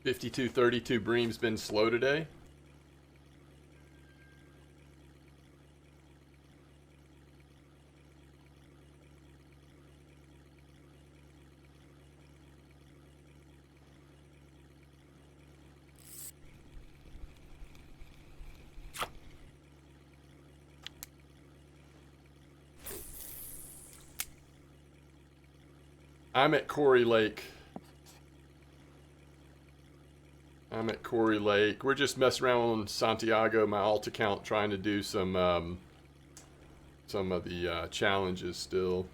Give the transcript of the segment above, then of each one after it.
5232 Bream's been slow today. I'm at Quarry Lake. We're just messing around on Santiago, my alt account, trying to do some of the challenges still.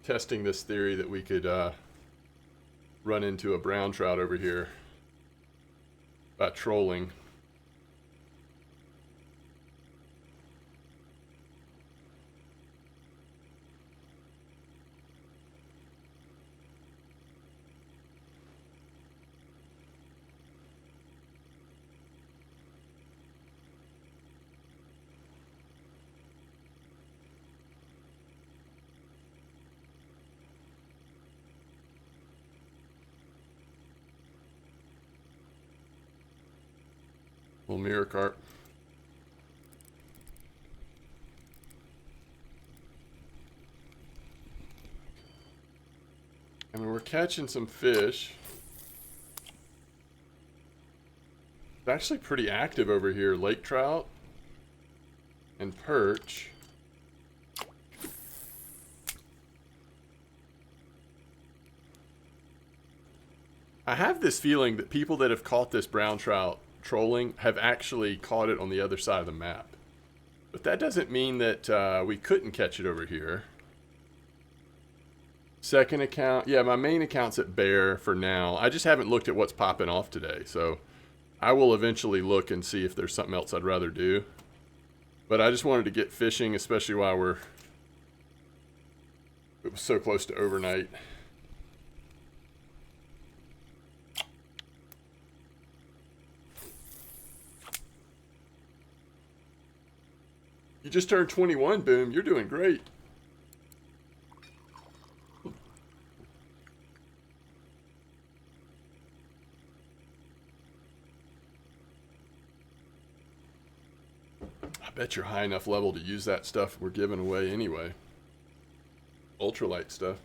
Testing this theory that we could run into a brown trout over here by trolling. Little mirror carp. I mean, we're catching some fish. It's actually pretty active over here. Lake trout and perch. I have this feeling that people that have caught this brown trout trolling have actually caught it on the other side of the map. But that doesn't mean that we couldn't catch it over here. Second account, yeah, my main account's at Bear for now. I just haven't looked at what's popping off today, so I will eventually look and see if there's something else I'd rather do. But I just wanted to get fishing, especially while it was so close to overnight. You just turned 21, Boom. You're doing great. I bet you're high enough level to use that stuff we're giving away anyway. Ultralight stuff.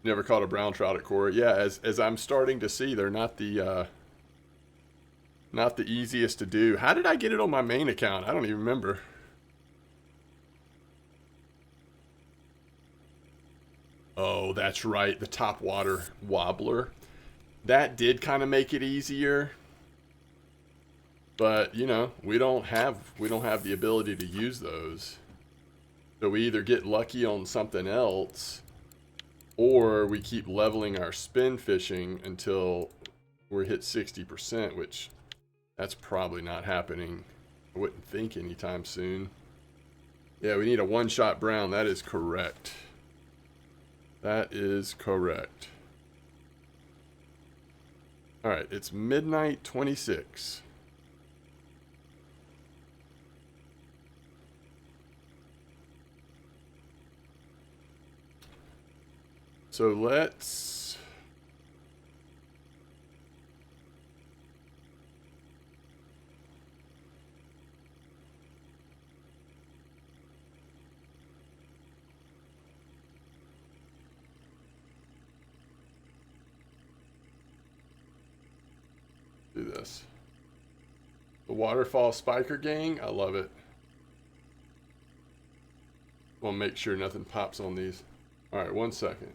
Never caught a brown trout at Quarry. Yeah, as I'm starting to see, they're not the easiest to do. How did I get it on my main account? I don't even remember. Oh, that's right, the top water wobbler. That did kind of make it easier. But, you know, we don't have the ability to use those. So we either get lucky on something else, or we keep leveling our spin fishing until we're hit 60%, which that's probably not happening. I wouldn't think anytime soon. Yeah, we need a one-shot brown. That is correct. That is correct. All right, it's midnight 26. So let's do this. The Waterfall Spiker Gang, I love it. We'll make sure nothing pops on these. All right, 1 second.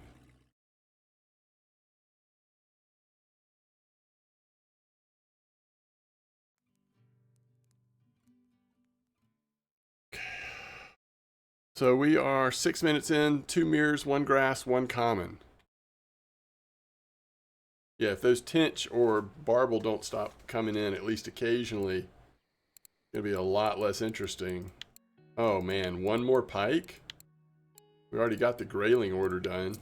So we are 6 minutes in, 2 mirrors, 1 grass, 1 common. Yeah, if those tench or barbel don't stop coming in at least occasionally, it's gonna be a lot less interesting. Oh man, 1 more pike? We already got the grayling order done.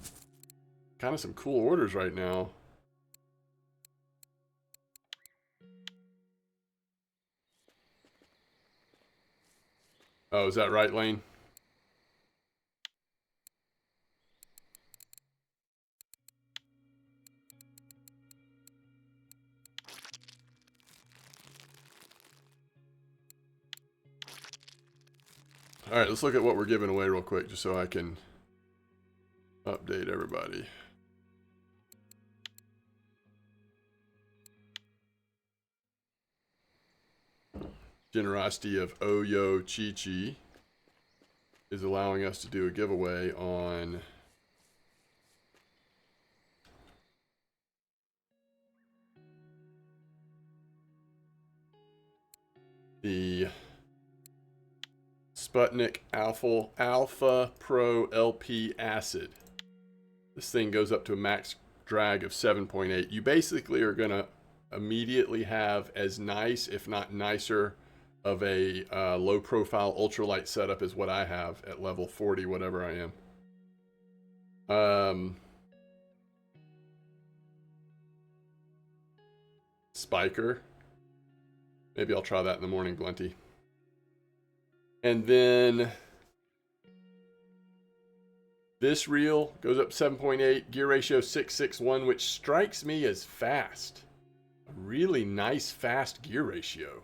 Kind of some cool orders right now. Oh, is that right, Lane? All right, let's look at what we're giving away real quick, just so I can update everybody. Generosity of Oyo Chi-Chi is allowing us to do a giveaway on the Sputnik Alpha Pro LP Acid. This thing goes up to a max drag of 7.8. You basically are going to immediately have as nice, if not nicer, of a low profile ultralight setup as what I have at level 40, whatever I am. Spiker. Maybe I'll try that in the morning, Blunty. And then this reel goes up 7.8, gear ratio 661, which strikes me as fast. A really nice fast gear ratio.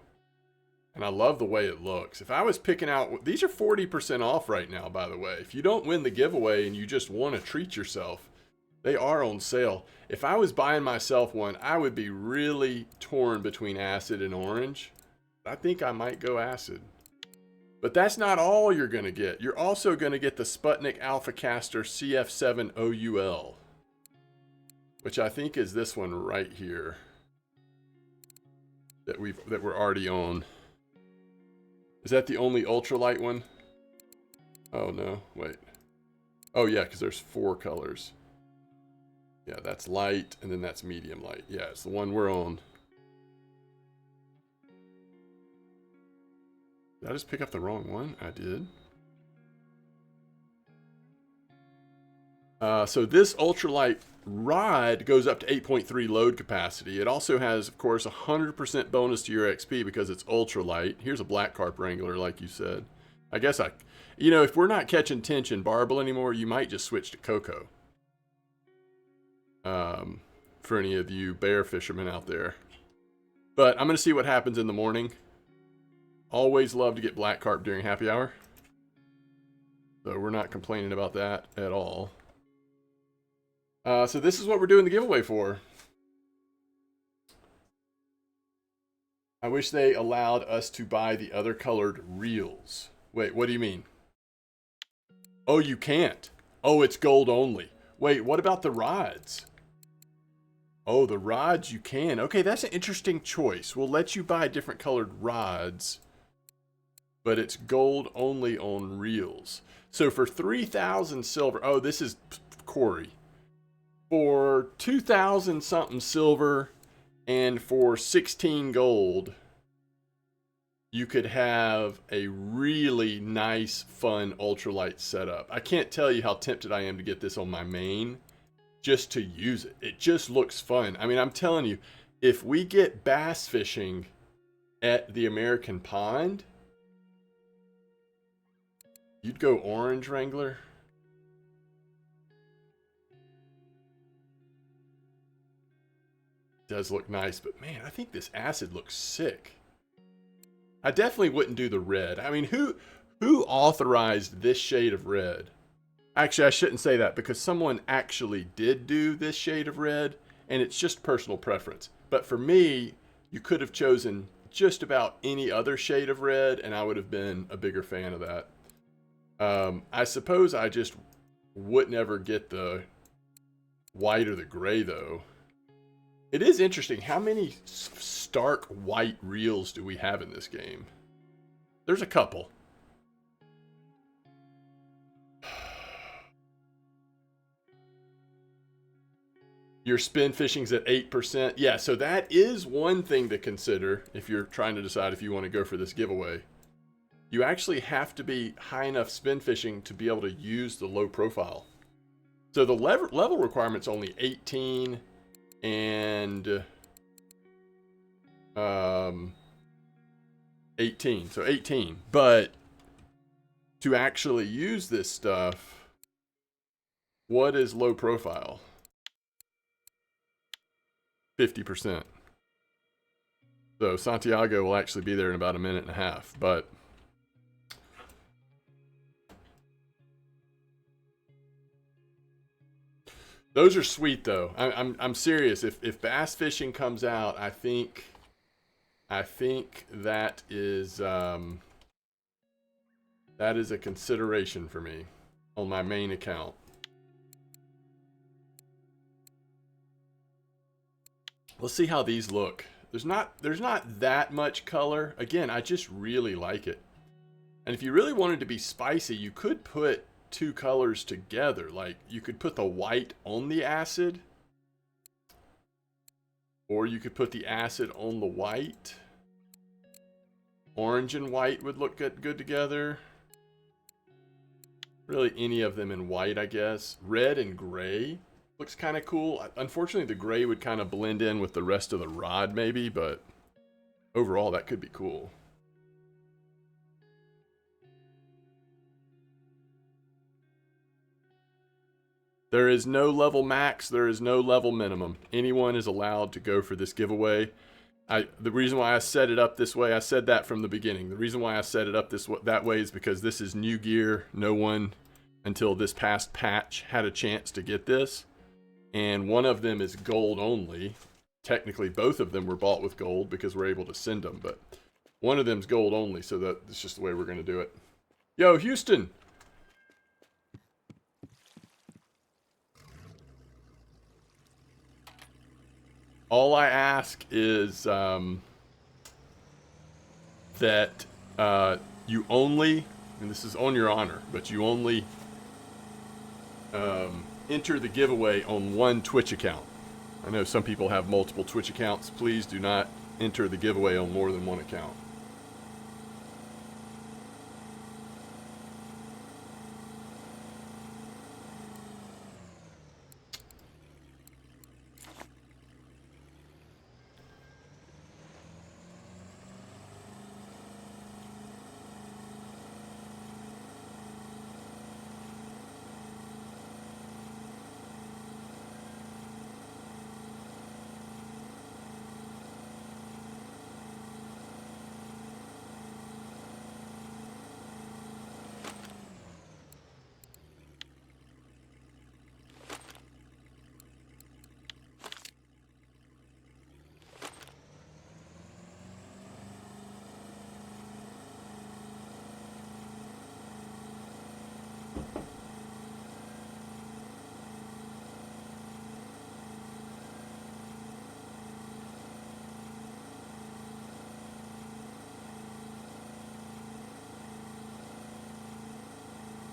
And I love the way it looks. If I was picking out, these are 40% off right now, by the way. If you don't win the giveaway and you just want to treat yourself, they are on sale. If I was buying myself one, I would be really torn between acid and orange. I think I might go acid. But that's not all you're going to get. You're also going to get the Sputnik Alpha Caster CF7 OUL, which I think is this one right here that we're already on. Is that the only ultralight one? Oh no, wait. Oh yeah, because there's 4 colors. Yeah, that's light, and then that's medium light. Yeah, it's the one we're on. Did I just pick up the wrong one? I did. So this ultralight rod goes up to 8.3 load capacity. It also has, of course, 100% bonus to your XP because it's ultralight. Here's a black carp wrangler, like you said. I guess you know, if we're not catching tension barbel anymore, you might just switch to Coco. For any of you bear fishermen out there. But I'm going to see what happens in the morning. Always love to get black carp during happy hour. So we're not complaining about that at all. So this is what we're doing the giveaway for. I wish they allowed us to buy the other colored reels. Wait, what do you mean? Oh, you can't. Oh, it's gold only. Wait, what about the rods? Oh, the rods you can. Okay, that's an interesting choice. We'll let you buy different colored rods, but it's gold only on reels. So for 3,000 silver, oh, this is Corey. For 2,000 something silver and for 16 gold, you could have a really nice, fun ultralight setup. I can't tell you how tempted I am to get this on my main just to use it. It just looks fun. I mean, I'm telling you, if we get bass fishing at the American Pond, you'd go orange wrangler. Does look nice, but man, I think this acid looks sick. I definitely wouldn't do the red. I mean, who authorized this shade of red? Actually, I shouldn't say that because someone actually did do this shade of red, and it's just personal preference. But for me, you could have chosen just about any other shade of red, and I would have been a bigger fan of that. I suppose I just would never get the white or the gray, though. It is interesting. How many stark white reels do we have in this game? There's a couple. Your spin fishing's at 8%. Yeah, so that is one thing to consider if you're trying to decide if you want to go for this giveaway. you actually have to be high enough spin fishing to be able to use the low profile. So the level requirement's only 18 and 18. So 18. But to actually use this stuff, what is low profile? 50%. So Santiago will actually be there in about a minute and a half, but those are sweet though. I'm serious. If bass fishing comes out, I think that is a consideration for me on my main account. Let's see how these look. There's not that much color. Again, I just really like it. And if you really wanted to be spicy, you could put two colors together. Like you could put the white on the acid, or you could put the acid on the white. Orange and white would look good together. Really any of them in white, I guess. Red and gray looks kind of cool. Unfortunately, the gray would kind of blend in with the rest of the rod maybe, but overall that could be cool. There is no level max, there is no level minimum. Anyone is allowed to go for this giveaway. The reason why I set it up this way, I said that from the beginning. The reason why I set it up that way is because this is new gear. No one until this past patch had a chance to get this. And one of them is gold only. Technically, both of them were bought with gold because we're able to send them. But one of them's gold only, so that's just the way we're going to do it. Yo, Houston! All I ask is that you only, and this is on your honor, but you only enter the giveaway on one Twitch account. I know some people have multiple Twitch accounts. Please do not enter the giveaway on more than one account.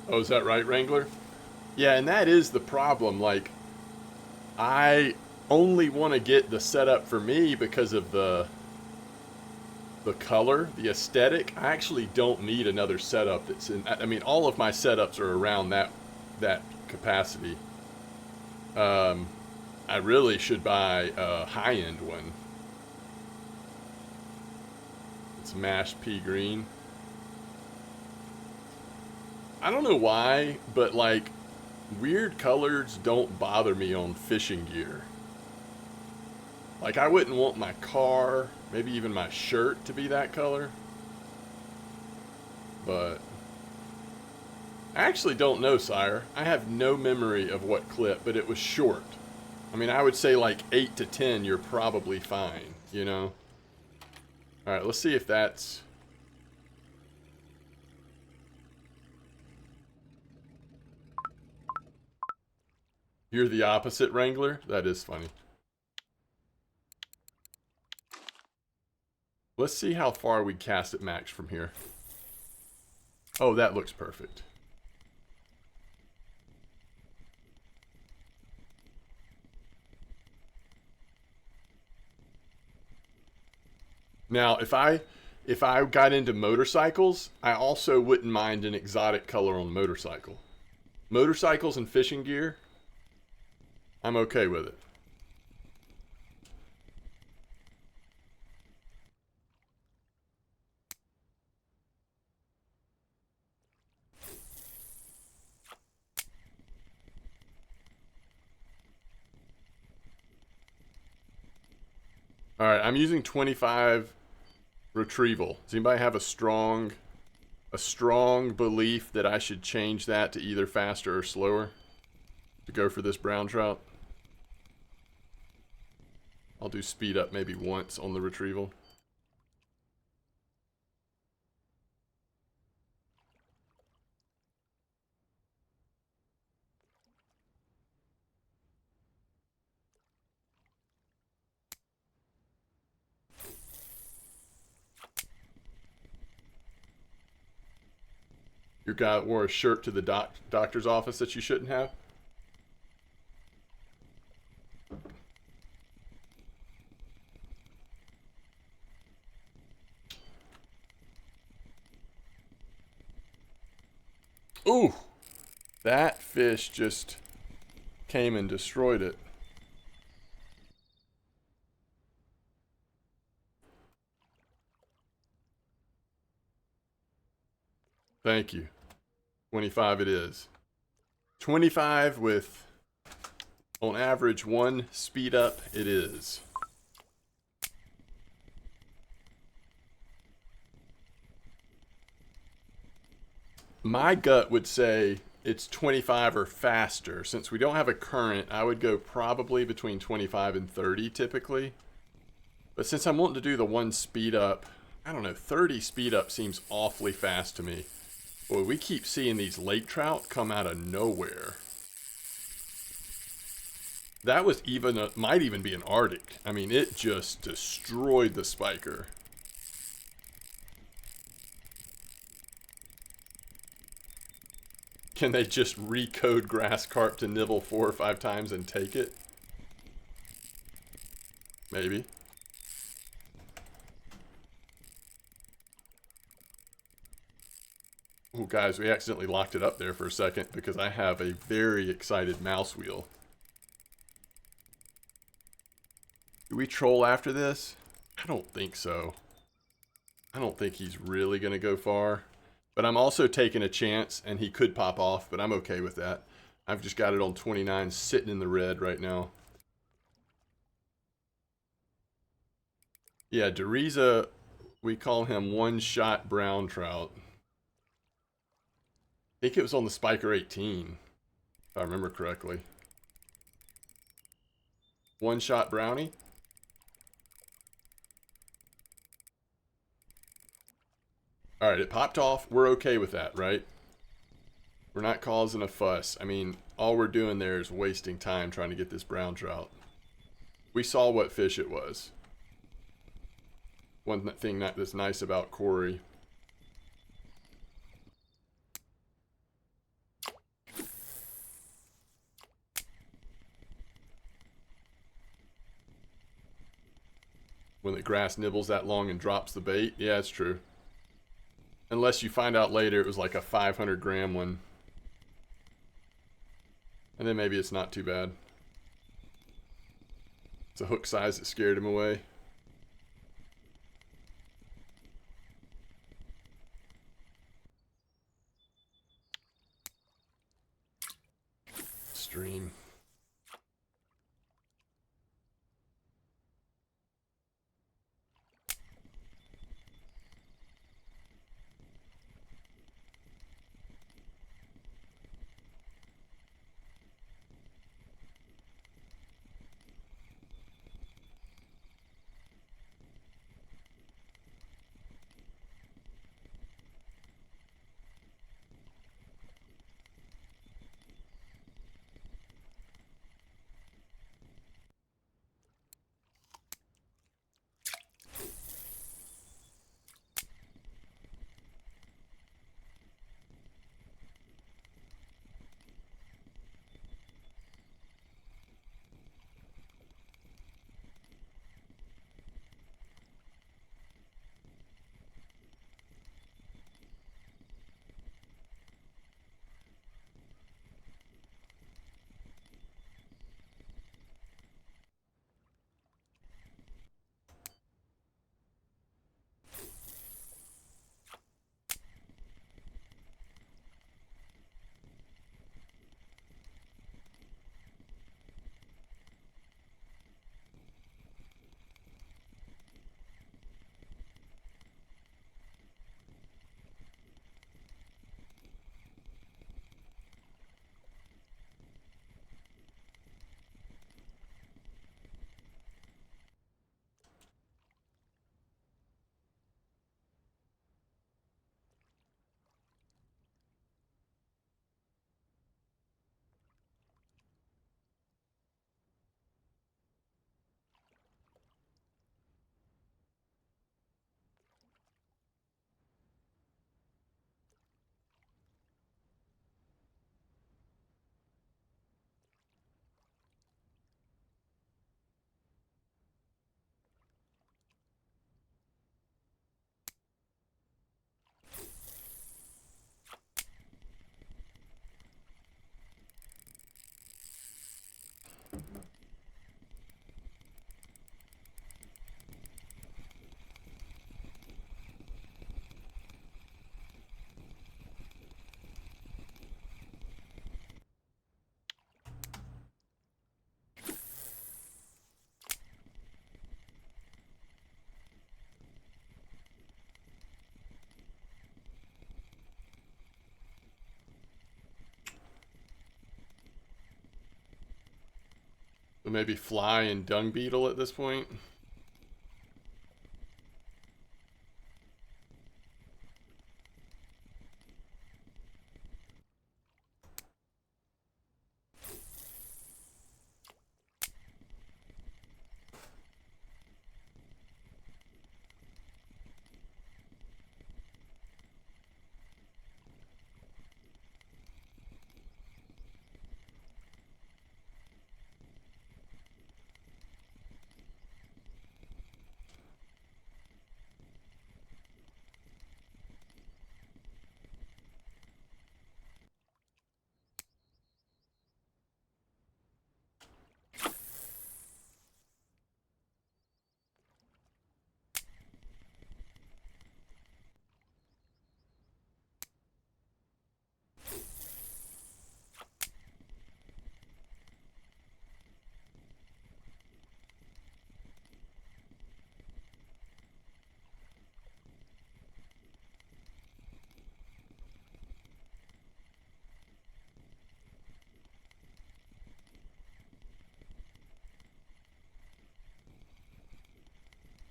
Oh, is that right, Wrangler? Yeah, and that is the problem. Like, I only want to get the setup for me because of the color, the aesthetic. I actually don't need another setup that's in. I mean, all of my setups are around that capacity. I really should buy a high-end one. It's mashed pea green. I don't know why, but like weird colors don't bother me on fishing gear. Like I wouldn't want my car, maybe even my shirt to be that color. But I actually don't know, sire. I have no memory of what clip, but it was short. I mean, I would say like 8 to 10, you're probably fine, you know? All right, let's see if that's... You're the opposite, Wrangler? That is funny. Let's see how far we cast at max from here. Oh, that looks perfect. Now, if if I got into motorcycles, I also wouldn't mind an exotic color on a motorcycle. Motorcycles and fishing gear, I'm okay with it. All right, I'm using 25 retrieval. Does anybody have a strong belief that I should change that to either faster or slower to go for this brown trout? I'll do speed up maybe once on the retrieval. Your guy wore a shirt to the doctor's office that you shouldn't have? Ooh! That fish just came and destroyed it. Thank you. 25 it is. 25 with, on average, 1 speed up it is. My gut would say it's 25 or faster. Since we don't have a current, I would go probably between 25 and 30 typically. But since I'm wanting to do the 1 speed up, I don't know, 30 speed up seems awfully fast to me. Boy, we keep seeing these lake trout come out of nowhere. That was even, might even be an Arctic. I mean, it just destroyed the spiker. Can they just recode grass carp to nibble 4 or 5 times and take it? Maybe. Oh, guys, we accidentally locked it up there for a second because I have a very excited mouse wheel. Do we troll after this? I don't think so. I don't think he's really going to go far. But I'm also taking a chance, and he could pop off, but I'm okay with that. I've just got it on 29, sitting in the red right now. Yeah, Deriza, we call him one-shot brown trout. I think it was on the Spiker 18, if I remember correctly. One-shot brownie? Alright, it popped off. We're okay with that, right? We're not causing a fuss. I mean, all we're doing there is wasting time trying to get this brown trout. We saw what fish it was. One thing that's nice about Corey. When the grass nibbles that long and drops the bait. Yeah, it's true. Unless you find out later it was like a 500 gram one. And then maybe it's not too bad. It's a hook size that scared him away. Stream. So maybe fly and dung beetle at this point.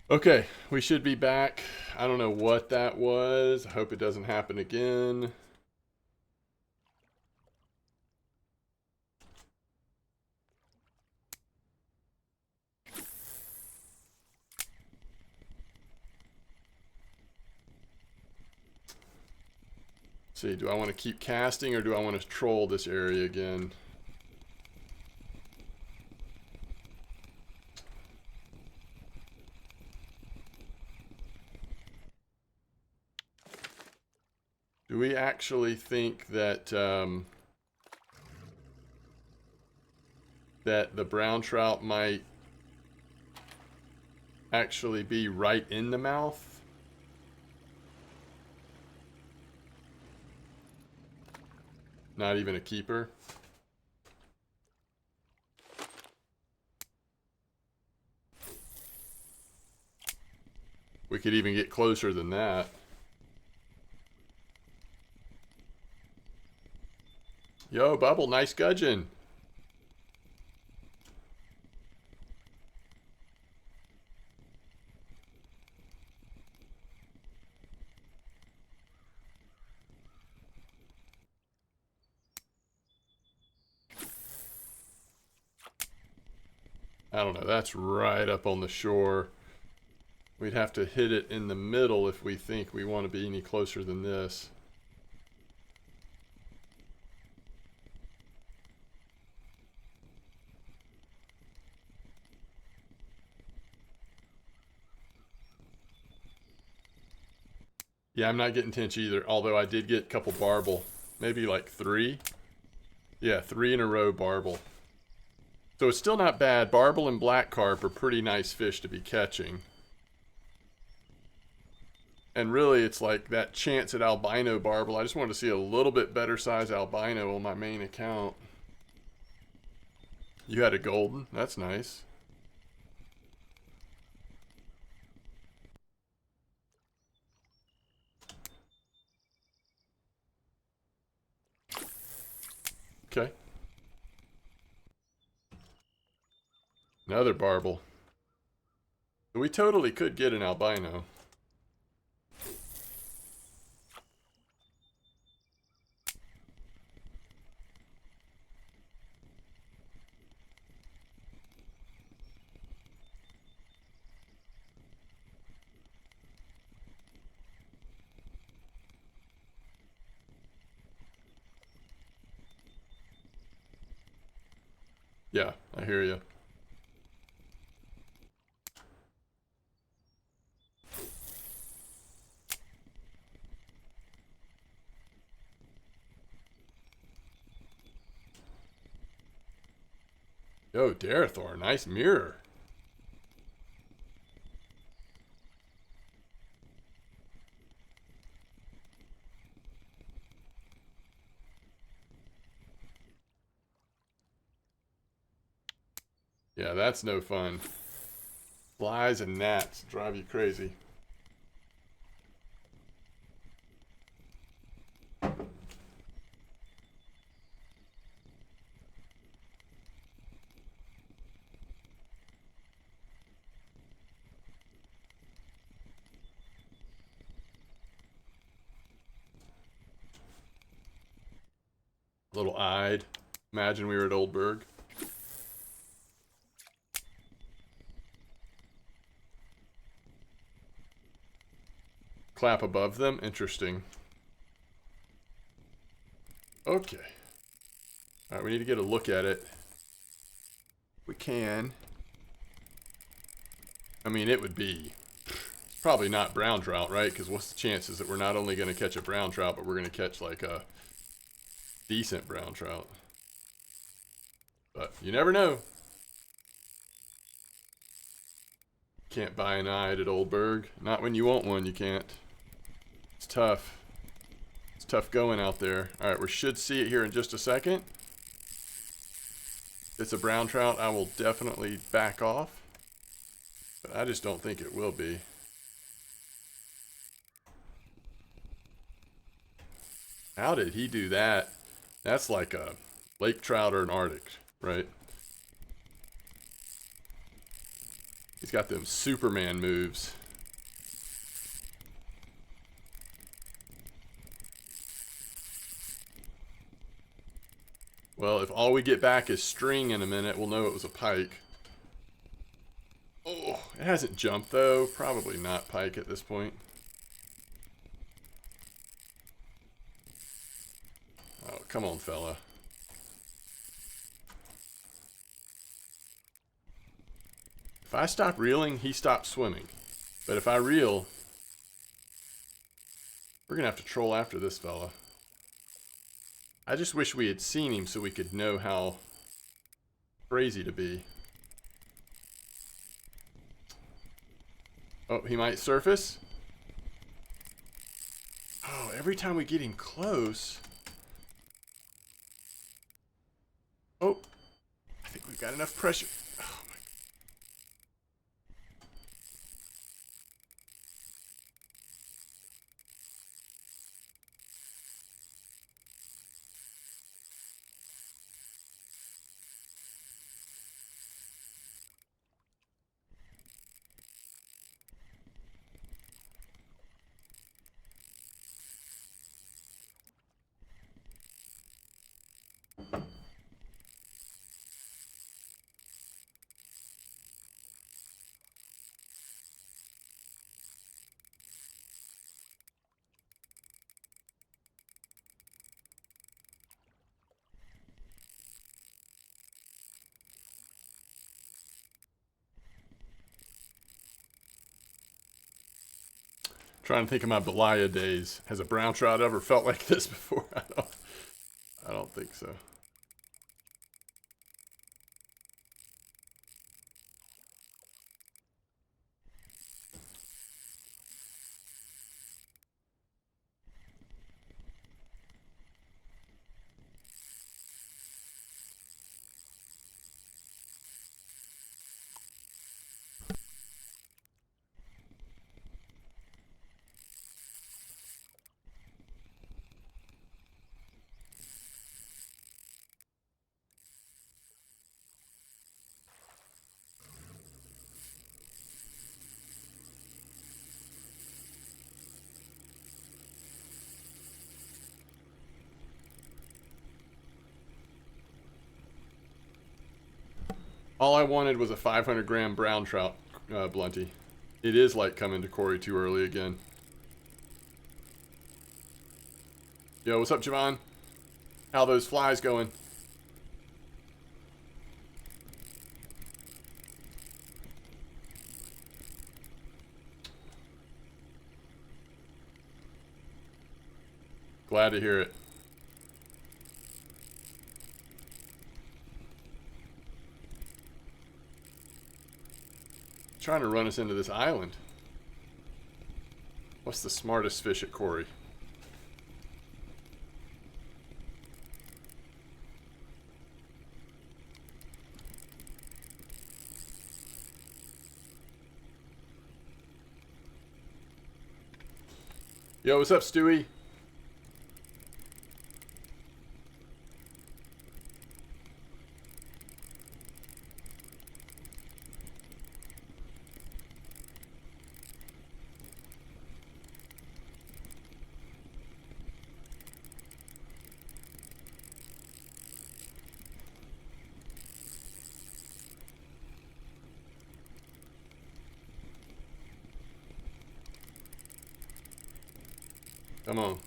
Okay, we should be back. I don't know what that was. I hope it doesn't happen again. Let's see, do I want to keep casting or do I want to troll this area again? Do we actually think that that the brown trout might actually be right in the mouth? Not even a keeper? We could even get closer than that. Yo, Bubble, nice gudgeon. I don't know, that's right up on the shore. We'd have to hit it in the middle if we think we want to be any closer than this. Yeah, I'm not getting tench either, although I did get a couple barbel. Maybe like 3. Yeah, 3 in a row barbel. So it's still not bad. Barbel and black carp are pretty nice fish to be catching. And really, it's like that chance at albino barbel. I just wanted to see a little bit better size albino on my main account. You had a golden? That's nice. Okay. Another barbel. We totally could get an albino. Yeah, I hear you. Yo, Darethor, nice mirror. Yeah, that's no fun. Flies and gnats drive you crazy. Little eyed. Imagine we were at Oldberg. Clap above them. Interesting. Okay. Alright, we need to get a look at it. We can. I mean, it would be probably not brown trout, right? Because what's the chances that we're not only going to catch a brown trout, but we're going to catch like a decent brown trout? But you never know. Can't buy an eyed at Oldberg. Not when you want one, you can't. It's tough. It's tough going out there. Alright, we should see it here in just a second. If it's a brown trout, I will definitely back off. But I just don't think it will be. How did he do that? That's like a lake trout or an Arctic, right? He's got them Superman moves. Well, if all we get back is string in a minute, we'll know it was a pike. Oh, it hasn't jumped though. Probably not pike at this point. Oh, come on, fella. If I stop reeling, he stops swimming. But if I reel, we're gonna have to troll after this fella. I just wish we had seen him so we could know how crazy to be. Oh, he might surface. Oh, every time we get him close. Oh, I think we've got enough pressure. Oh my. Trying to think of my Belaya days. Has a brown trout ever felt like this before? I don't think so. All I wanted was a 500-gram brown trout, Blunty. It is like coming to Corey too early again. Yo, what's up, Javon? How those flies going? Glad to hear it. Trying to run us into this island. What's the smartest fish at Corey? Yo, what's up, Stewie? Come on.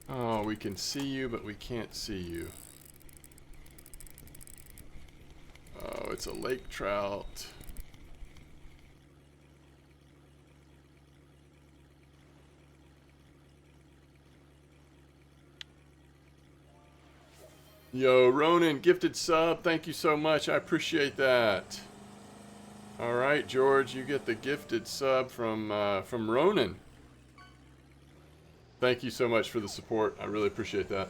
Oh, we can see you, but we can't see you. Oh, it's a lake trout. Yo, Ronan, gifted sub. Thank you so much. I appreciate that. All right, George, you get the gifted sub from Ronan. Thank you so much for the support. I really appreciate that.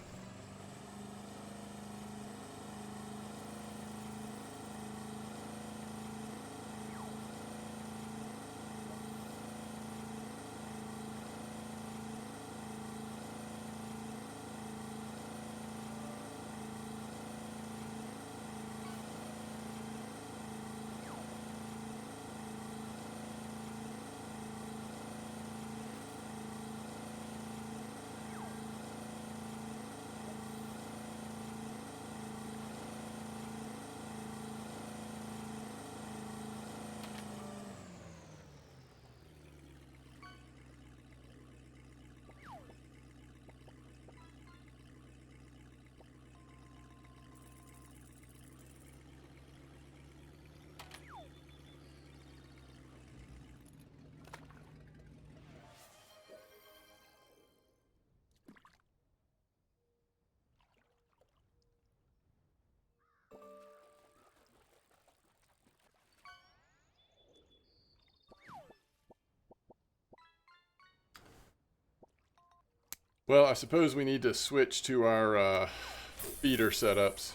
Well, I suppose we need to switch to our feeder setups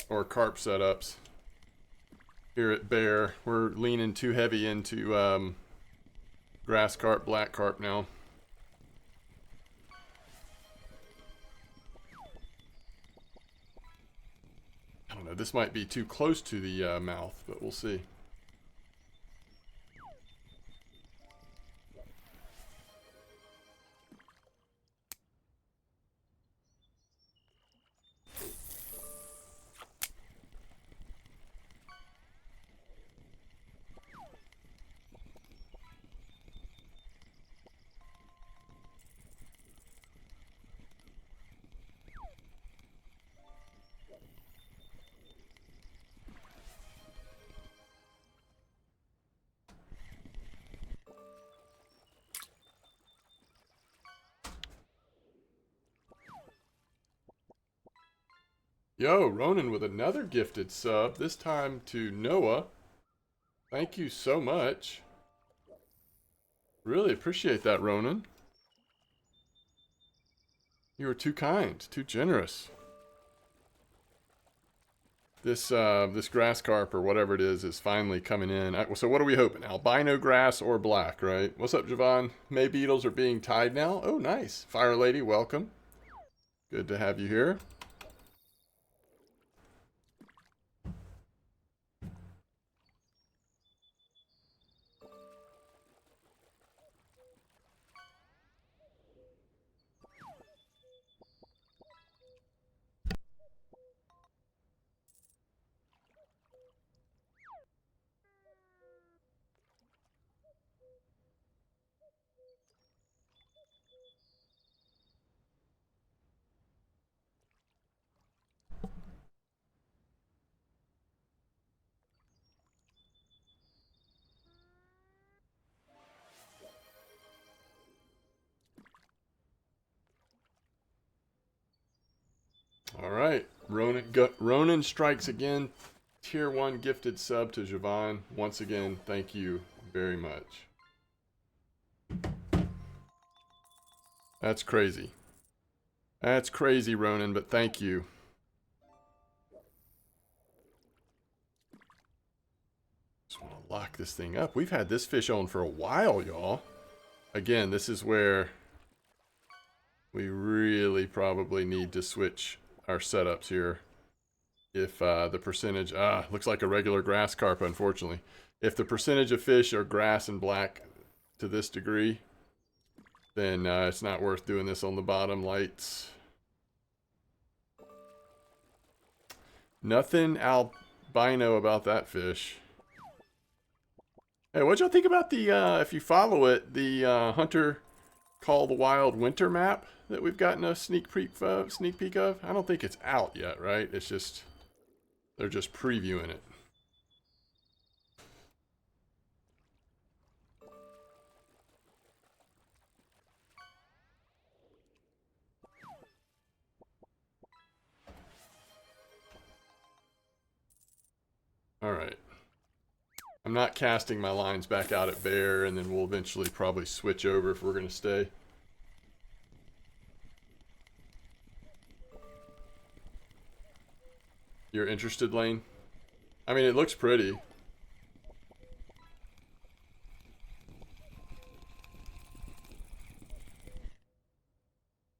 or carp setups here at Bear. We're leaning too heavy into grass carp, black carp now. I don't know, this might be too close to the mouth, but we'll see. Yo, Ronan with another gifted sub, this time to Noah. Thank you so much. Really appreciate that, Ronan. You are too kind, too generous. This grass carp or whatever it is finally coming in. So what are we hoping? Albino grass or black, right? What's up, Javon? May beetles are being tied now. Oh, nice. Fire Lady, welcome. Good to have you here. All right, Ronan strikes again. Tier 1 gifted sub to Javon. Once again, thank you very much. That's crazy. That's crazy, Ronan, but thank you. Just want to lock this thing up. We've had this fish on for a while, y'all. Again, this is where we really probably need to switch our setups here. If the percentage, looks like a regular grass carp, unfortunately. If the percentage of fish are grass and black to this degree, then it's not worth doing this on the bottom lights. Nothing albino about that fish. Hey, what'd y'all think about the, if you follow it, the Hunter Call the Wild winter map that we've gotten a sneak peek of? I don't think it's out yet, right? It's just, they're just previewing it. Alright. I'm not casting my lines back out at bear, and then we'll eventually probably switch over if we're going to stay. You're interested, Lane? I mean, it looks pretty.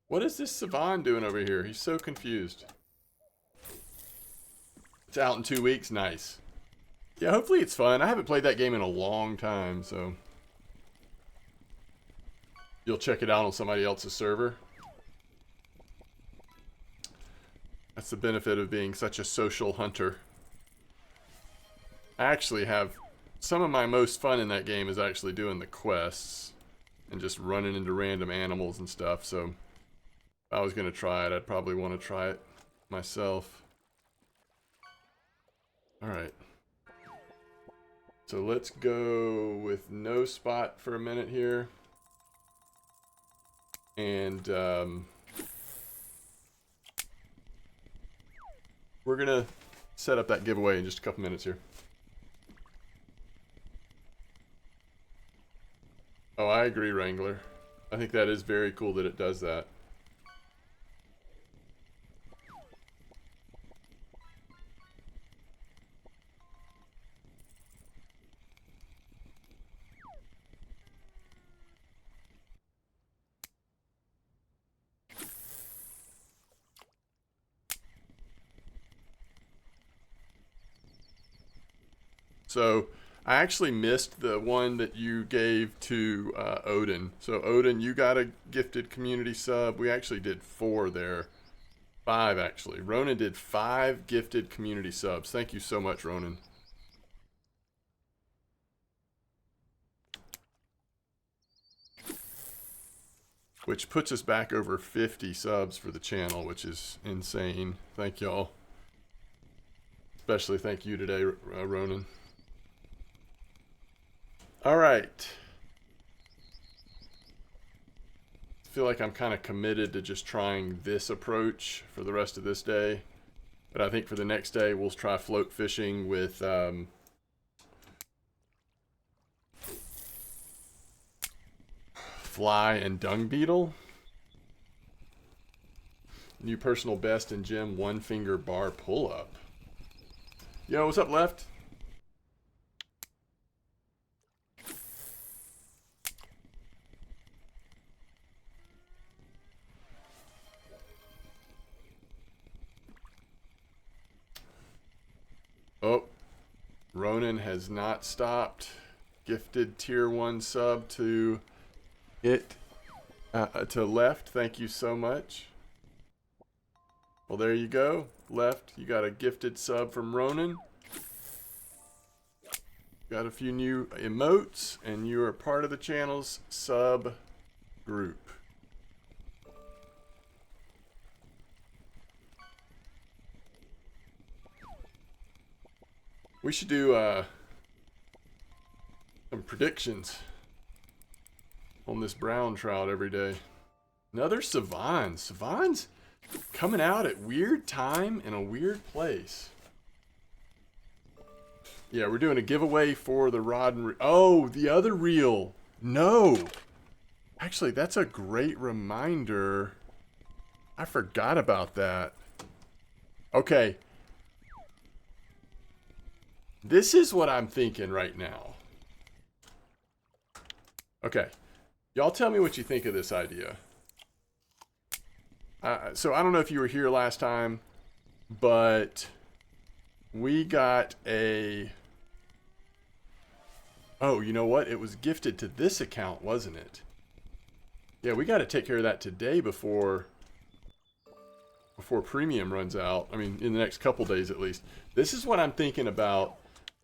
What is this Savan doing over here? He's so confused. It's out in 2 weeks? Nice. Yeah, hopefully it's fun. I haven't played that game in a long time, so... You'll check it out on somebody else's server? That's the benefit of being such a social hunter. I actually have... Some of my most fun in that game is actually doing the quests. And just running into random animals and stuff, so... If I was going to try it, I'd probably want to try it myself. Alright. So let's go with no spot for a minute here. And we're going to set up that giveaway in just a couple minutes here. Oh, I agree, Wrangler. I think that is very cool that it does that. So, I actually missed the one that you gave to Odin. So, Odin, you got a gifted community sub. We actually did 4 there. 5, actually. Ronan did 5 gifted community subs. Thank you so much, Ronan. Which puts us back over 50 subs for the channel, which is insane. Thank y'all. Especially thank you today, Ronan. Alright. I feel like I'm kind of committed to just trying this approach for the rest of this day. But I think for the next day, we'll try float fishing with... fly and dung beetle. New personal best in gym, 1 finger bar pull up. Yo, what's up, Left? Oh, Ronan has not stopped. Gifted tier 1 sub to it to Left. Thank you so much. Well, there you go. Left, you got a gifted sub from Ronan. Got a few new emotes, and you are part of the channel's sub group. We should do some predictions on this brown trout every day. Another Savan. Savan's coming out at weird time in a weird place. Yeah, we're doing a giveaway for the rod and reel. Oh, the other reel. No. Actually, that's a great reminder. I forgot about that. Okay. This is what I'm thinking right now. Okay. Y'all tell me what you think of this idea. So I don't know if you were here last time, but we got a... Oh, you know what? It was gifted to this account, wasn't it? Yeah, we got to take care of that today before premium runs out. I mean, in the next couple days at least. This is what I'm thinking about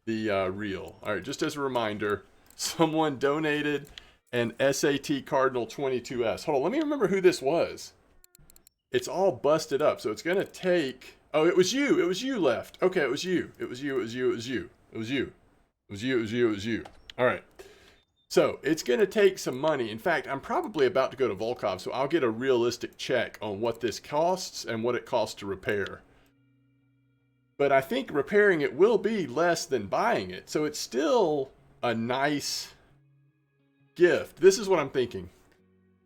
the reel. All right, just as a reminder, Someone donated an SAT Cardinal 22S. Hold on, let me remember who this was. It's all busted up, so it's gonna take. Oh, it was you. It was you left. Okay, it was you. It was you. It was you. It was you. It was you. It was you. It was you. It was you. All right. So it's gonna take some money. In fact, I'm probably about to go to Volkov, so I'll get a realistic check on what this costs and what it costs to repair. But I think repairing it will be less than buying it, so it's still a nice gift. This is what I'm thinking.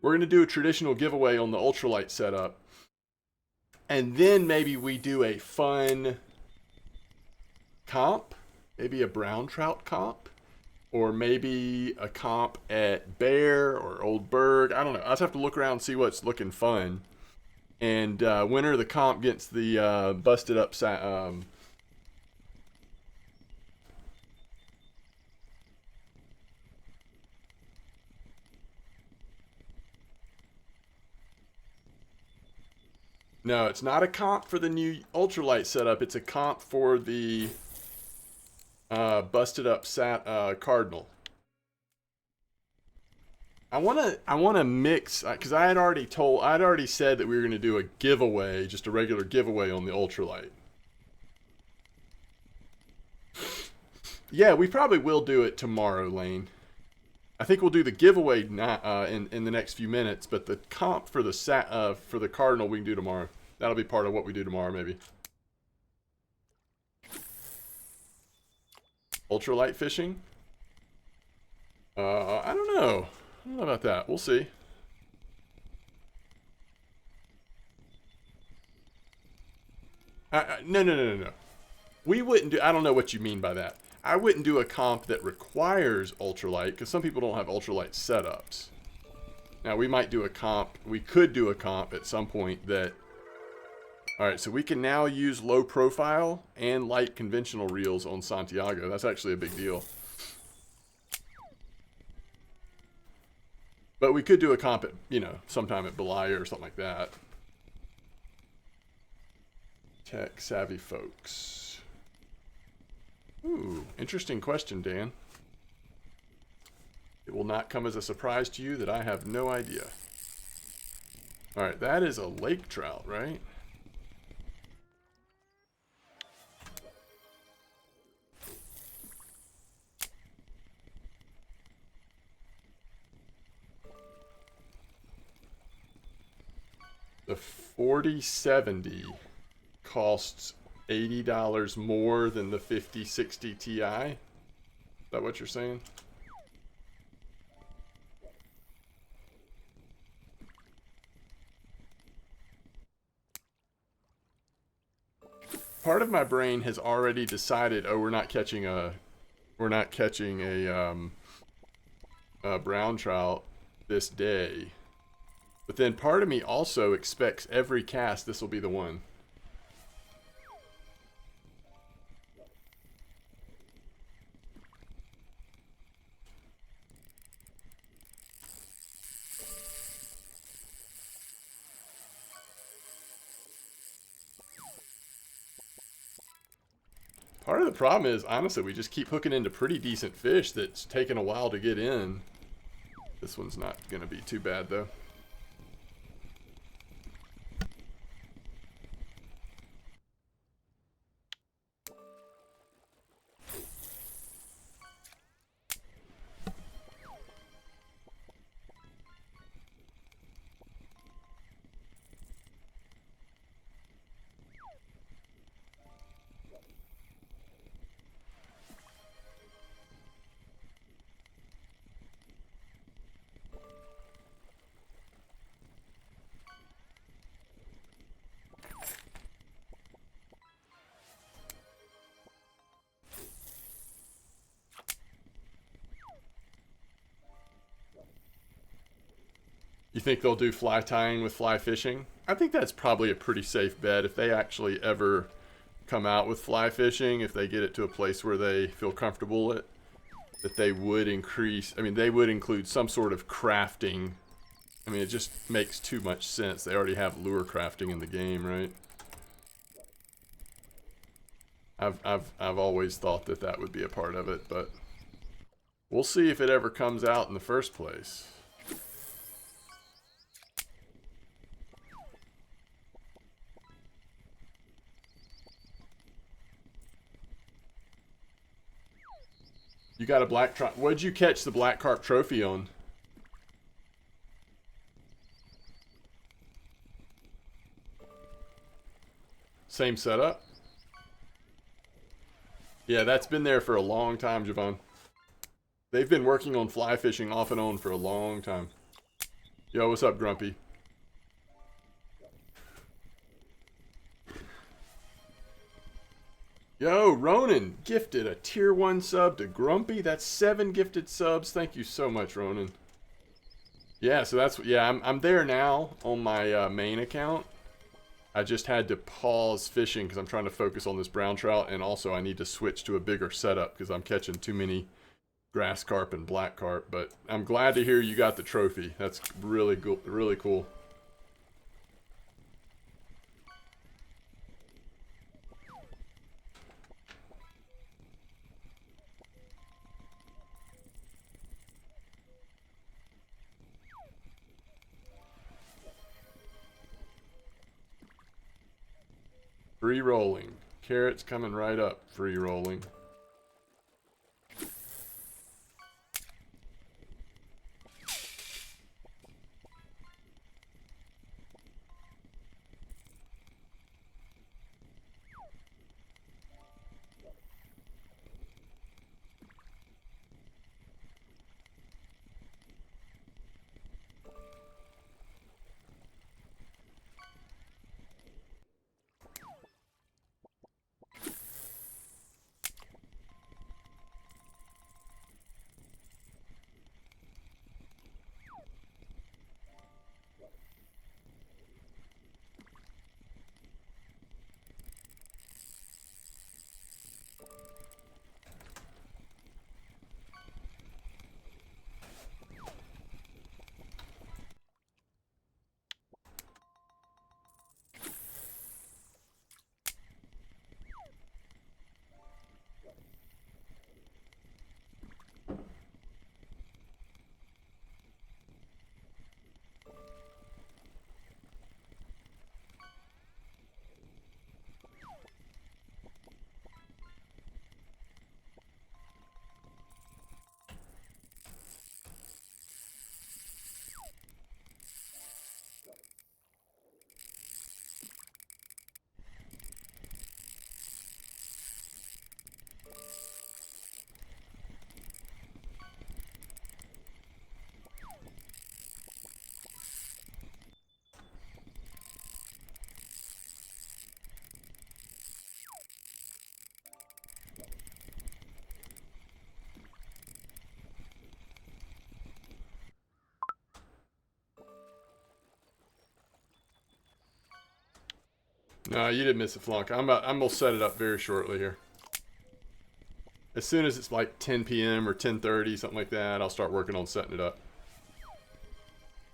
We're gonna do a traditional giveaway on the ultralight setup. And then maybe we do a fun comp, maybe a brown trout comp, or maybe a comp at Bear or Old Berg. I don't know. I'll just have to look around and see what's looking fun. And winner of the comp gets the busted up. No, it's not a comp for the new ultralight setup. It's a comp for the busted up Cardinal. I wanna mix because I'd already said that we were gonna do a giveaway, just a regular giveaway on the ultralight. Yeah, we probably will do it tomorrow, Lane. I think we'll do the giveaway in the next few minutes, but the comp for the Cardinal we can do tomorrow. That'll be part of what we do tomorrow, maybe. Ultralight fishing? I don't know. I don't know about that. We'll see. No. We wouldn't do. I don't know what you mean by that. I wouldn't do a comp that requires ultralight because some people don't have ultralight setups. Now we might do a comp. We could do a comp at some point that. All right, so we can now use low profile and light conventional reels on Santiago. That's actually a big deal. But we could do a comp at, sometime at Belaya or something like that. Tech savvy folks. Ooh, interesting question, Dan. It will not come as a surprise to you that I have no idea. All right, that is a lake trout, right? The 4070 costs $80 more than the 5060 Ti. Is that what you're saying? Part of my brain has already decided, oh, we're not catching a brown trout this day. But then part of me also expects every cast this will be the one. Part of the problem is, honestly, we just keep hooking into pretty decent fish that's taken a while to get in. This one's not going to be too bad, though. You think they'll do fly tying with fly fishing? I think that's probably a pretty safe bet if they actually ever come out with fly fishing, if they get it to a place where they feel comfortable with it, that they would increase, they would include some sort of crafting. It just makes too much sense. They already have lure crafting in the game, right? I've always thought that would be a part of it, but We'll see if it ever comes out in the first place. You got a black trout. What'd you catch the black carp trophy on? Same setup? Yeah, that's been there for a long time, Javon. They've been working on fly fishing off and on for a long time. Yo, what's up, Grumpy? Yo, Ronan gifted a tier 1 sub to Grumpy. That's 7 gifted subs. Thank you so much, Ronan. Yeah, so that's, yeah, I'm there now on my main account. I just had to pause fishing because I'm trying to focus on this brown trout, and also I need to switch to a bigger setup because I'm catching too many grass carp and black carp. But I'm glad to hear you got the trophy. That's really cool. Really cool. Free rolling. Carrots coming right up. Free rolling. No, you didn't miss a flunk. I'm gonna set it up very shortly here. As soon as it's like 10 p.m. or 10:30, something like that, I'll start working on setting it up.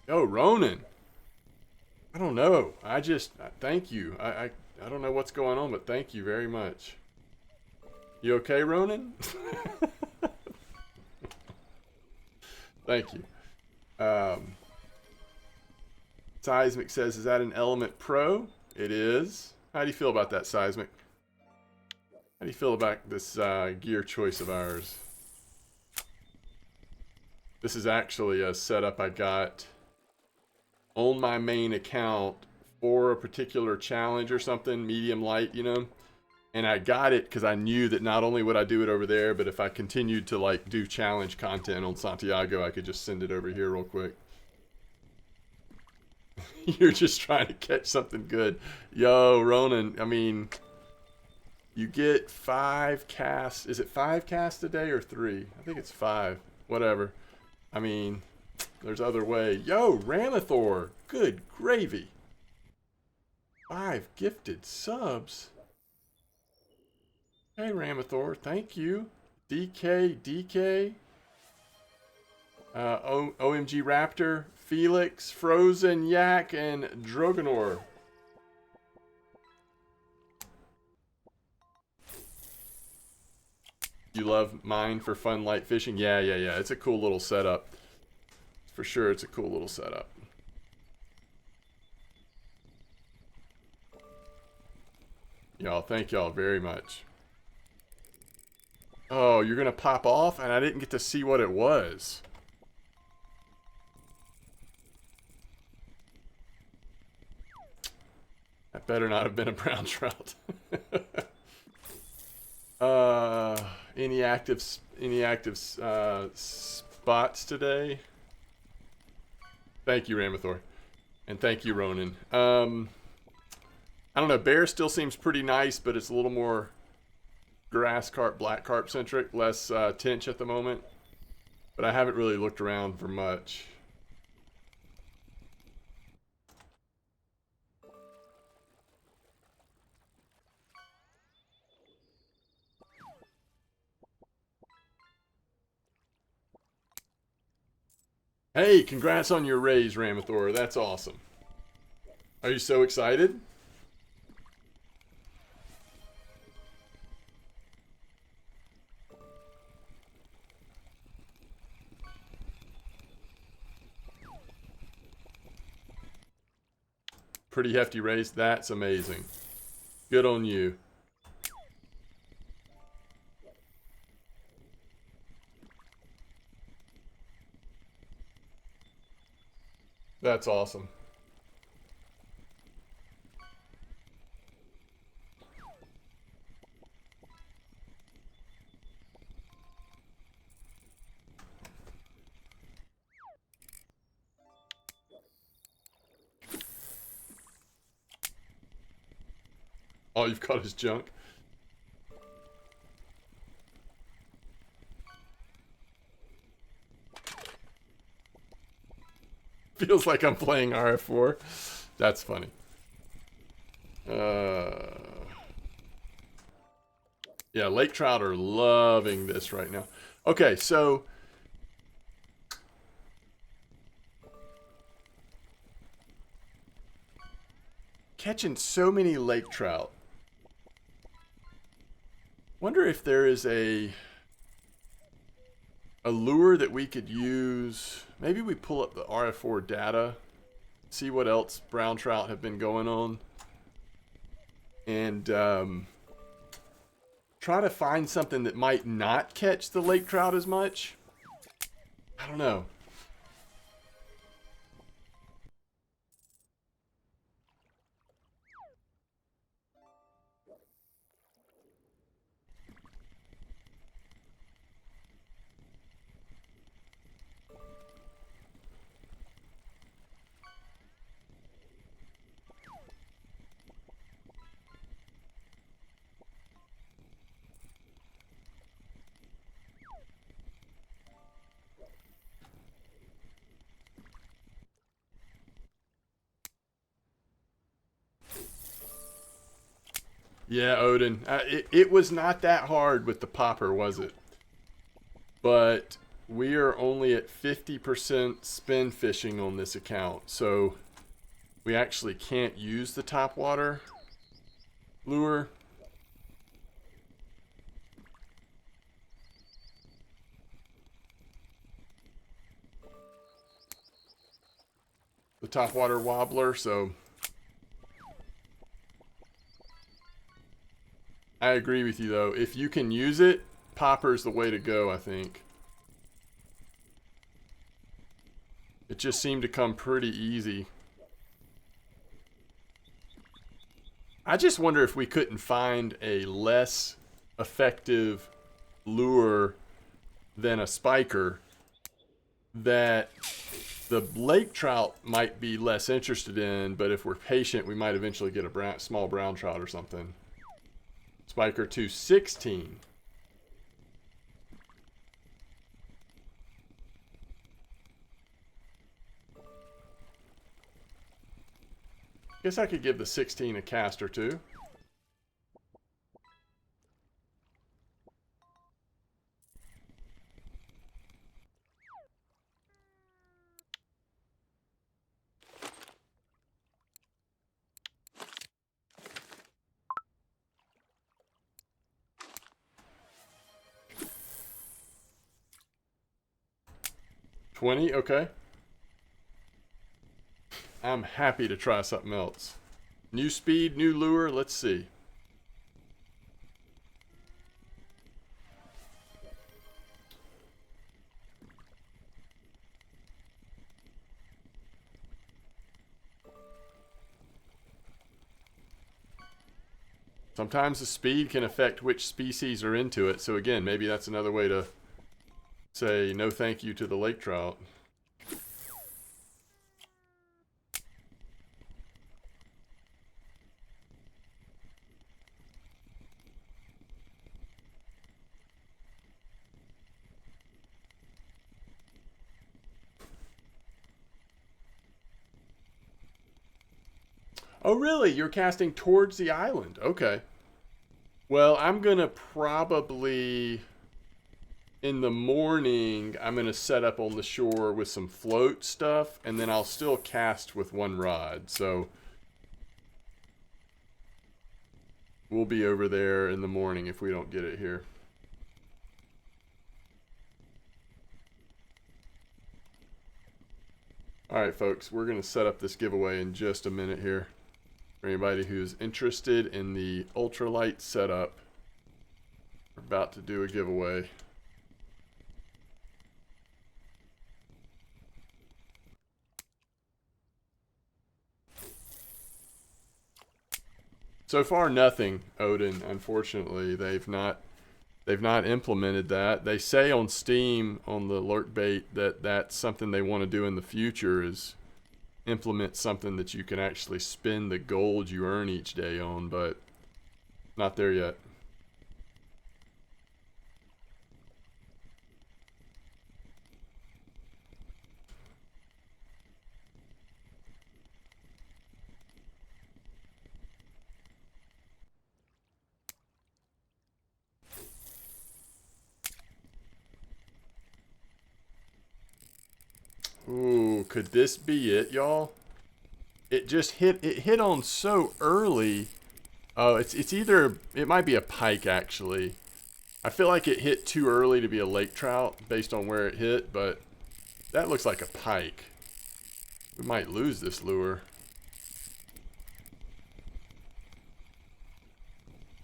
Yo, Ronan. I don't know. Thank you. I don't know what's going on, but thank you very much. You okay, Ronan? Thank you. Seismic says, is that an Element Pro? It is. How do you feel about that, Seismic? How do you feel about this gear choice of ours? This is actually a setup I got on my main account for a particular challenge or something, medium light, you know? And I got it because I knew that not only would I do it over there, but if I continued to like do challenge content on Santiago, I could just send it over here real quick. You're just trying to catch something good. Yo, Ronan, I mean, you get 5 casts. Is it 5 casts a day or 3? I think it's 5. Whatever. I mean, there's other way. Yo, Ramathor, good gravy. 5 gifted subs. Hey, Ramathor, thank you. DK. OMG Raptor, Felix, Frozen Yak, and Drogonor. You love mine for fun light fishing? Yeah. It's a cool little setup. For sure, it's a cool little setup. Y'all, thank y'all very much. Oh, you're gonna pop off? And I didn't get to see what it was. That better not have been a brown trout. Any active spots today? Thank you, Ramathor. And thank you, Ronan. I don't know, bear still seems pretty nice, but it's a little more grass carp, black carp centric, less tench at the moment. But I haven't really looked around for much. Hey, congrats on your raise, Ramathor. That's awesome. Are you so excited? Pretty hefty raise. That's amazing. Good on you. That's awesome. All you've got is junk. Feels like I'm playing RF4. That's funny. Yeah, lake trout are loving this right now. Okay, so catching so many lake trout. Wonder if there is a lure that we could use. Maybe we pull up the RF4 data, see what else brown trout have been going on, and try to find something that might not catch the lake trout as much. I don't know. Yeah, Odin. It was not that hard with the popper, was it? But we are only at 50% spin fishing on this account, so we actually can't use the topwater lure. The topwater wobbler, so I agree with you though. If you can use it, popper's the way to go, I think. It just seemed to come pretty easy. I just wonder if we couldn't find a less effective lure than a spiker that the lake trout might be less interested in, but if we're patient, we might eventually get a small brown trout or something. Spiker 216. Guess I could give the 16 a cast or two. 20? Okay. I'm happy to try something else. New speed, new lure. Let's see. Sometimes the speed can affect which species are into it. So again, maybe that's another way to say no thank you to the lake trout. Oh, really? You're casting towards the island. Okay. Well, I'm going to probably, in the morning, I'm going to set up on the shore with some float stuff, and then I'll still cast with one rod. So we'll be over there in the morning if we don't get it here. All right, folks, we're going to set up this giveaway in just a minute here. For anybody who's interested in the ultralight setup, we're about to do a giveaway. So far, nothing, Odin. Unfortunately, they've not implemented that. They say on Steam on the Lurkbait that that's something they want to do in the future, is implement something that you can actually spend the gold you earn each day on, but not there yet. Ooh, could this be it, y'all? It just hit on so early. Oh, it's either, it might be a pike actually. I feel like it hit too early to be a lake trout based on where it hit, but that looks like a pike. We might lose this lure.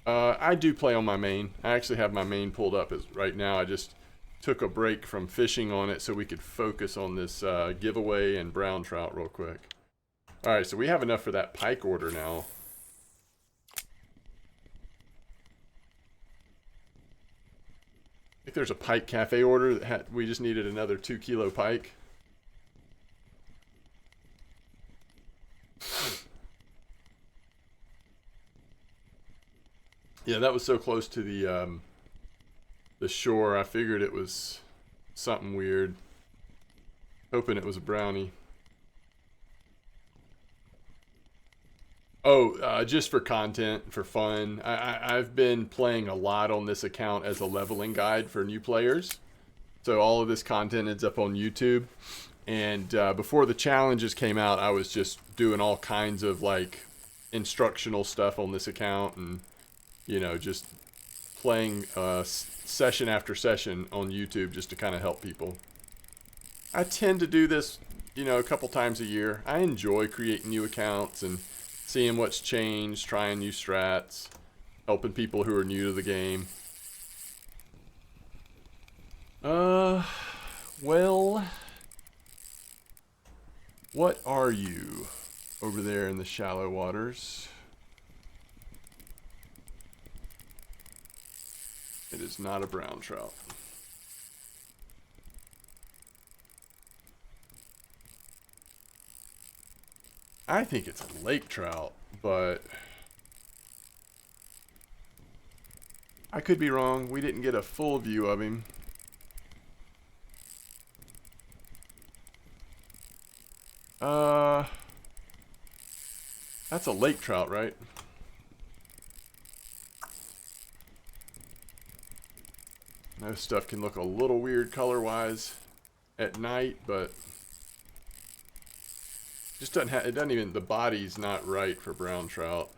I do play on my main. I actually have my main pulled up as right now. I just took a break from fishing on it so we could focus on this giveaway and brown trout real quick. All right, so we have enough for that pike order now. I think there's a pike cafe order that we just needed another 2 kilo pike. Yeah, that was so close to the shore. I figured it was something weird. Hoping it was a brownie. Oh, just for content, for fun. I've been playing a lot on this account as a leveling guide for new players. So all of this content ends up on YouTube. And before the challenges came out, I was just doing all kinds of like instructional stuff on this account, and you know, just playing session after session on YouTube just to kind of help people. I tend to do this, you know, a couple times a year. I enjoy creating new accounts and seeing what's changed, trying new strats, helping people who are new to the game. Well, what are you over there in the shallow waters? It is not a brown trout. I think it's a lake trout, but I could be wrong. We didn't get a full view of him. That's a lake trout, right? This stuff can look a little weird color-wise at night, but just doesn't have, it doesn't even, the body's not right for brown trout.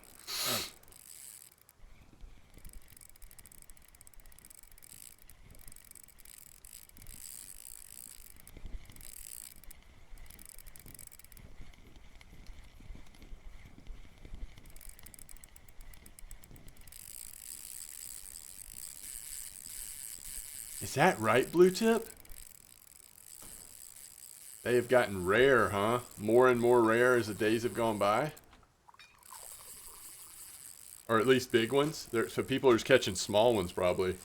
Is that right, Blue Tip? They have gotten rare, huh? More and more rare as the days have gone by? Or at least big ones? So people are just catching small ones, probably.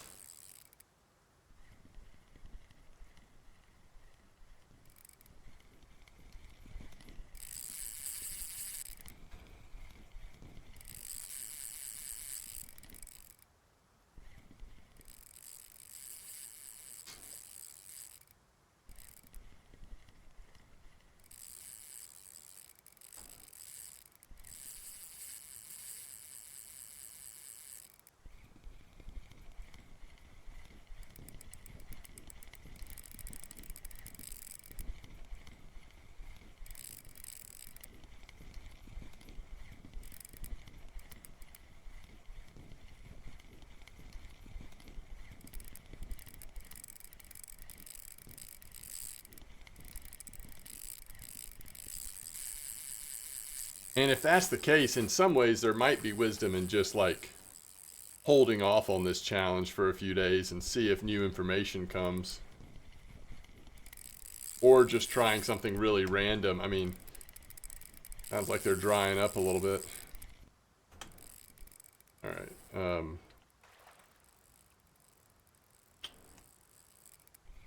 And if that's the case, in some ways there might be wisdom in just like holding off on this challenge for a few days and see if new information comes. Or just trying something really random. I mean, sounds like they're drying up a little bit. Alright. I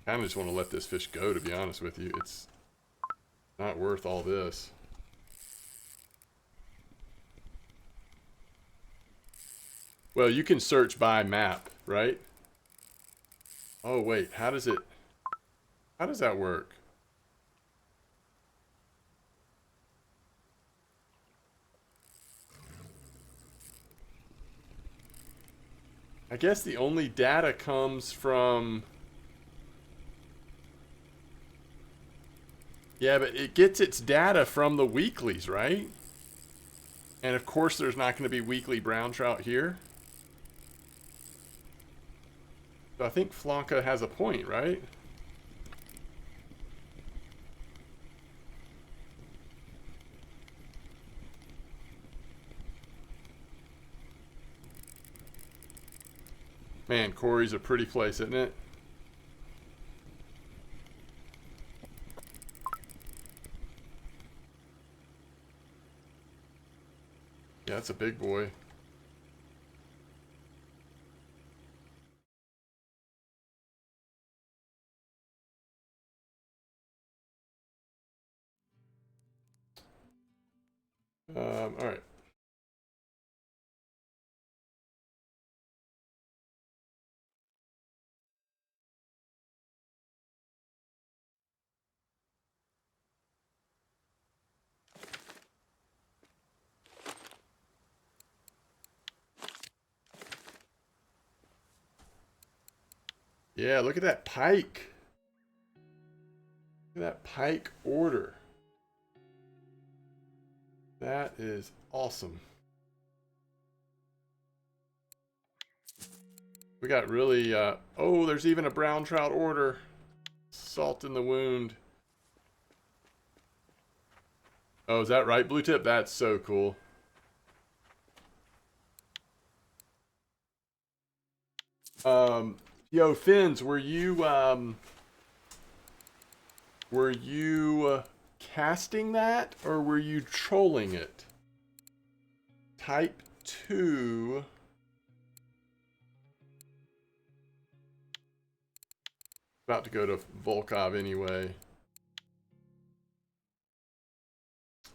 kind of just want to let this fish go, to be honest with you. It's not worth all this. Well, you can search by map, right? Oh, wait. How does that work? I guess the only data comes from... Yeah, but it gets its data from the weeklies, right? And of course there's not going to be weekly brown trout here. So I think Flonka has a point, right? Man, Corey's a pretty place, isn't it? Yeah, that's a big boy. All right. Yeah, look at that pike. Look at that pike order. That is awesome. We got really, oh, there's even a brown trout order. Salt in the wound. Oh, is that right, Blue Tip? That's so cool. Yo, Fins, were you casting that, or were you trolling it? Type 2. About to go to Volkov anyway.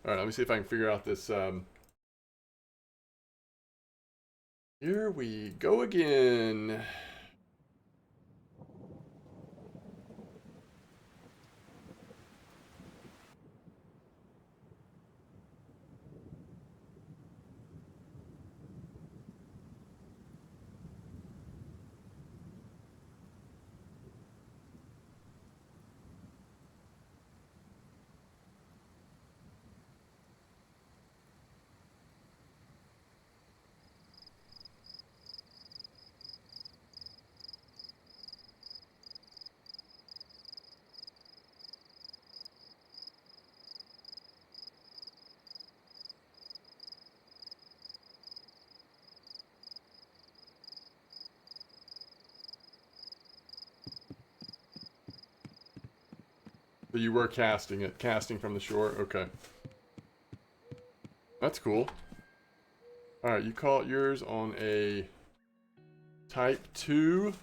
Alright, let me see if I can figure out this, Here we go again. So you were casting from the shore? Okay. That's cool. Alright, you caught yours on a Type 2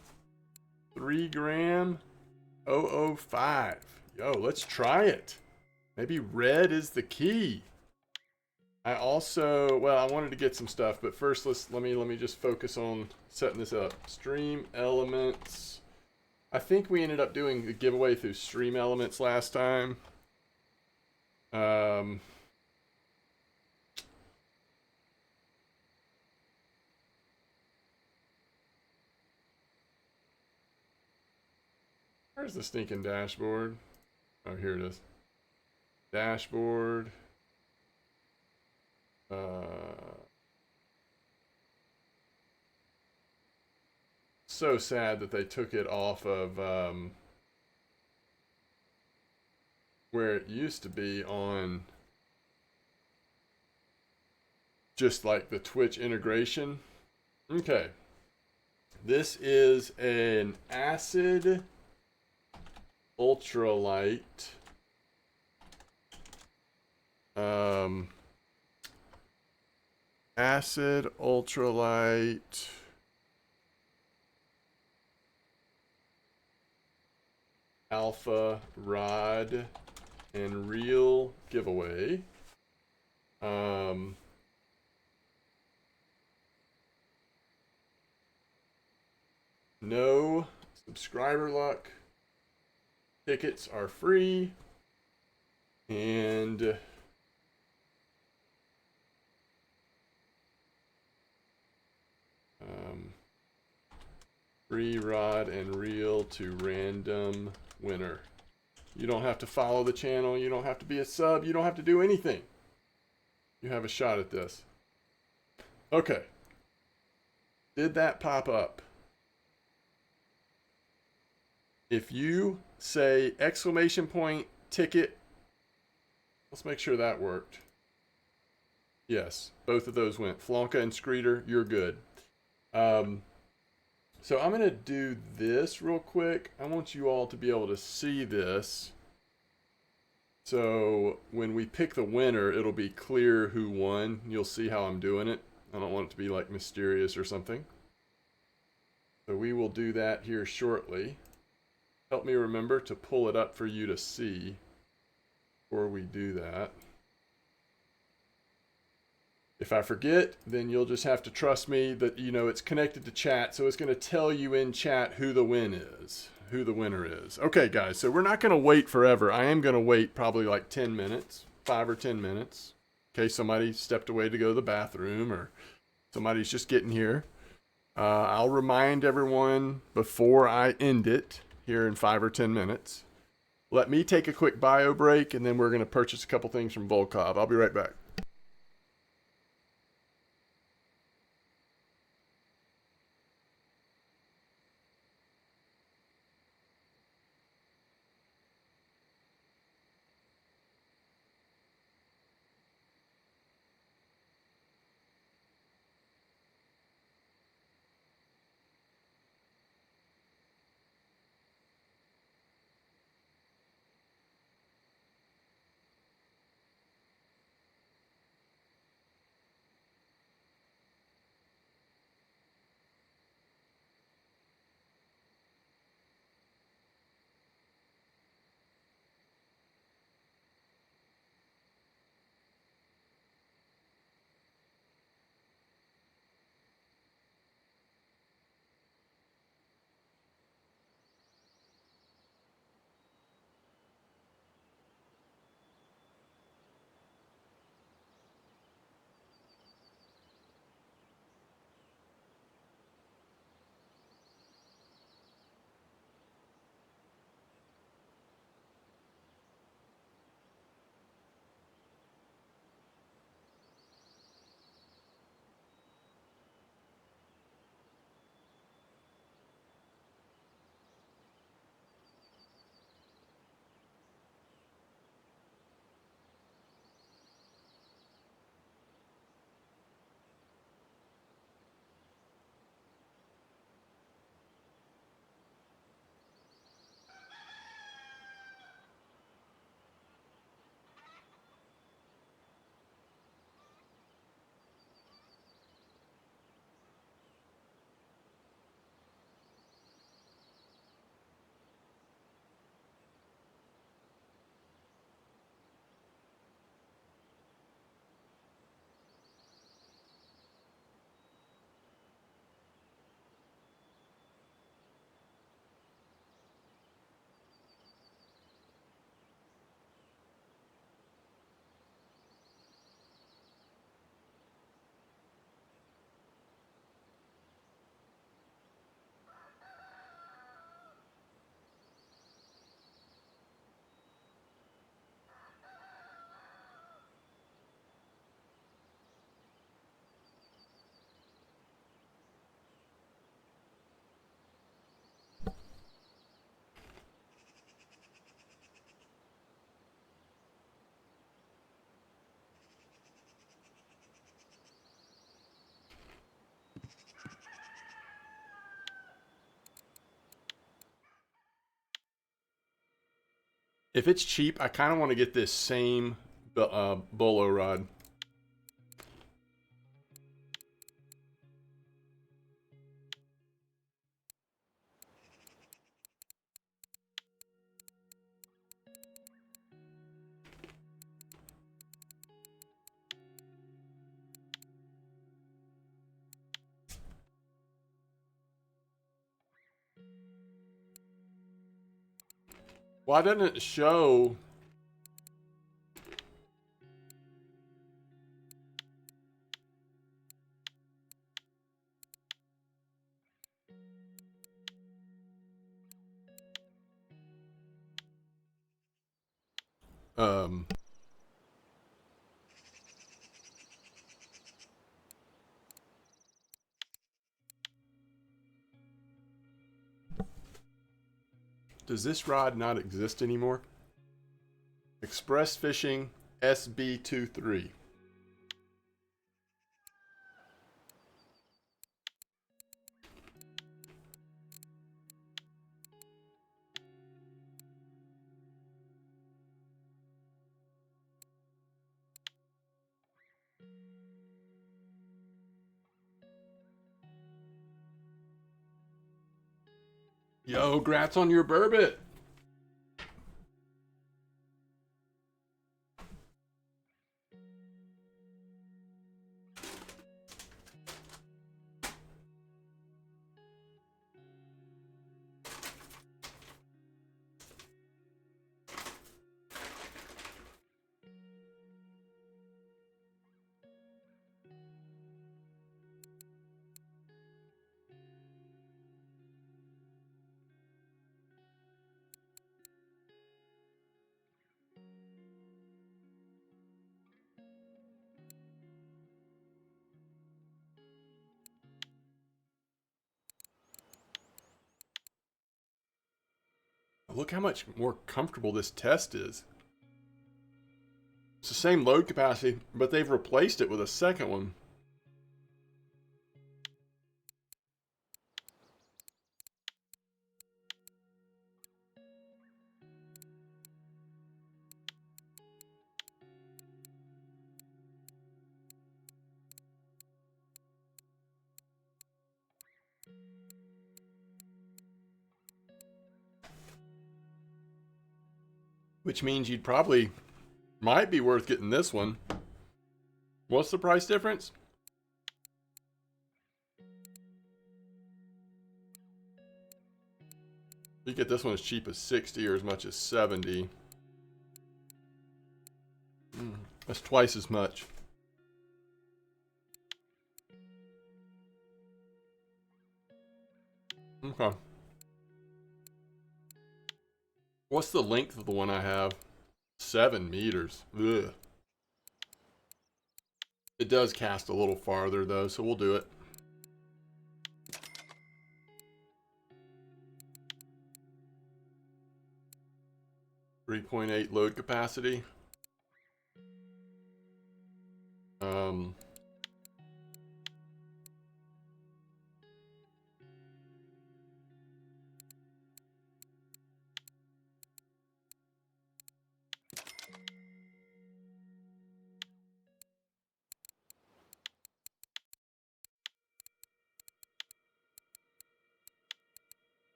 3 gram 005. Yo, let's try it. Maybe red is the key. I also, well, I wanted to get some stuff, but first let me just focus on setting this up. Stream Elements. I think we ended up doing the giveaway through Stream Elements last time. Where's the stinking dashboard? Oh, here it is. Dashboard. So sad that they took it off of where it used to be on just like the Twitch integration. Okay. This is an Acid Ultralight. Acid Ultralight. Alpha Rod and Reel giveaway. No subscriber luck. Tickets are free. And free rod and reel to random winner. You don't have to follow the channel. You don't have to be a sub. You don't have to do anything. You have a shot at this. Okay. Did that pop up? If you say exclamation point ticket, let's make sure that worked. Yes, both of those went. Flonka and Screeter, you're good. So I'm going to do this real quick. I want you all to be able to see this. So when we pick the winner, it'll be clear who won. You'll see how I'm doing it. I don't want it to be like mysterious or something. So we will do that here shortly. Help me remember to pull it up for you to see before we do that. If I forget, then you'll just have to trust me that, you know, it's connected to chat, so it's going to tell you in chat who the winner is. Okay, guys, so we're not going to wait forever. I am going to wait probably like 10 minutes, 5 or 10 minutes, in case somebody stepped away to go to the bathroom or somebody's just getting here. I'll remind everyone before I end it here in 5 or 10 minutes. Let me take a quick bio break, and then we're going to purchase a couple things from Volkov. I'll be right back. If it's cheap, I kind of want to get this same bolo rod. Why doesn't it show? Um, does this rod not exist anymore? Express Fishing SB23. Yo, grats on your burbot. Look how much more comfortable this test is. It's the same load capacity, but they've replaced it with a second one. Which means you'd probably, might be worth getting this one. What's the price difference? You get this one as cheap as 60 or as much as 70. That's twice as much. Okay. What's the length of the one I have? 7 meters. Ugh. It does cast a little farther though, so we'll do it. .8 load capacity. Um,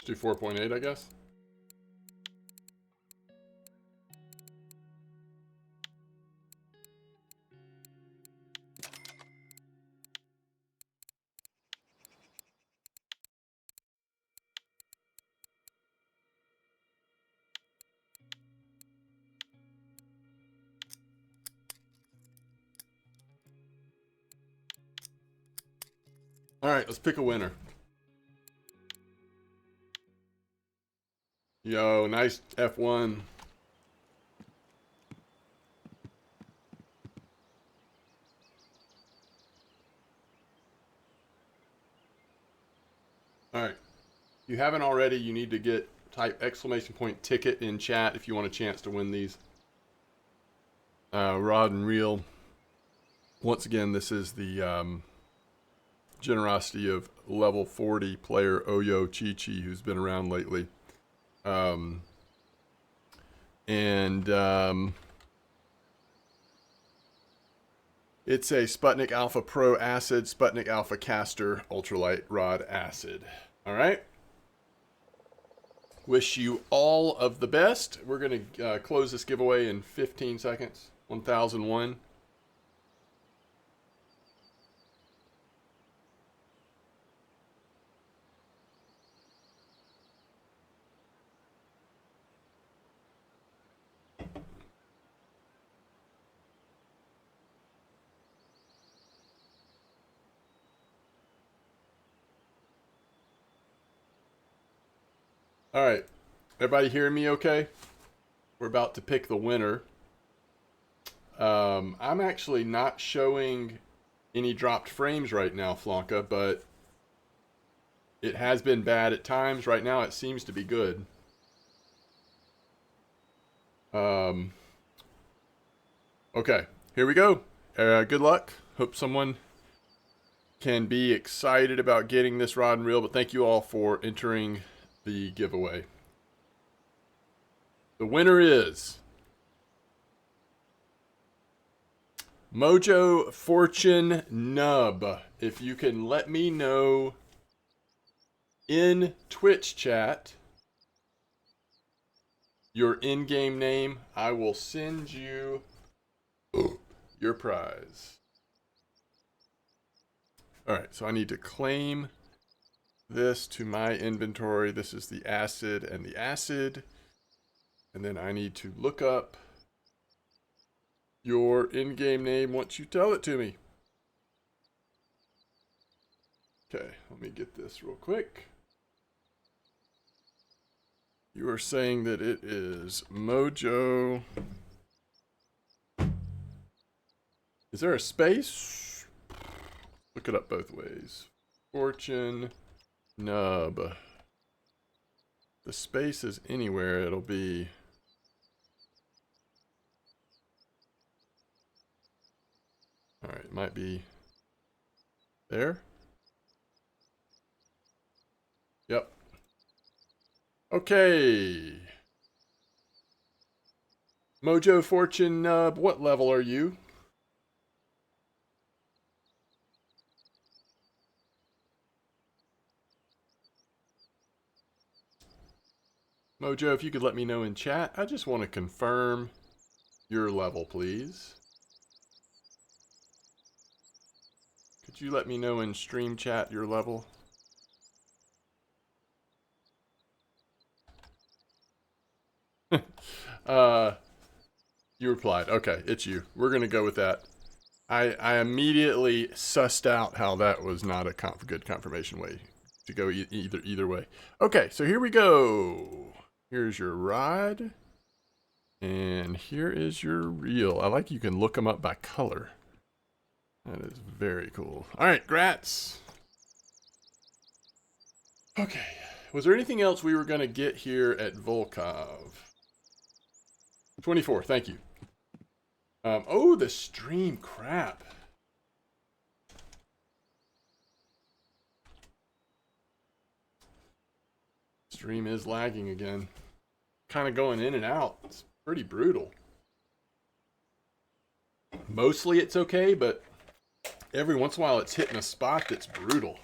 let's do 4.8, I guess. All right, let's pick a winner. Yo, nice F1. All right, you haven't already, you need to type !ticket in chat if you want a chance to win these. Rod and reel. Once again, this is the generosity of level 40 player Oyo Chi-Chi, who's been around lately. It's a Sputnik Alpha Pro Acid, Sputnik Alpha Caster Ultralight Rod Acid. All right. Wish you all of the best. We're going to close this giveaway in 15 seconds. 1001. All right, everybody hearing me okay? We're about to pick the winner. I'm actually not showing any dropped frames right now, Flonka, but it has been bad at times. Right now it seems to be good. Okay, here we go. Good luck. Hope someone can be excited about getting this rod and reel, but thank you all for entering the giveaway. The winner is Mojo Fortune Nub. If you can let me know in Twitch chat your in-game name, I will send you your prize. All right, so I need to claim this to my inventory. This is the acid and the acid. And then I need to look up your in-game name once you tell it to me. Okay, let me get this real quick. You are saying that it is Mojo. Is there a space? Look it up both ways. Fortune Nub. The space is anywhere, it'll be. All right, it might be there. Yep. Okay. Mojo Fortune Nub, what level are you? Mojo, if you could let me know in chat. I just want to confirm your level, please. Could you let me know in stream chat your level? You replied. Okay, it's you. We're going to go with that. I immediately sussed out how that was not a good confirmation way to go either way. Okay, so here we go. Here's your rod. And here is your reel. I like you can look them up by color. That is very cool. All right, grats. Okay. Was there anything else we were going to get here at Volkov? 24, thank you. Oh, the stream, crap. Stream is lagging again. Kind of going in and out. It's pretty brutal. Mostly it's okay, but every once in a while it's hitting a spot that's brutal.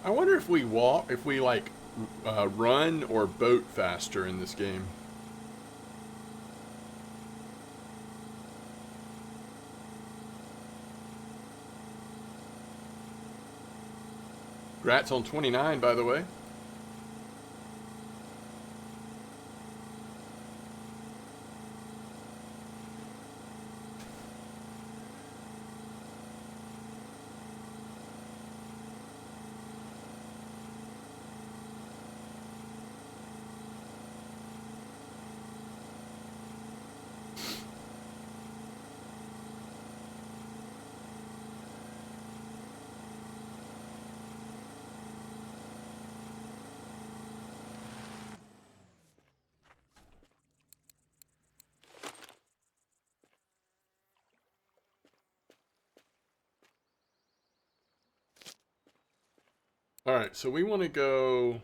I wonder if we walk, if we like run or boat faster in this game. Grats on 29, by the way. All right, so we want to go.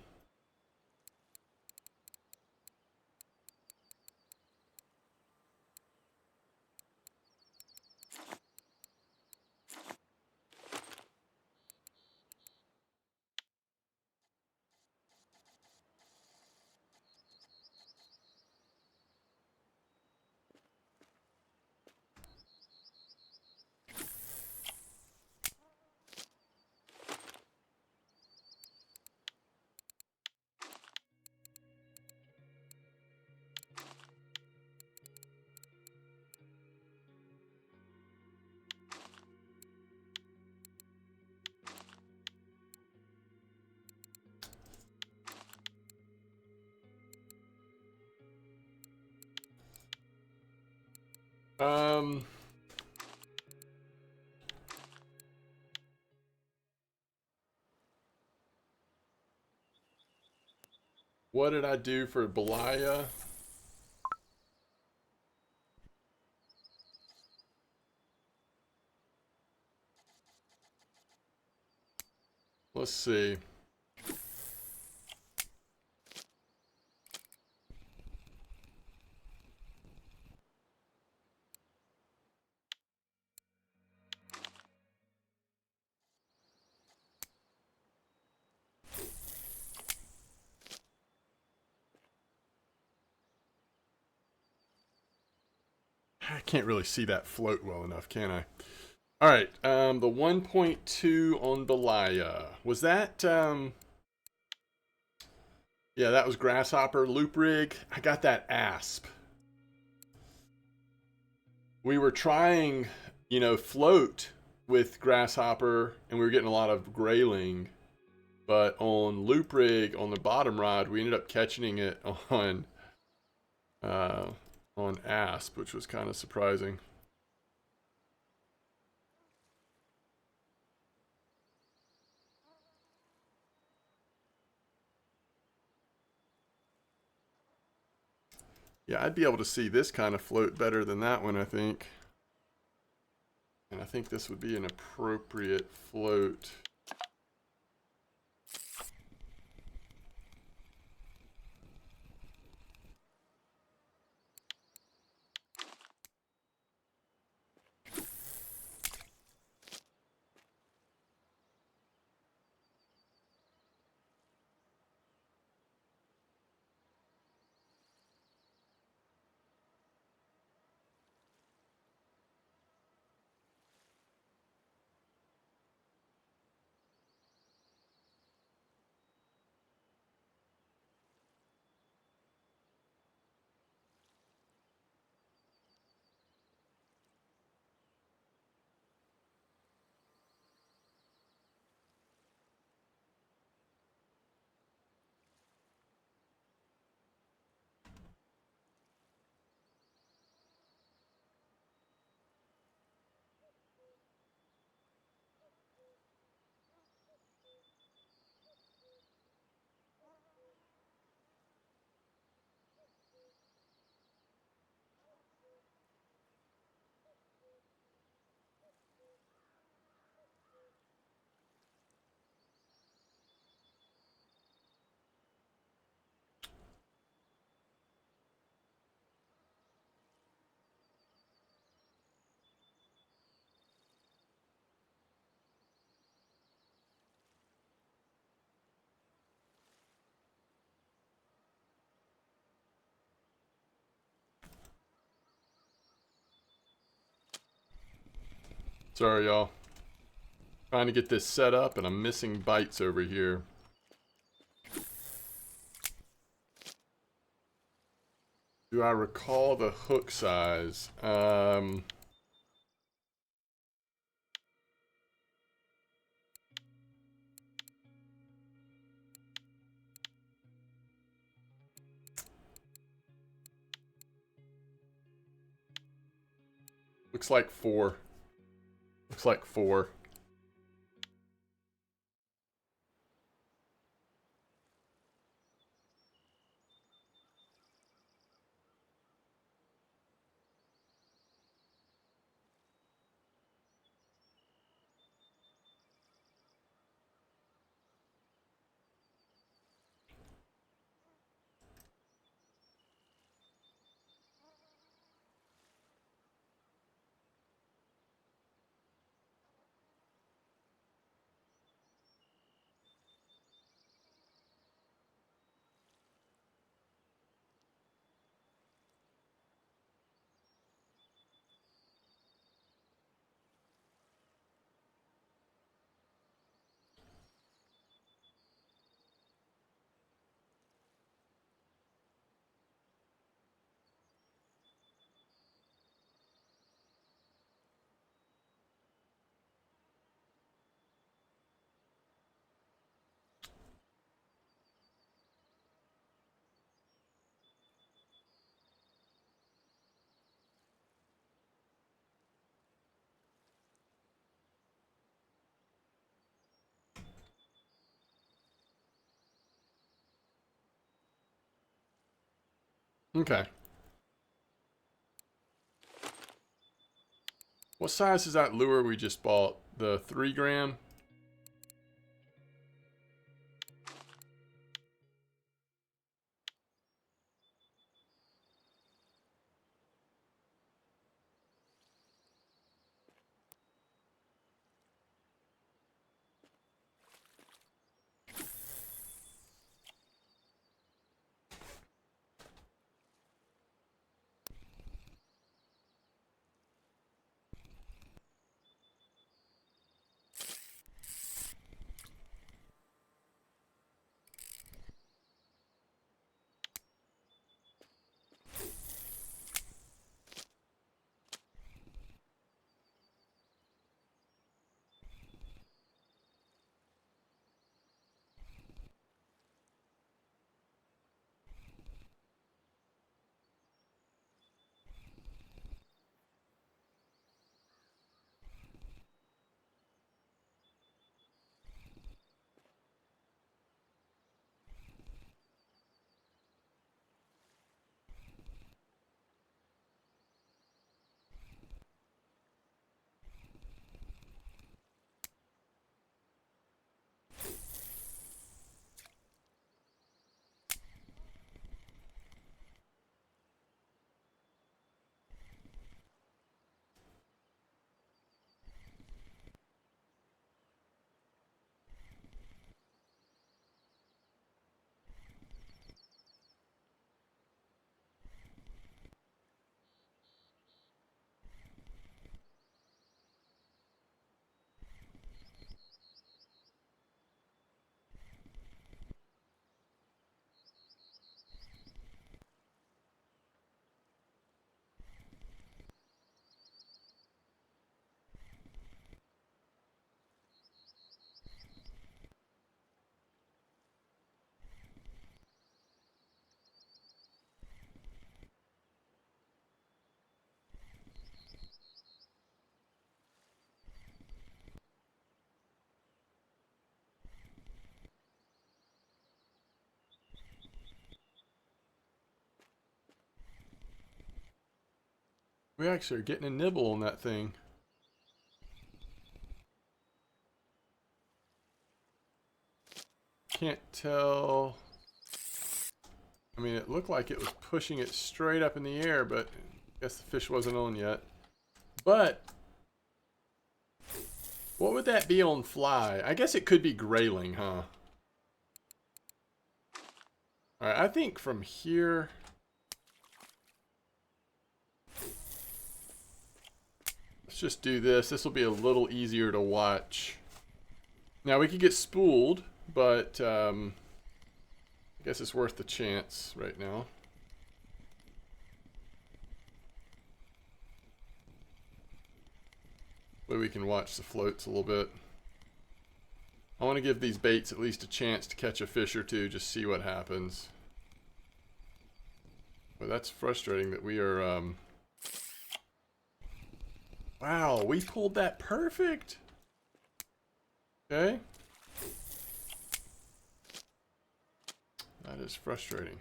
Um, what did I do for Belaya? Let's see. I can't really see that float well enough, can I? All right, the 1.2 on Belaya. Was that, yeah, that was Grasshopper. Loop rig, I got that asp. We were trying, float with Grasshopper, and we were getting a lot of grayling. But on loop rig, on the bottom rod, we ended up catching it uh, on asp, which was kind of surprising. Yeah, I'd be able to see this kind of float better than that one, I think. And I think this would be an appropriate float. Sorry, y'all. Trying to get this set up, and I'm missing bites over here. Do I recall the hook size? Looks like 4. Looks like 4. Okay. What size is that lure we just bought? The 3 gram? We actually are getting a nibble on that thing. Can't tell. I mean, it looked like it was pushing it straight up in the air, but I guess the fish wasn't on yet. But what would that be on fly? I guess it could be grayling, huh? Alright, I think from here... Let's just do this. This will be a little easier to watch. Now we could get spooled, but I guess it's worth the chance right now. Way we can watch the floats a little bit. I want to give these baits at least a chance to catch a fish or two, just see what happens. But that's frustrating that we are, wow, we pulled that perfect! Okay. That is frustrating.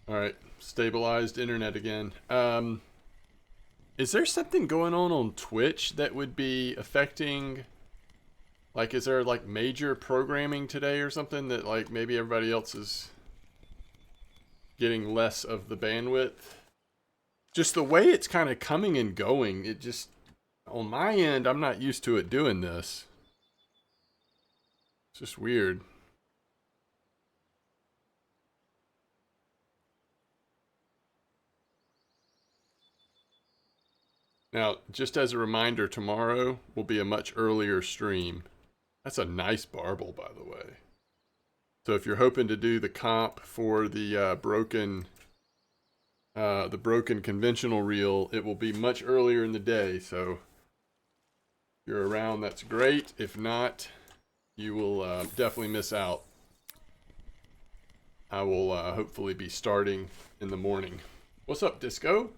Alright, stabilized internet again. Is there something going on Twitch that would be affecting, like, is there like major programming today or something that like maybe everybody else is getting less of the bandwidth? Just the way it's kind of coming and going, it just, on my end, I'm not used to it doing this. It's just weird. Now, just as a reminder, tomorrow will be a much earlier stream. That's a nice barbel, by the way. So if you're hoping to do the comp for the broken conventional reel, it will be much earlier in the day. So if you're around, that's great. If not, you will definitely miss out. I will hopefully be starting in the morning. What's up, Disco?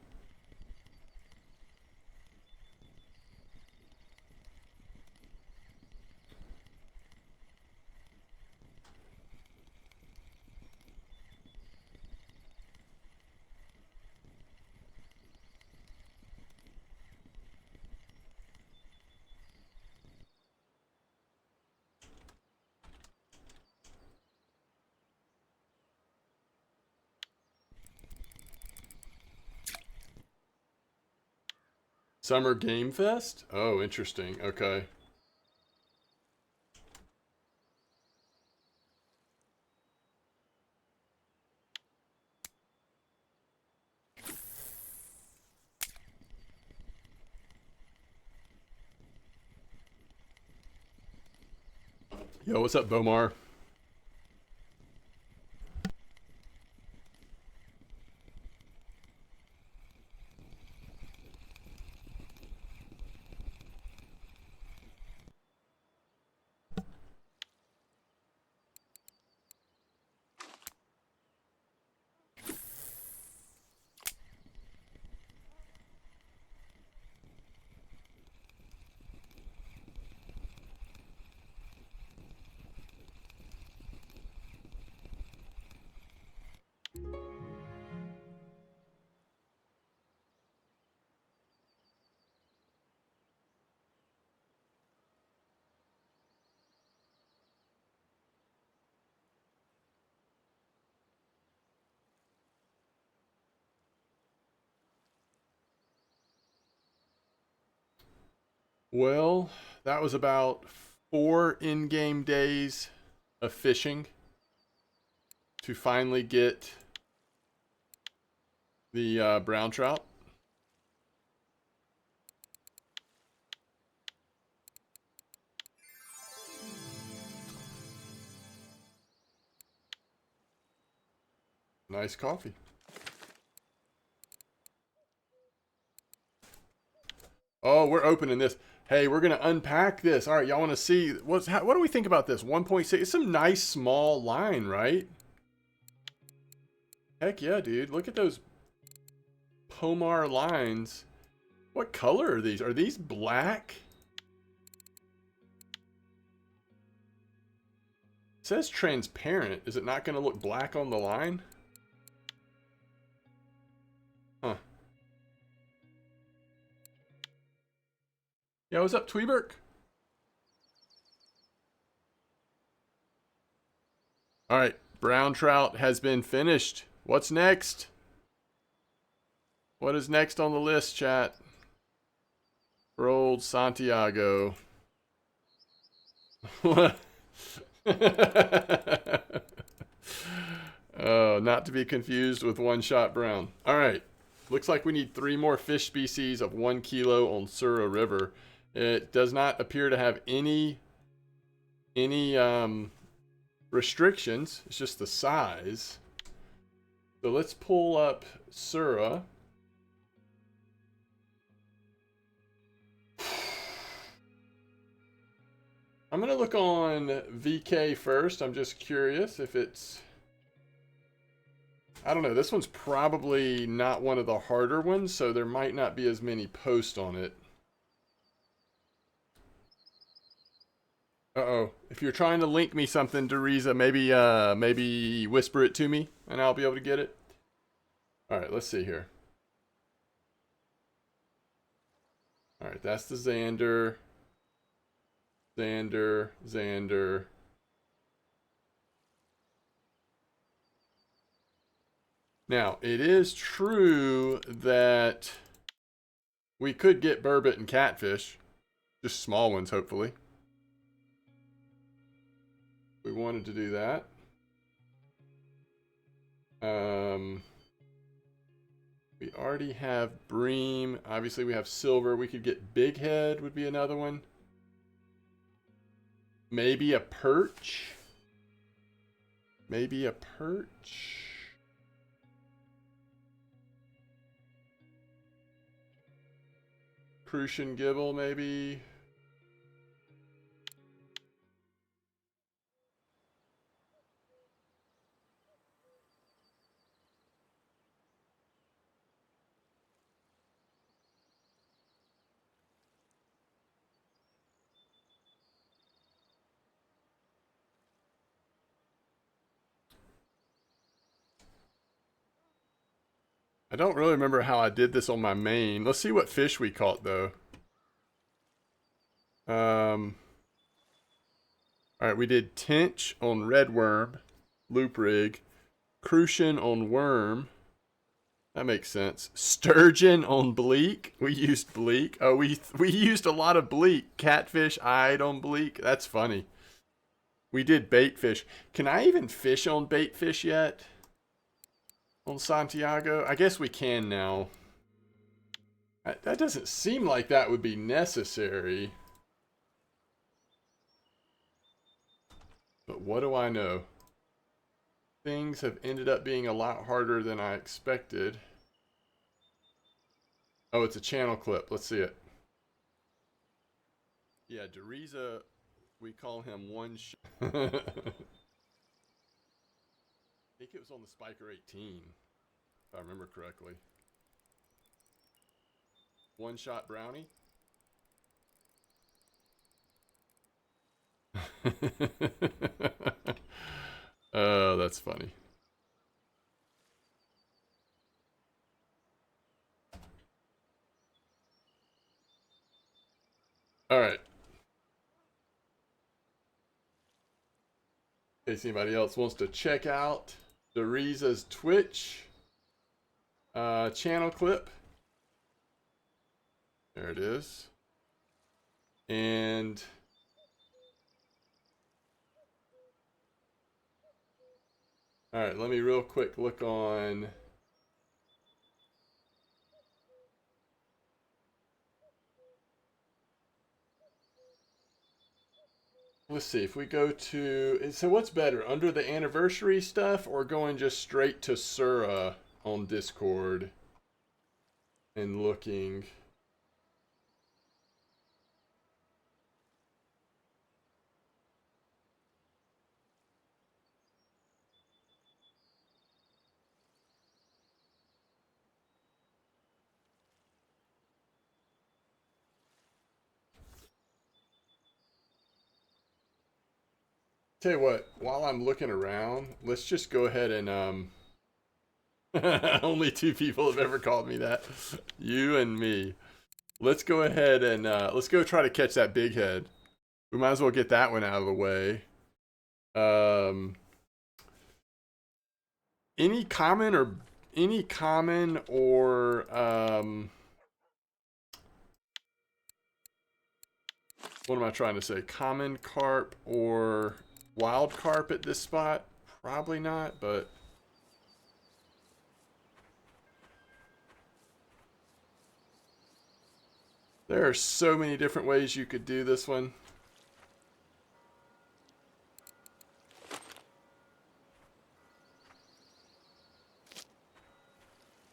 Summer Game Fest? Oh, interesting. Okay. Yo, what's up, Bomar? Well, that was about 4 in-game days of fishing to finally get the brown trout. Nice coffee. Oh, we're opening this. Hey, we're gonna unpack this. All right, y'all want to see what do we think about this? 1.6. It's some nice small line, right? Heck yeah, dude. Look at those Pomar lines. What color are these? Are these black? It says transparent. Is it not going to look black on the line? Huh. Yeah, what's up, Tweeberk? All right, brown trout has been finished. What's next? What is next on the list, chat? For old Santiago. What? Oh, not to be confused with one-shot brown. All right. Looks like we need 3 more fish species of 1 kilo on Sura River. It does not appear to have any restrictions. It's just the size. So let's pull up Sura. I'm going to look on VK first. I'm just curious if it's... I don't know. This one's probably not one of the harder ones, so there might not be as many posts on it. Uh-oh. If you're trying to link me something, Deriza, maybe whisper it to me, and I'll be able to get it. All right, let's see here. All right, that's the Xander. Xander. Now, it is true that we could get burbot and catfish. Just small ones, hopefully. We wanted to do that. We already have bream. Obviously, we have silver. We could get big head would be another one. Maybe a perch. Maybe a perch. Crucian Gibble, maybe. I don't really remember how I did this on my main. Let's see what fish we caught, though. Alright, we did tench on red worm, loop rig, crucian on worm. That makes sense. Sturgeon on bleak. We used bleak. Oh, we used a lot of bleak. Catfish eyed on bleak. That's funny. We did bait fish. Can I even fish on bait fish yet? On Santiago? I guess we can now. That doesn't seem like that would be necessary. But what do I know? Things have ended up being a lot harder than I expected. Oh, it's a channel clip. Let's see it. Yeah, Deriza, we call him one shot. I think it was on the Spiker 18, if I remember correctly. One shot brownie. Oh, that's funny. All right. In case anybody else wants to check out Deriza's Twitch channel clip. There it is. And all right, let me real quick look on. Let's see if we go to. So what's better, under the anniversary stuff or going just straight to Sura on Discord and looking? Tell you what, while I'm looking around, let's just go ahead and only two people have ever called me that. You and me. Let's go ahead and let's go try to catch that big head. We might as well get that one out of the way. Um any common or what am I trying to say? Common carp or wild carp at this spot? Probably not, but there are so many different ways you could do this one.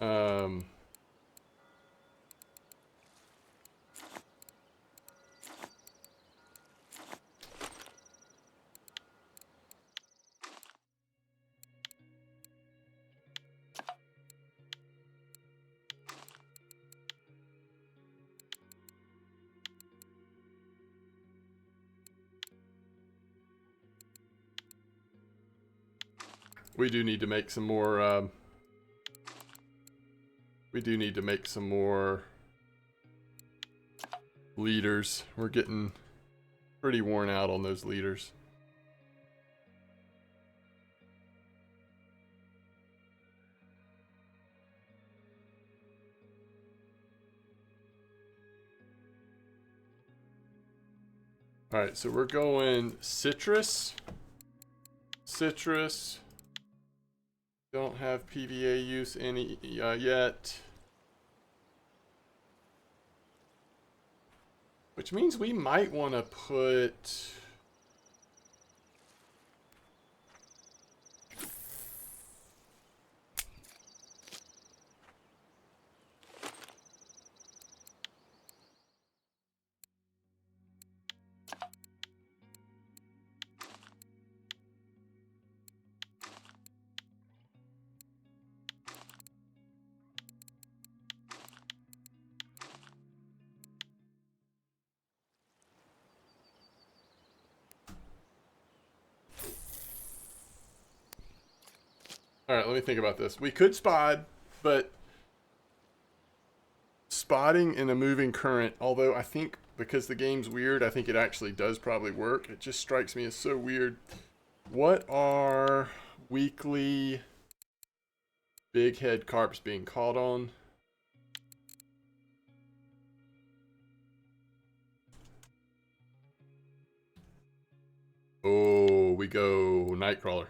Um, we do need to make some more. We do need to make some more leaders. We're getting pretty worn out on those leaders. All right, so we're going citrus. Citrus. Don't have PVA use any yet. Which means we might want to put... All right, let me think about this. We could spot, but spotting in a moving current, although I think because the game's weird, I think it actually does probably work. It just strikes me as so weird. What are weekly big head carps being caught on? Oh, we go Nightcrawler.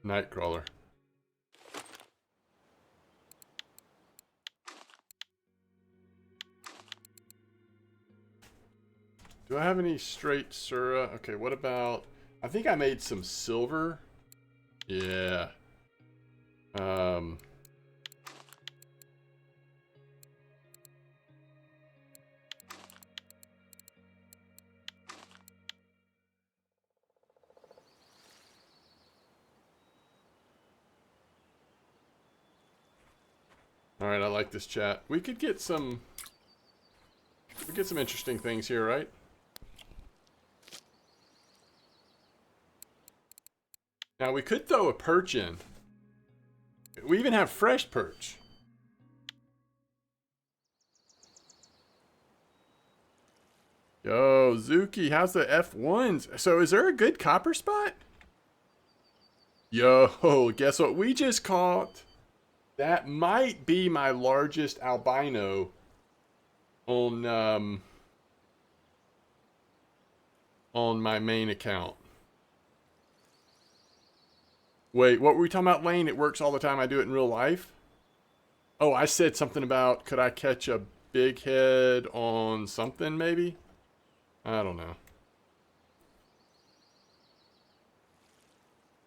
Nightcrawler. Do I have any straight Sura? Okay, what about... I think I made some silver. Yeah. All right, I like this chat. We could get some... We get some interesting things here, right? Now, we could throw a perch in. We even have fresh perch. Yo, Zuki, how's the F1s? So is there a good copper spot? Yo, guess what we just caught? That might be my largest albino on my main account. Wait, what were we talking about, Lane? It works all the time. I do it in real life. Oh, I said something about could I catch a big head on something maybe? I don't know.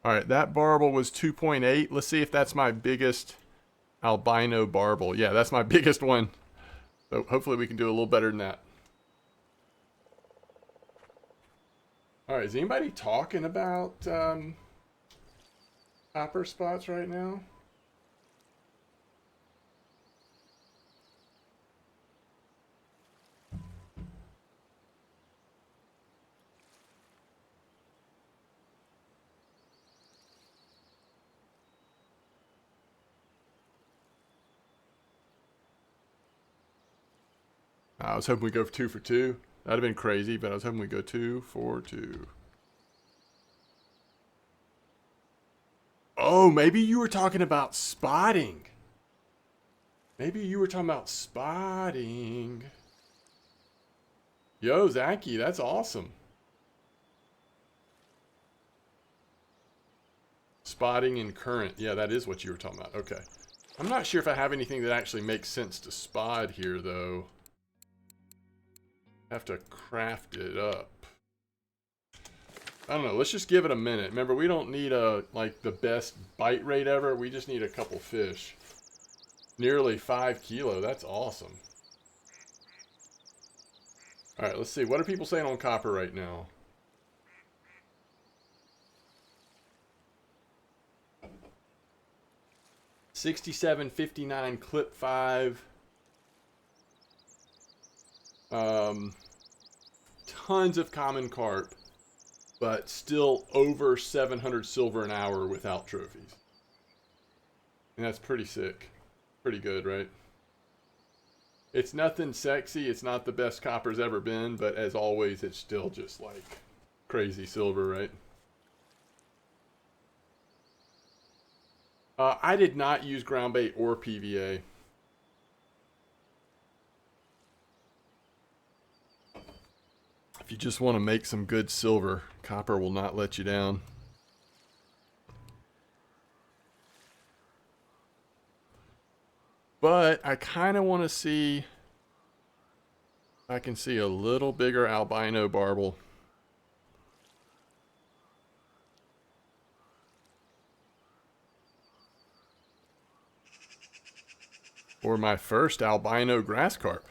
All right, that barbel was 2.8. Let's see if that's my biggest albino barbel. Yeah, that's my biggest one. So hopefully we can do a little better than that. All right, is anybody talking about copper spots right now? I was hoping we'd go for 2 for 2. That'd have been crazy, but I was hoping we'd go 2 for 2. Oh, maybe you were talking about spotting. Maybe you were talking about spotting. Yo, Zachy, that's awesome. Spotting and current. Yeah, that is what you were talking about. Okay. I'm not sure if I have anything that actually makes sense to spot here, though. I have to craft it up. I don't know. Let's just give it a minute. Remember, we don't need like the best bite rate ever. We just need a couple fish. Nearly 5 kilo. That's awesome. All right, let's see. What are people saying on copper right now? $67.59 clip 5. Tons of common carp, but still over 700 silver an hour without trophies. And that's pretty sick. Pretty good, right? It's nothing sexy. It's not the best copper's ever been, but as always, it's still just like crazy silver, right? I did not use ground bait or PVA. If you just want to make some good silver, copper will not let you down. But I kind of want to see if I can see a little bigger albino barbel. Or my first albino grass carp.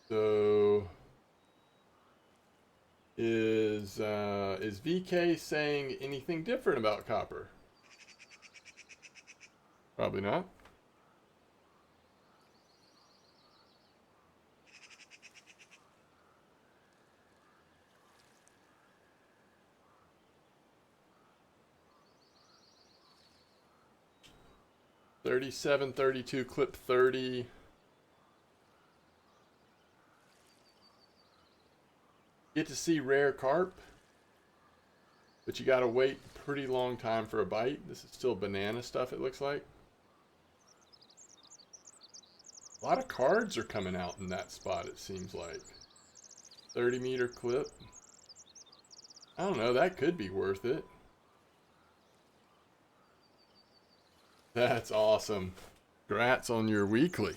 So is VK saying anything different about copper? Probably not. $37.32 clip 30. Get to see rare carp, but you gotta wait a pretty long time for a bite. This is still banana stuff, it looks like. A lot of cards are coming out in that spot, it seems like. 30-meter clip. I don't know, that could be worth it. That's awesome. Congrats on your weekly.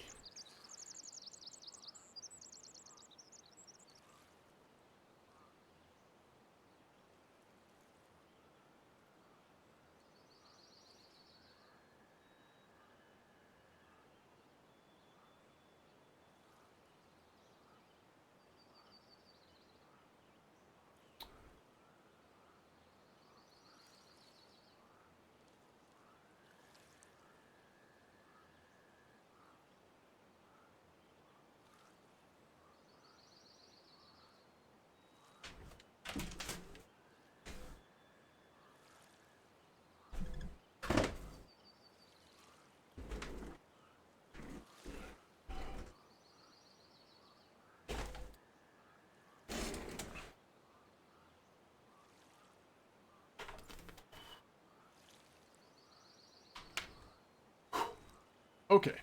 Okay. I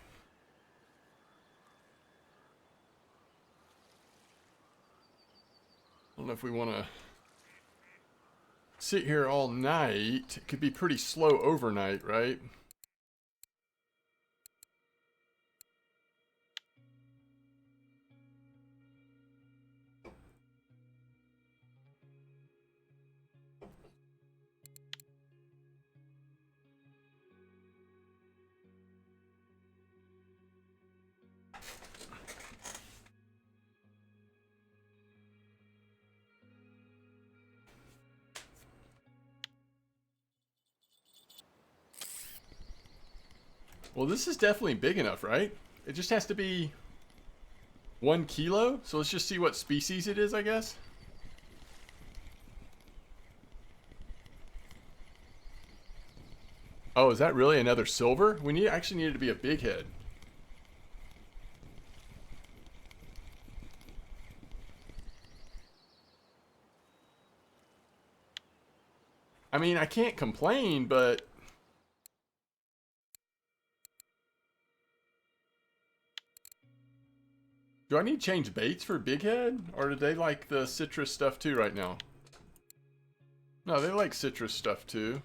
don't know if we want to sit here all night. It could be pretty slow overnight, right? Well, this is definitely big enough, right? It just has to be 1 kilo. So let's just see what species it is, I guess. Oh, is that really another silver? We need actually need it to be a big head. I mean, I can't complain, but do I need to change baits for big head? Or do they like the citrus stuff too right now? No, they like citrus stuff too.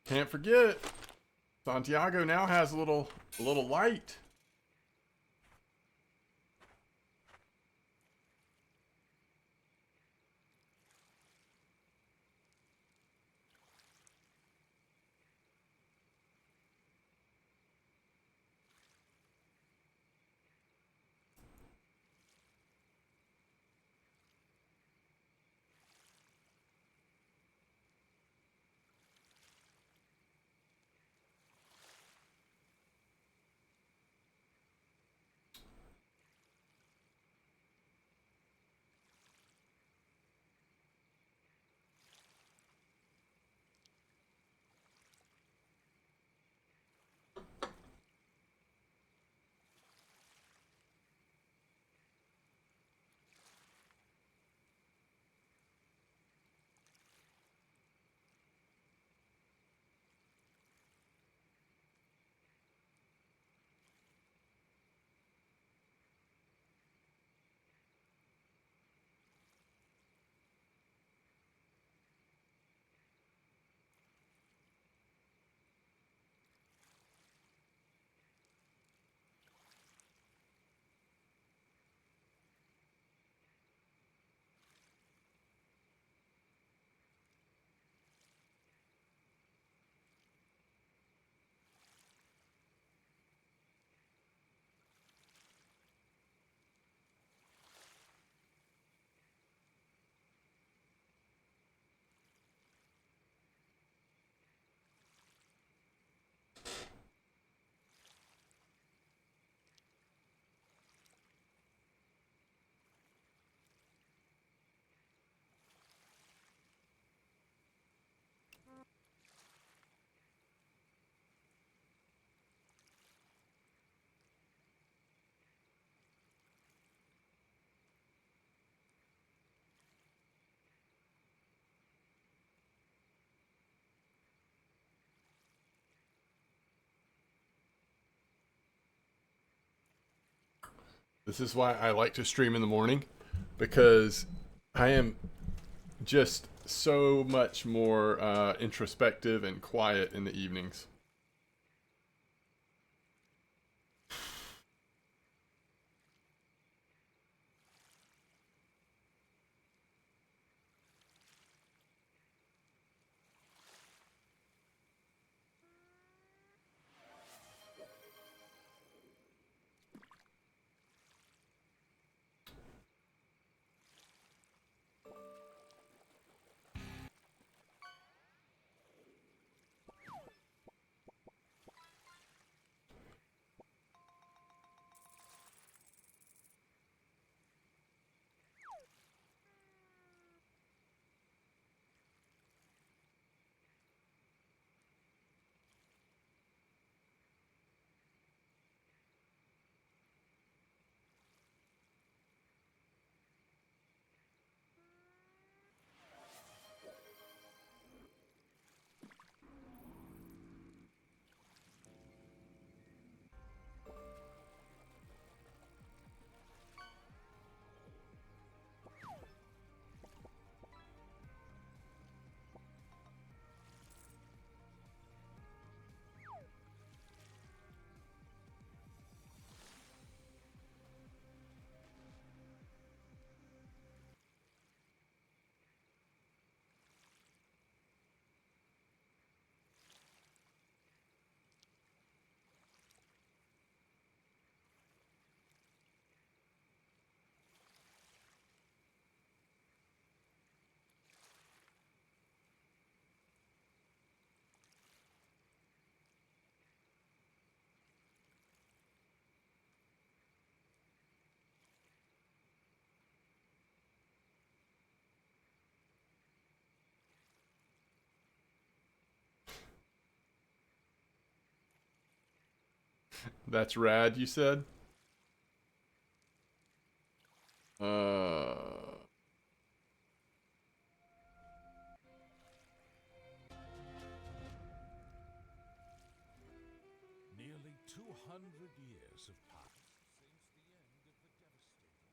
Can't forget, Santiago now has a little light. This is why I like to stream in the morning, because I am just so much more introspective and quiet in the evenings. That's rad, you said? Uh, Nearly 200 years have passed since the end of the devastating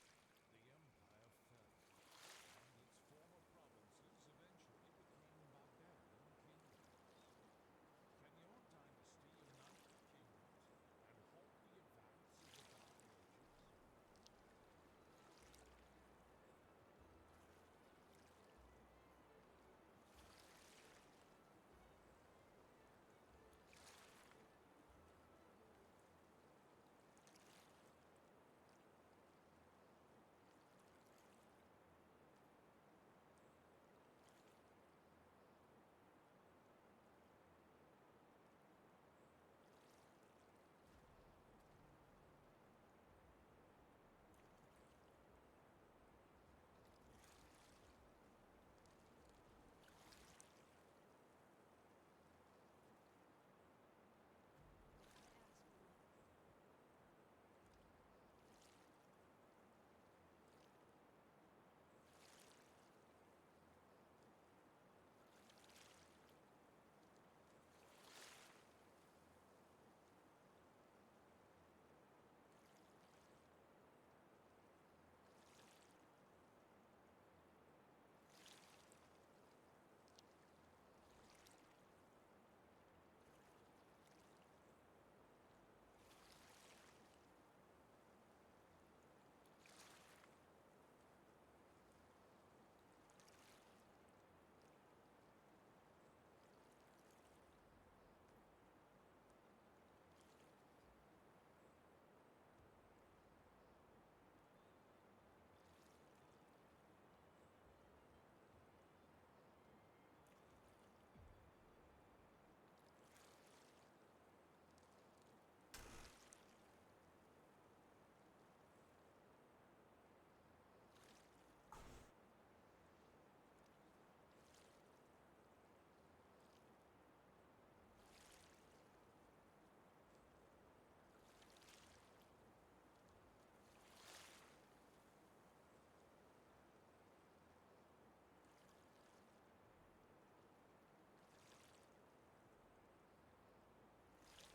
religious war. The empire fell, and its former provinces eventually became barbarian kingdoms. Can your dynasty unite the kingdoms and halt the advance of the Dark Ages?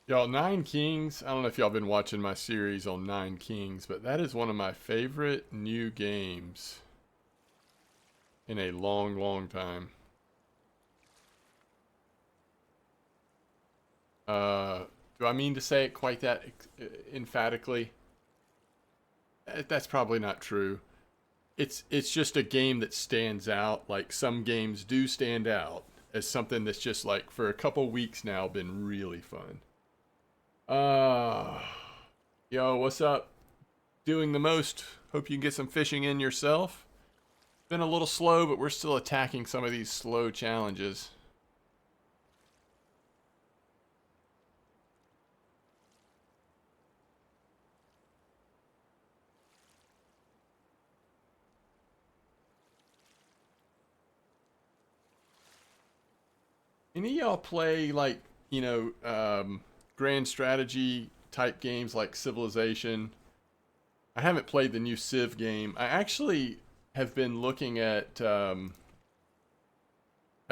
y'all, Nine Kings, I don't know if y'all been watching my series on Nine Kings, but that is one of my favorite new games. in a long, long time. Do I mean to say it quite that emphatically? That's probably not true. It's just a game that stands out. Like some games do stand out as something that's just like for a couple weeks now been really fun. Uh, yo, what's up? Doing the most. Hope you can get some fishing in yourself. Been a little slow, but we're still attacking some of these slow challenges. Any of y'all play like, grand strategy type games like Civilization? I haven't played the new Civ game. I actually have been looking at. I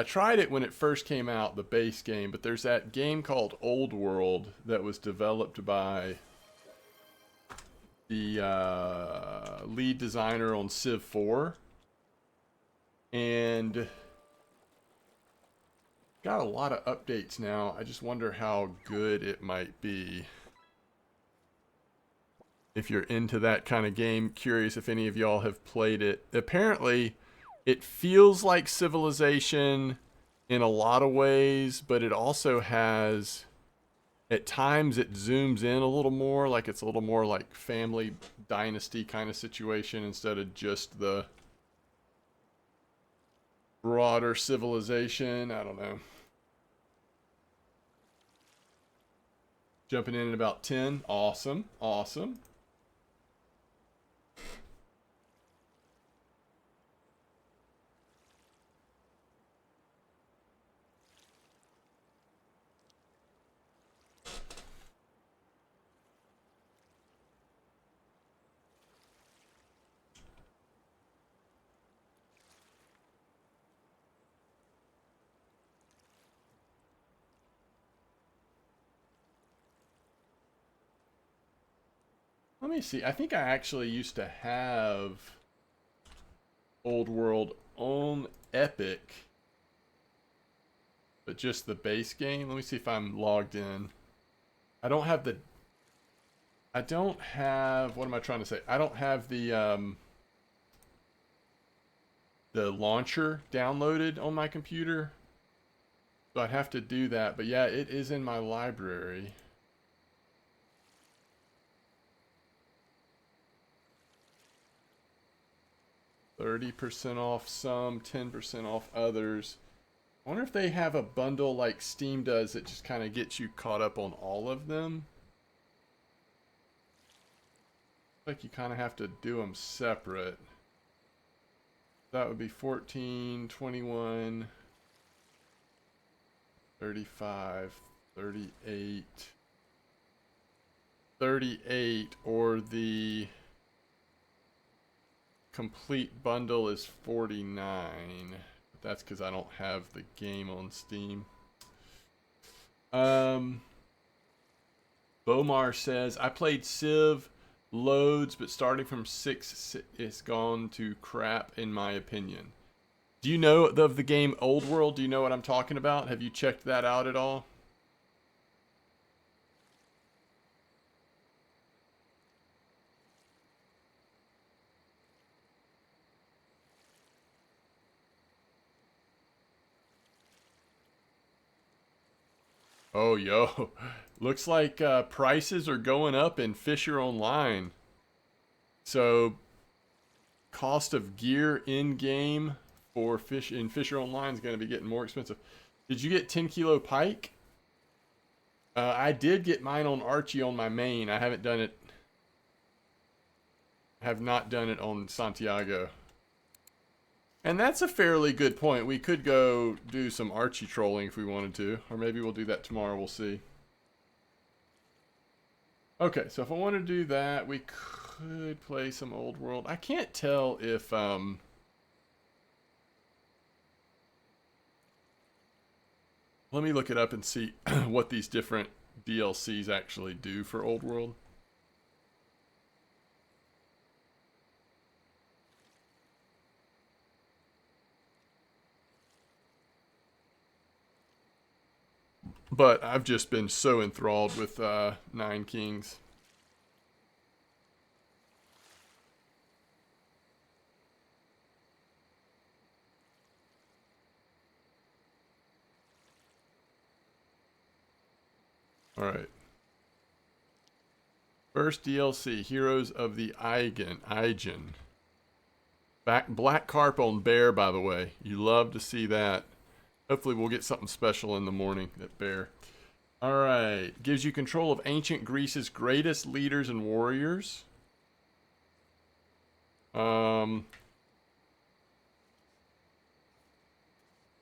tried it when it first came out, the base game, but there's that game called Old World that was developed by the lead designer on Civ 4. And got a lot of updates now. I just wonder how good it might be. If you're into that kind of game, curious if any of y'all have played it. Apparently, it feels like Civilization in a lot of ways, but it also has, at times it zooms in a little more, like it's a little more like family dynasty kind of situation instead of just the broader Civilization. I don't know. Jumping in at about 10. Awesome. Awesome. Let me see. I think I actually used to have Old World on Epic, but just the base game. Let me see if I'm logged in. I don't have the. I don't have. What am I trying to say? I don't have the launcher downloaded on my computer, so I'd have to do that. But yeah, it is in my library. 30% off some, 10% off others. I wonder if they have a bundle like Steam does that just kind of gets you caught up on all of them. Like you kind of have to do them separate. That would be 14, 21, 35, 38, 38, or the complete bundle is 49. That's because I don't have the game on Steam. Bomar says, I played Civ loads, but starting from 6, it's gone to crap in my opinion. Do you know of the game Old World? Do you know what I'm talking about? Have you checked that out at all? Oh, yo. Looks like prices are going up in Fisher Online. So, cost of gear in game for fish in Fisher Online is going to be getting more expensive. Did you get 10 kilo pike? I did get mine on Archie on my main. I haven't done it. Have not done it on Santiago. And that's a fairly good point. We could go do some Archie trolling if we wanted to. Or maybe we'll do that tomorrow. We'll see. Okay, so if I want to do that, we could play some Old World. I can't tell if... Let me look it up and see what these different DLCs actually do for Old World. But I've just been so enthralled with Nine Kings. All right. First DLC, Heroes of the Aegean. Black Carp on Bear, by the way. You love to see that. Hopefully we'll get something special in the morning at Bear. All right. Gives you control of ancient Greece's greatest leaders and warriors.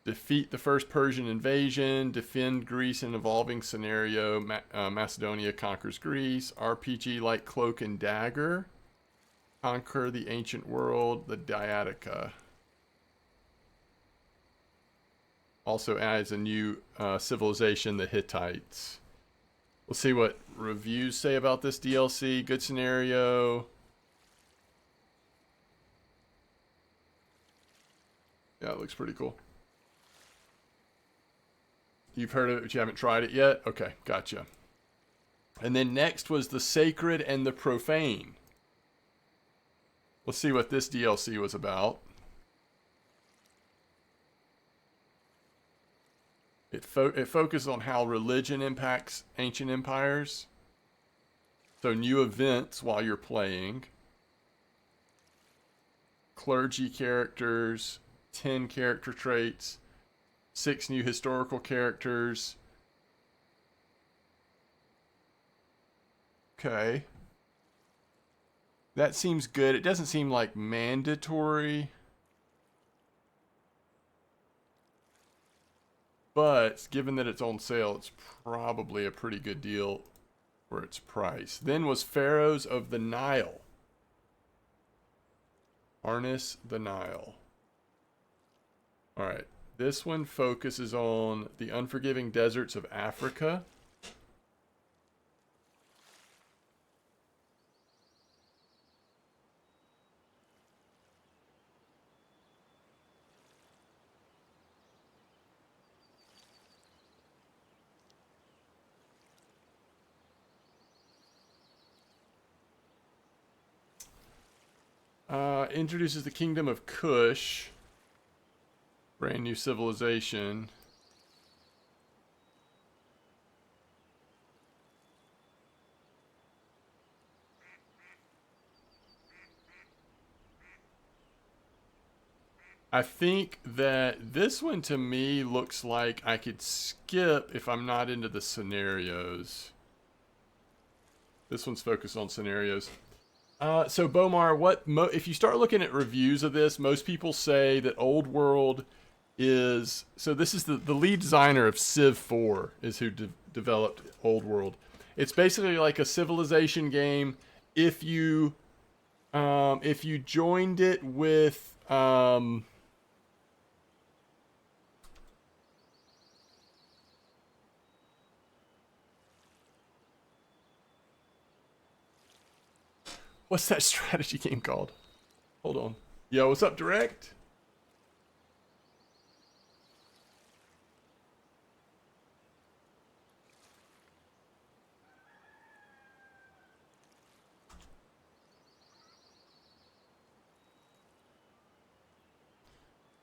Defeat the first Persian invasion. Defend Greece in evolving scenario. Macedonia conquers Greece. RPG like Cloak and Dagger. Conquer the ancient world. The Diatica. Also adds a new civilization, the Hittites. We'll see what reviews say about this DLC. Good scenario. Yeah, it looks pretty cool. You've heard of it, but you haven't tried it yet? Okay, gotcha. And then next was the Sacred and the Profane. Let's see what this DLC was about. It focuses on how religion impacts ancient empires. So new events while you're playing. Clergy characters, 10 character traits, 6 new historical characters. Okay. That seems good. It doesn't seem like mandatory. But given that it's on sale, it's probably a pretty good deal for its price. Then was Pharaohs of the Nile. Harness the Nile. Alright. This one focuses on the unforgiving deserts of Africa. Introduces the kingdom of Kush. Brand new civilization. I think that this one to me looks like I could skip if I'm not into the scenarios. This one's focused on scenarios. So Bomar, if you start looking at reviews of this, most people say that Old World is... So this is the lead designer of Civ 4 is who developed Old World. It's basically like a civilization game. If you joined it with... What's that strategy game called? Hold on. Yo, what's up, Direct?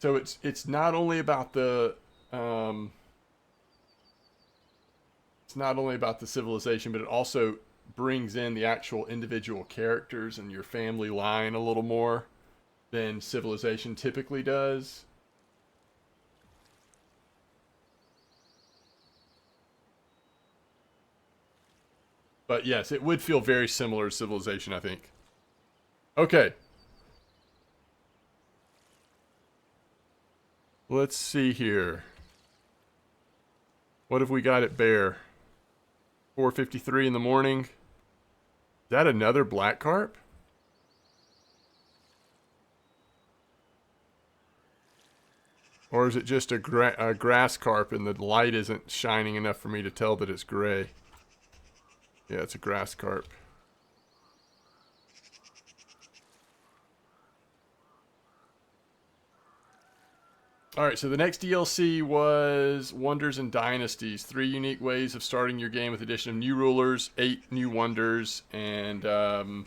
So it's not only about the civilization, but it also brings in the actual individual characters and your family line a little more than Civilization typically does. But yes, it would feel very similar to Civilization, I think. Okay. Let's see here. What have we got at Bear? 4:53 in the morning. Is that another black carp? Or is it just a grass carp and the light isn't shining enough for me to tell that it's gray? Yeah, it's a grass carp. All right, so the next DLC was Wonders and Dynasties. 3 unique ways of starting your game with addition of new rulers, 8 new wonders, and so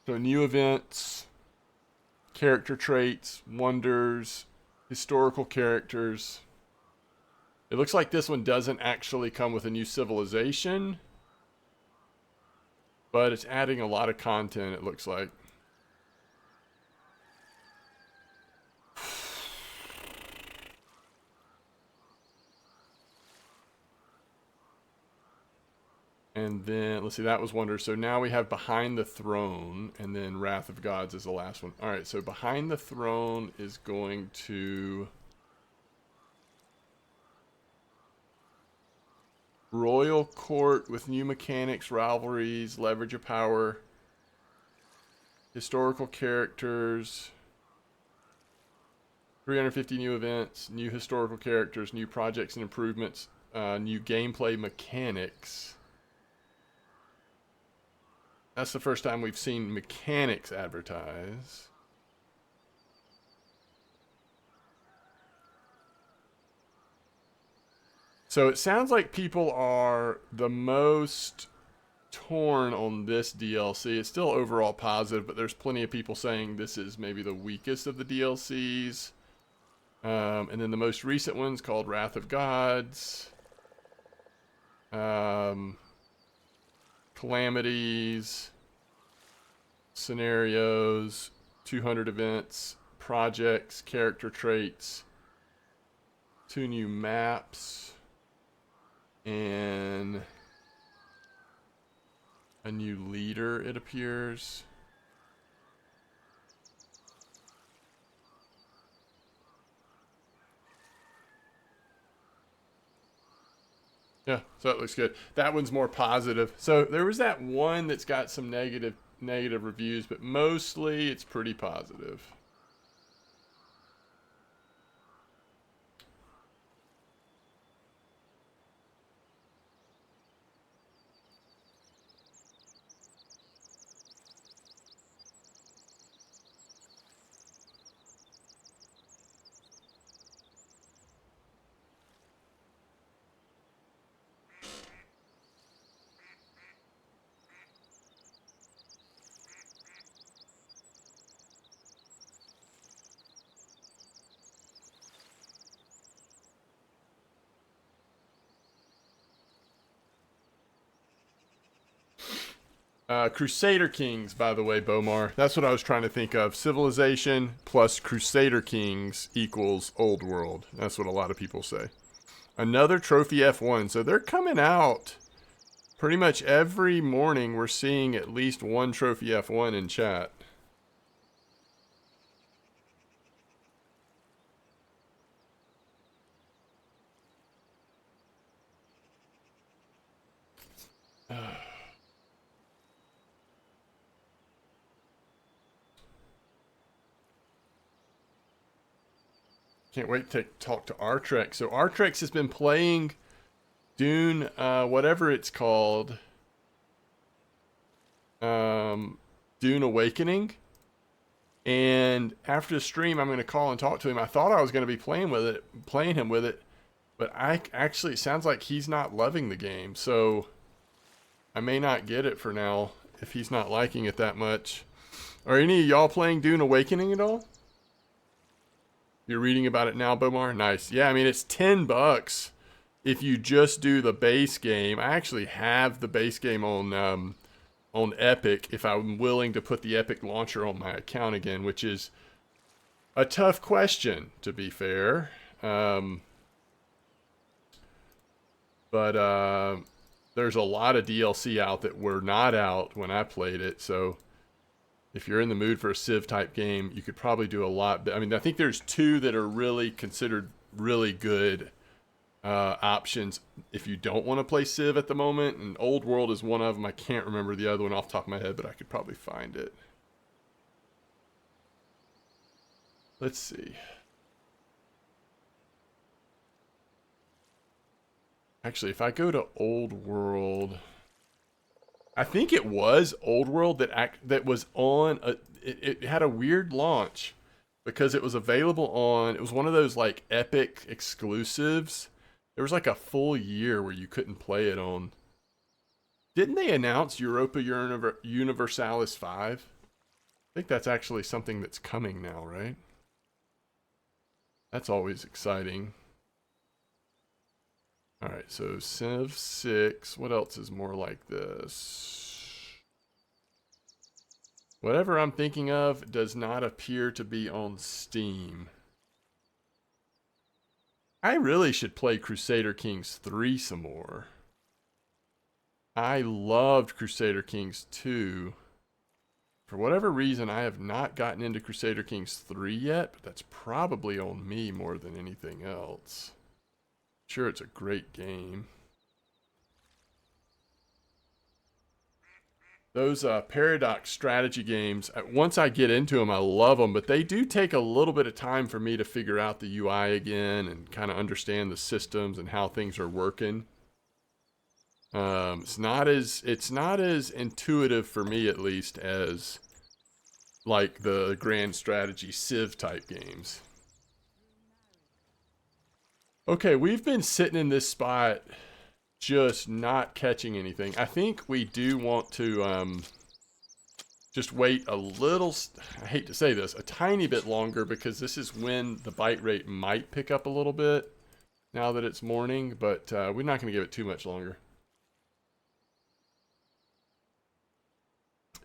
new events, character traits, wonders, historical characters. It looks like this one doesn't actually come with a new civilization, but it's adding a lot of content, it looks like. And then, let's see, that was Wonder. So now we have Behind the Throne, and then Wrath of Gods is the last one. All right, so Behind the Throne is going to... Royal Court with new mechanics, rivalries, leverage of power, historical characters, 350 new events, new historical characters, new projects and improvements, new gameplay mechanics. That's the first time we've seen mechanics advertised. So it sounds like people are the most torn on this DLC. It's still overall positive, but there's plenty of people saying this is maybe the weakest of the DLCs. And then the most recent one's called Wrath of Gods. Calamities. Scenarios. 200 events. Projects. Character traits. 2 new maps. And a new leader, it appears. Yeah, so it looks good. That one's more positive. So there was that one that's got some negative reviews, but mostly it's pretty positive. Crusader Kings, by the way, Bomar. That's what I was trying to think of. Civilization plus Crusader Kings equals Old World. That's what a lot of people say. Another Trophy F1. So they're coming out pretty much every morning. We're seeing at least one Trophy F1 in chat. Can't wait to talk to Artrex. So Artrex has been playing Dune, whatever it's called, Dune Awakening. And after the stream, I'm going to call and talk to him. I thought I was going to be playing him with it, but it sounds like he's not loving the game. So I may not get it for now if he's not liking it that much. Are any of y'all playing Dune Awakening at all? You're reading about it now, Bomar? Nice. Yeah, I mean, it's $10 if you just do the base game. I actually have the base game on Epic if I'm willing to put the Epic launcher on my account again, which is a tough question, to be fair. But there's a lot of DLC out that were not out when I played it, so if you're in the mood for a Civ type game, you could probably do a lot. I mean, I think there's 2 that are really considered really good options if you don't want to play Civ at the moment, and Old World is one of them. I can't remember the other one off the top of my head, but I could probably find it. Let's see. Actually, if I go to Old World, I think it was Old World that was on it had a weird launch because it was available on, it was one of those like Epic exclusives. There was like a full year where you couldn't play it on. Didn't they announce Europa Universalis 5? I think that's actually something that's coming now, right? That's always exciting. All right, so Civ 6. What else is more like this? Whatever I'm thinking of does not appear to be on Steam. I really should play Crusader Kings 3 some more. I loved Crusader Kings 2. For whatever reason, I have not gotten into Crusader Kings 3 yet, but that's probably on me more than anything else. Sure, it's a great game. Those Paradox strategy games, once I get into them, I love them, but they do take a little bit of time for me to figure out the UI again and kind of understand the systems and how things are working. It's not as intuitive for me, at least, as like the grand strategy Civ type games. Okay, we've been sitting in this spot just not catching anything. I think we do want to just wait a little, I hate to say this, a tiny bit longer, because this is when the bite rate might pick up a little bit now that it's morning, but we're not going to give it too much longer.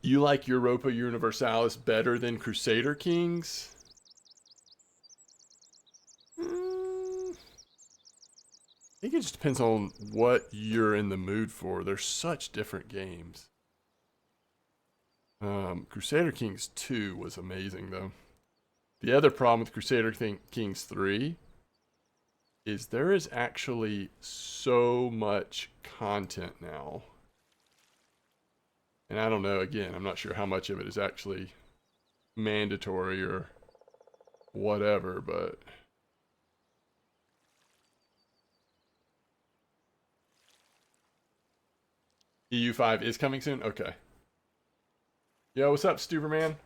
You like Europa Universalis better than Crusader Kings? I think it just depends on what you're in the mood for. They're such different games. Crusader Kings 2 was amazing, though. The other problem with Crusader Kings 3 is there is actually so much content now. And I don't know, again, I'm not sure how much of it is actually mandatory or whatever, but EU5 is coming soon? Okay. Yo, what's up, Stuberman?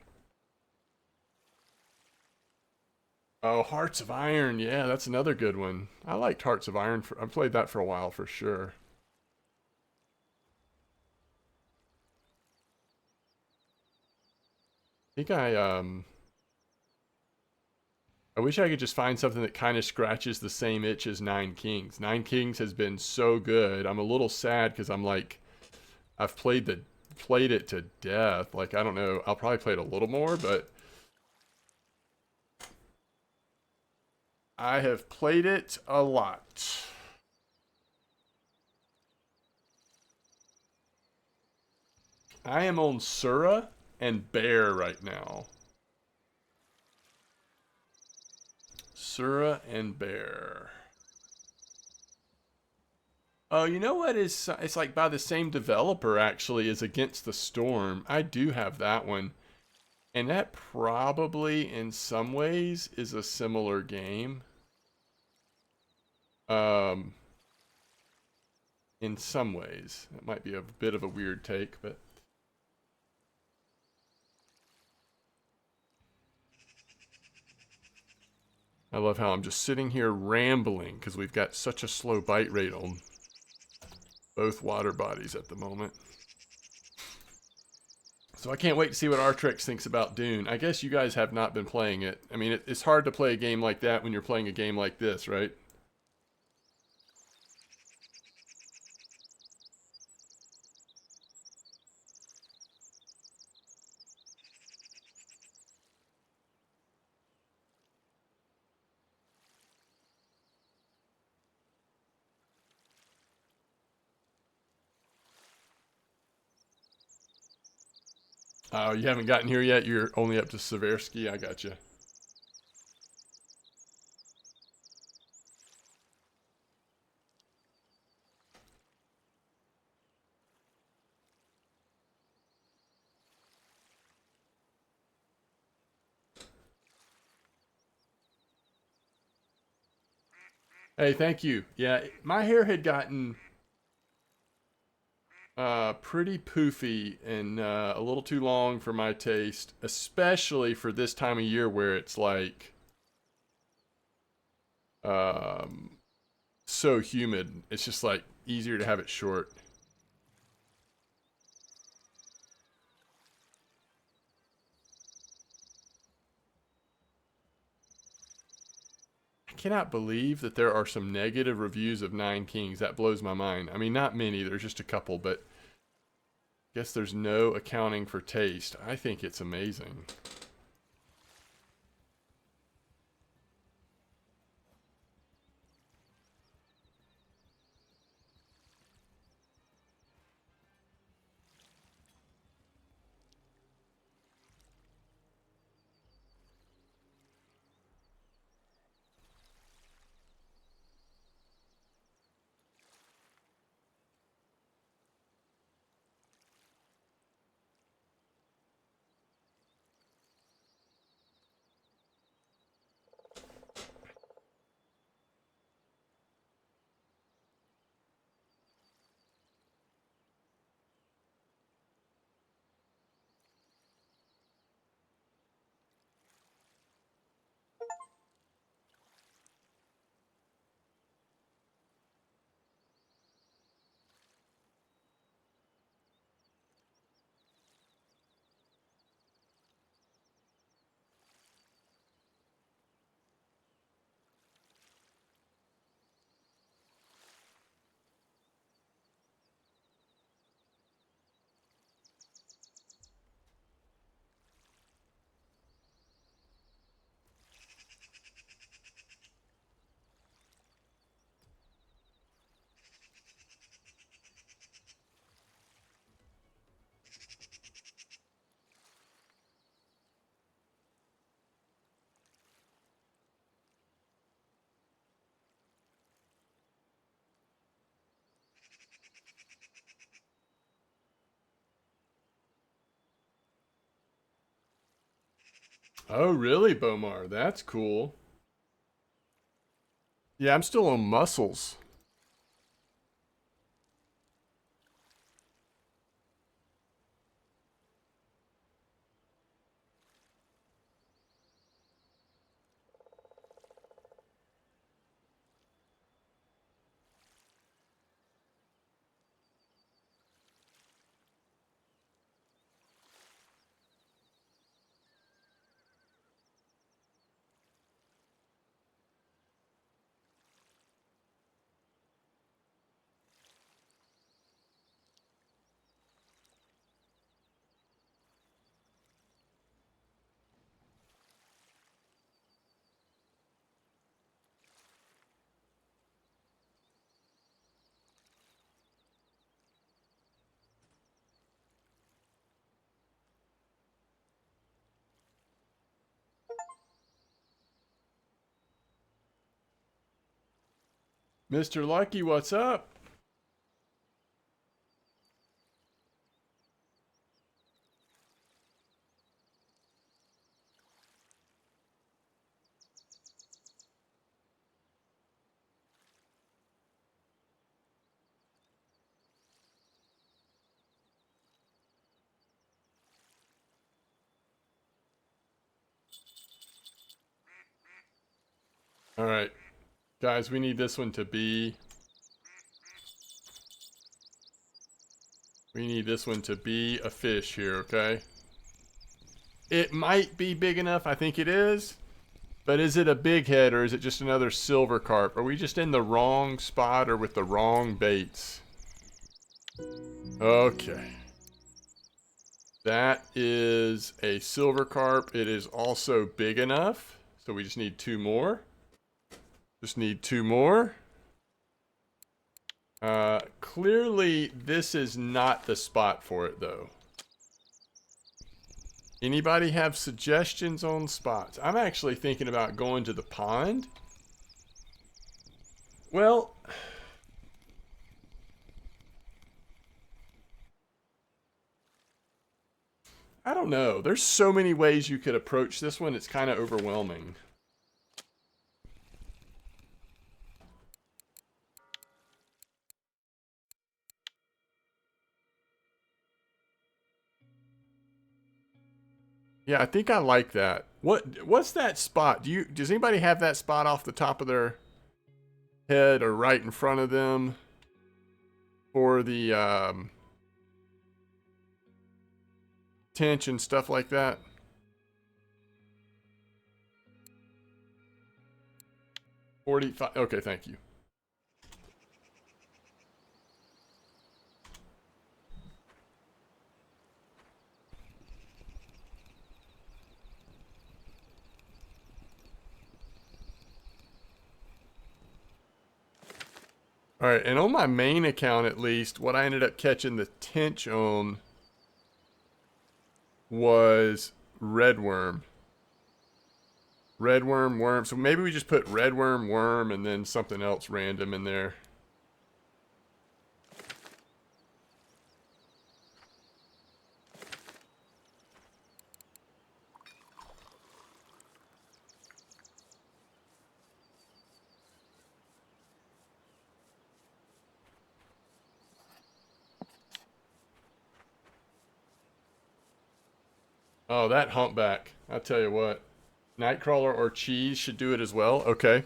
Oh, Hearts of Iron. Yeah, that's another good one. I liked Hearts of Iron. I played that for a while for sure. I think I wish I could just find something that kind of scratches the same itch as Nine Kings. Nine Kings has been so good. I'm a little sad because I'm like, I've played it to death. Like, I don't know. I'll probably play it a little more, but I have played it a lot. I am on Sura and Bear right now. Sura and Bear. Oh, you know what is, it's like by the same developer actually as Against the Storm. I do have that one. And that probably in some ways is a similar game. In some ways. That might be a bit of a weird take, but I love how I'm just sitting here rambling because we've got such a slow bite rate on both water bodies at the moment. So I can't wait to see what Artrex thinks about Dune. I guess you guys have not been playing it. I mean, it's hard to play a game like that when you're playing a game like this, right? Oh, you haven't gotten here yet? You're only up to Seversky? I got you. Hey, thank you. Yeah, my hair had gotten pretty poofy and a little too long for my taste, especially for this time of year where it's like so humid. It's just like easier to have it short. I cannot believe that there are some negative reviews of Nine Kings. That blows my mind. I mean, not many, there's just a couple, but I guess there's no accounting for taste. I think it's amazing. Oh, really, Bomar? That's cool. Yeah, I'm still on mussels. Mr. Lucky, what's up? All right, guys, we need this one to be. We need this one to be a fish here, okay? It might be big enough. I think it is. But is it a big head or is it just another silver carp? Are we just in the wrong spot or with the wrong baits? Okay. That is a silver carp. It is also big enough. So we just need two more. Just need two more. Clearly this is not the spot for it though. Anybody have suggestions on spots? I'm actually thinking about going to the pond. Well, I don't know. There's so many ways you could approach this one. It's kind of overwhelming. Yeah, I think I like that. What's that spot? Does anybody have that spot off the top of their head or right in front of them for the tench and stuff like that? $45. Okay, thank you. All right, and on my main account at least, what I ended up catching the tench on was redworm. Redworm, worm. So maybe we just put redworm, worm, and then something else random in there. Oh, that humpback. I'll tell you what. Nightcrawler or cheese should do it as well. Okay.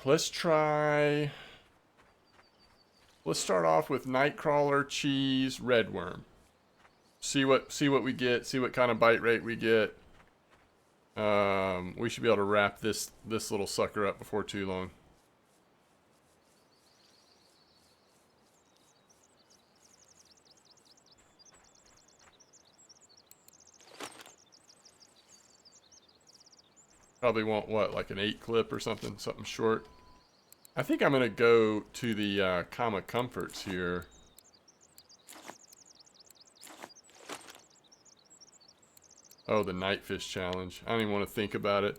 Let's try... Let's start off with Nightcrawler, cheese, redworm. See what we get. See what kind of bite rate we get. We should be able to wrap this little sucker up before too long. Probably want what, like an 8 clip or something short. I think I'm gonna go to the Kama Comforts here. Oh, the Nightfish challenge. I don't even want to think about it.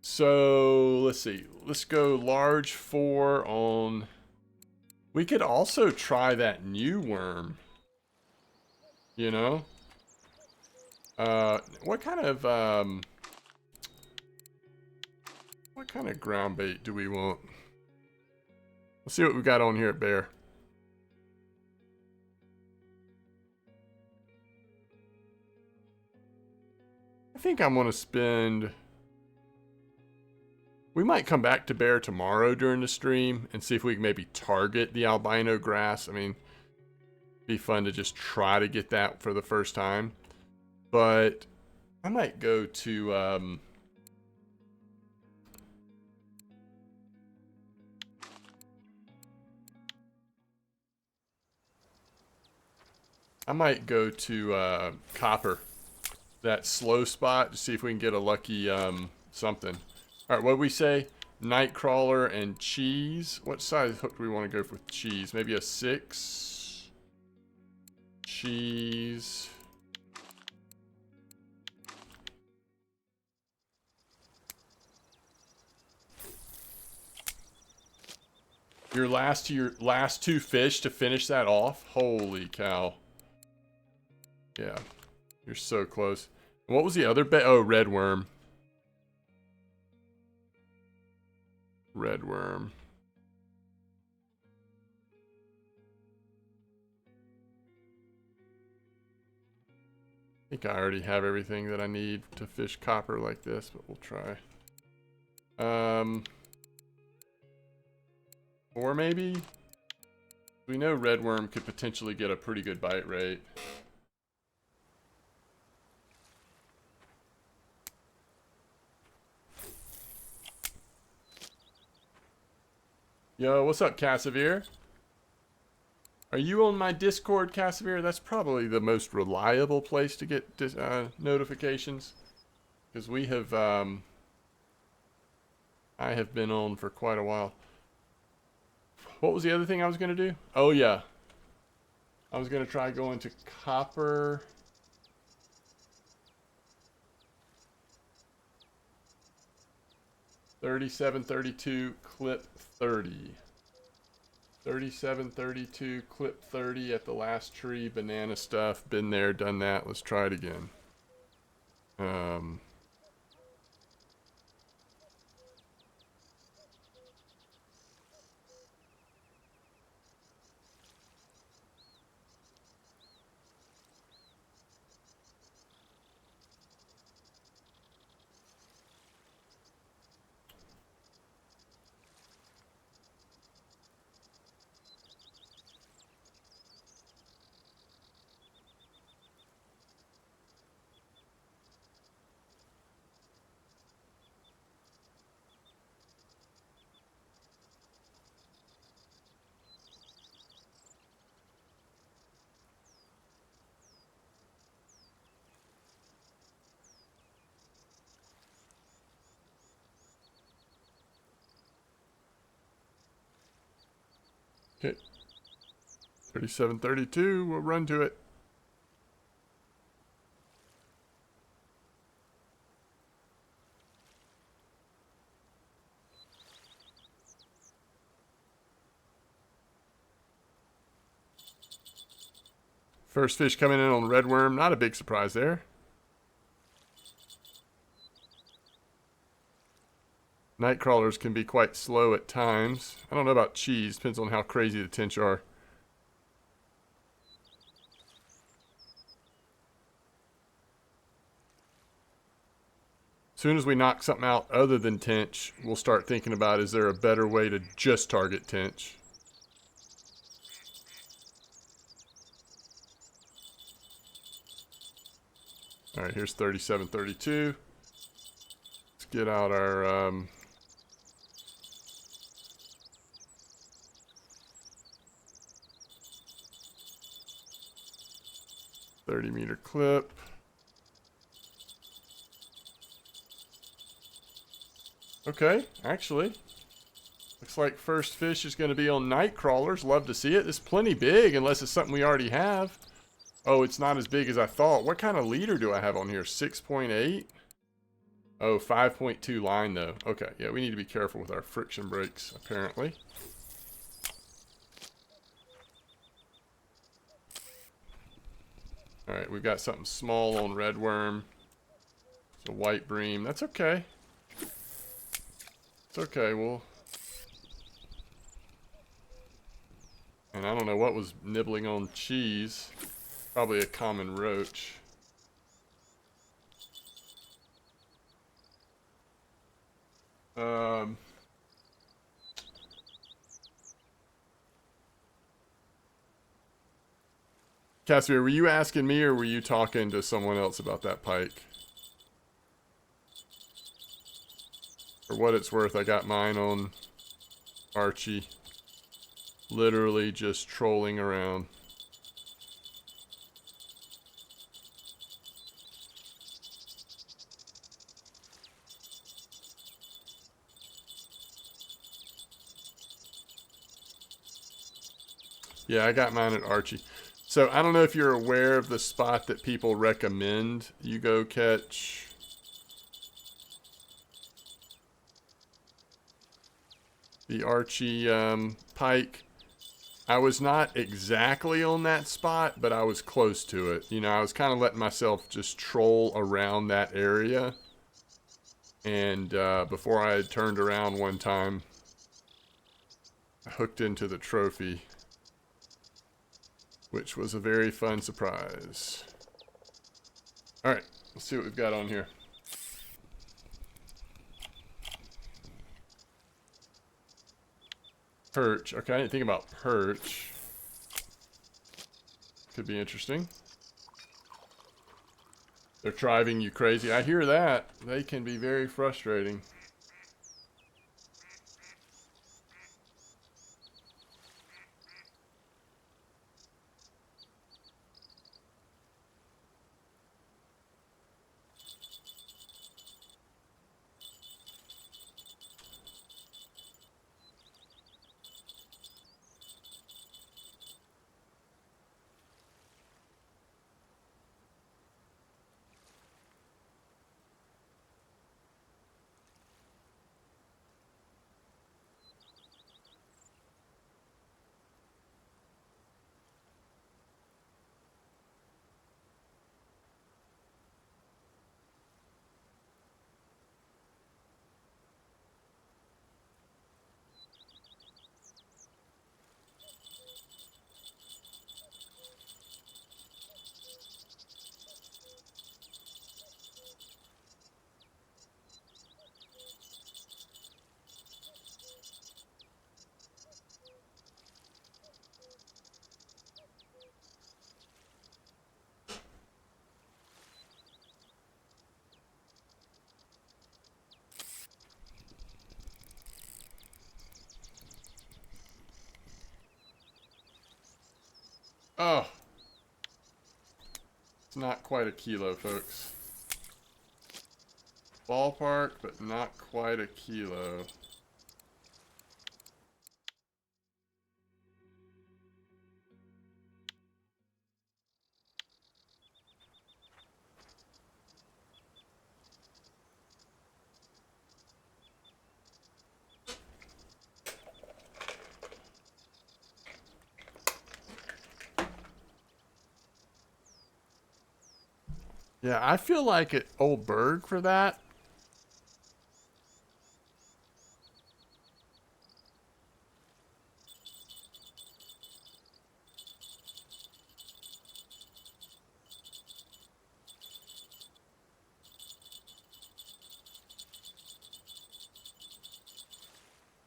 So let's see. Let's go large 4 on. We could also try that new worm. You know. What kind of ground bait do we want? Let's see what we got on here at Bear. I think I'm gonna spend... We might come back to Bear tomorrow during the stream and see if we can maybe target the albino grass. I mean, it'd be fun to just try to get that for the first time. But I might go to... I might go to Copper, that slow spot, to see if we can get a lucky something. All right, what did we say? Nightcrawler and cheese. What size hook do we want to go with cheese? Maybe a 6. Cheese. Your last 2 fish to finish that off? Holy cow. Yeah, you're so close. What was the other bait? Oh, redworm. Redworm. I think I already have everything that I need to fish copper like this, but we'll try. 4 maybe? We know redworm could potentially get a pretty good bite rate. Yo, what's up, Cassavir? Are you on my Discord, Cassavir? That's probably the most reliable place to get notifications. Because we have, I have been on for quite a while. What was the other thing I was going to do? Oh, yeah. I was going to try going to Copper. $37.32 clip 30. 37.32 clip 30 at the last tree. Banana stuff. Been there, done that. Let's try it again. Okay. 3732, we'll run to it. First fish coming in on red worm, not a big surprise there. Night crawlers can be quite slow at times. I don't know about cheese, depends on how crazy the tench are. As soon as we knock something out other than tench, we'll start thinking about, is there a better way to just target tench? All right, here's 3732. Let's get out our 30-meter clip. Okay, actually, looks like first fish is going to be on night crawlers. Love to see it. It's plenty big, unless it's something we already have. Oh, it's not as big as I thought. What kind of leader do I have on here? 6.8? Oh, 5.2 line, though. Okay, yeah, we need to be careful with our friction brakes, apparently. Alright, we've got something small on red worm. It's a white bream. That's okay. It's okay, we'll... And I don't know what was nibbling on cheese. Probably a common roach. Casimir, were you asking me or were you talking to someone else about that pike? For what it's worth, I got mine on Archie. Literally just trolling around. Yeah, I got mine at Archie. So I don't know if you're aware of the spot that people recommend you go catch. The Archie pike. I was not exactly on that spot, but I was close to it. You know, I was kind of letting myself just troll around that area. And before I had turned around one time, I hooked into the trophy, which was a very fun surprise. Alright, let's see what we've got on here. Perch. Okay, I didn't think about perch. Could be interesting. They're driving you crazy. I hear that. They can be very frustrating. Oh. It's not quite a kilo, folks. Ballpark, but not quite a kilo. Yeah, I feel like at Old Berg for that.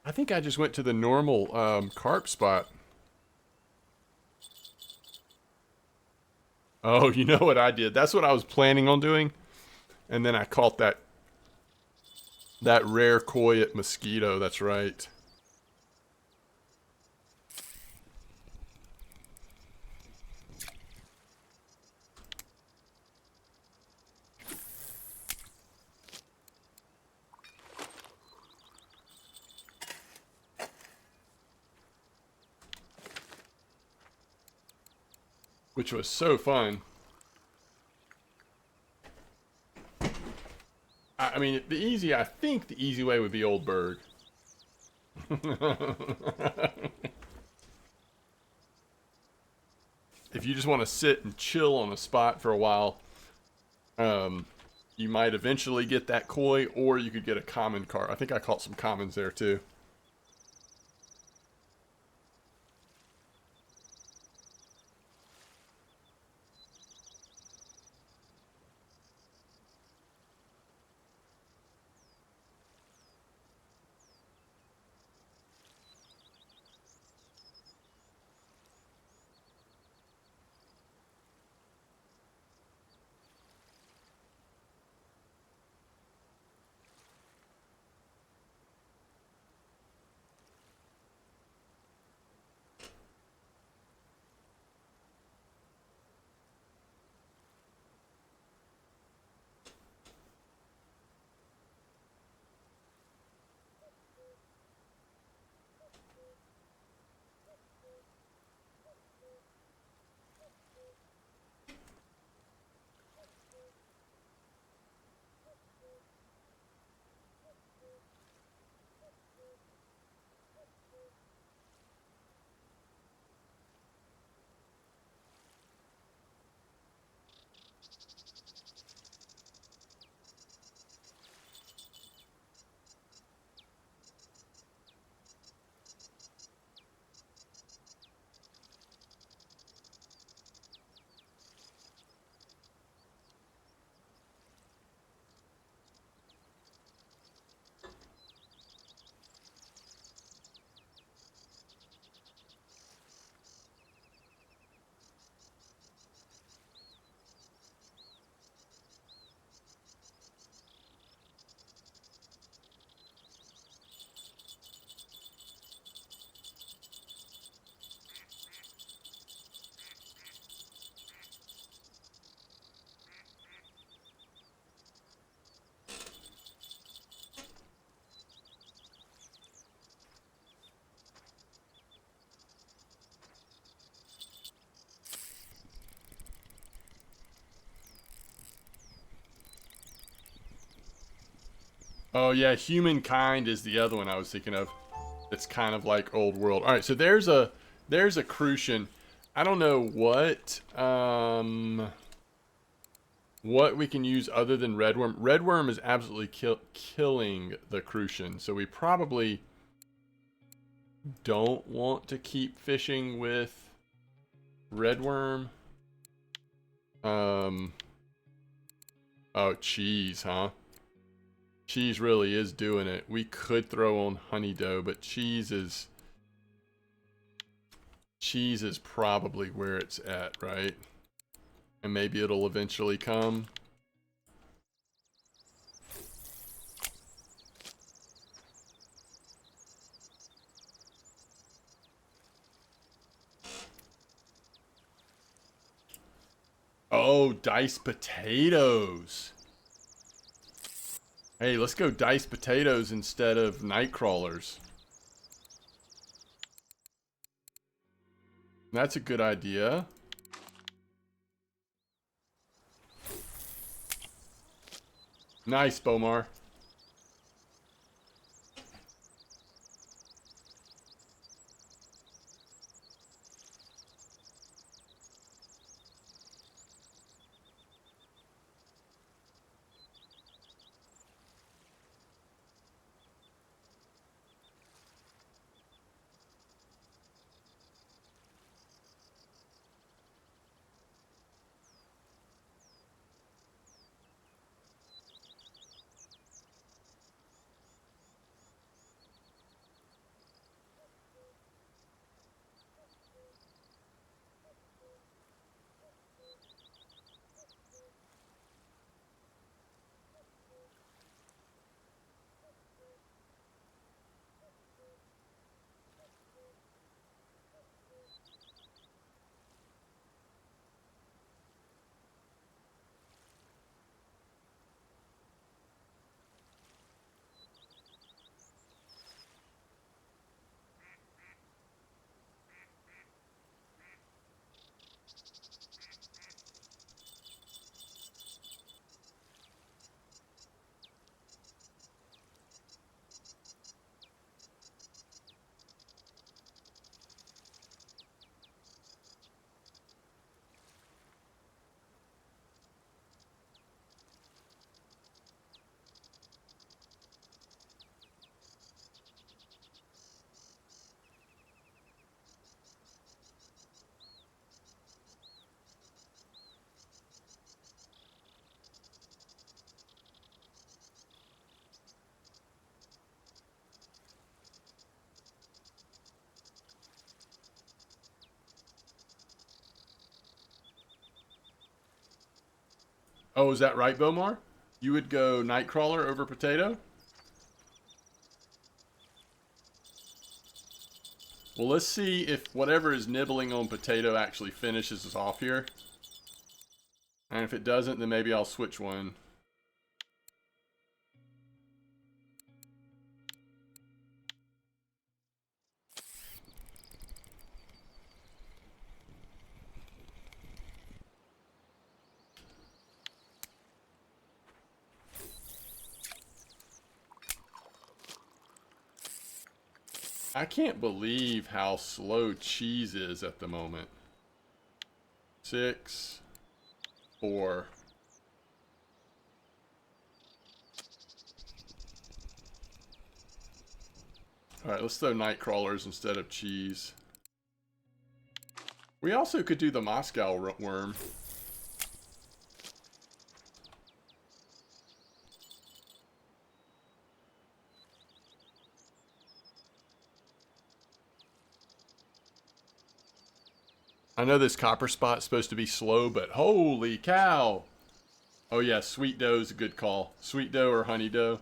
I think I just went to the normal carp spot. Oh, you know what I did? That's what I was planning on doing. And then I caught that rare koi at Mosquito. That's right. Which was so fun. I mean, I think the easy way would be Old Berg. If you just want to sit and chill on a spot for a while, you might eventually get that koi, or you could get a common carp. I think I caught some commons there too. Oh yeah, Humankind is the other one I was thinking of. It's kind of like Old World. All right, so there's a Crucian. I don't know what we can use other than Redworm. Redworm is absolutely killing the Crucian, so we probably don't want to keep fishing with Redworm. Oh, cheese, huh? Cheese really is doing it. We could throw on honey dough, but cheese is probably where it's at, right? And maybe it'll eventually come. Oh, diced potatoes. Hey, let's go diced potatoes instead of night crawlers. That's a good idea. Nice, Bomar. Oh, is that right, Bomar? You would go Nightcrawler over Potato? Well, let's see if whatever is nibbling on Potato actually finishes us off here. And if it doesn't, then maybe I'll switch one. I can't believe how slow cheese is at the moment. 6, 4. Alright, let's throw Nightcrawlers instead of cheese. We also could do the Moscow worm. I know this copper spot's supposed to be slow, but holy cow! Oh yeah, sweet dough is a good call. Sweet dough or honey dough.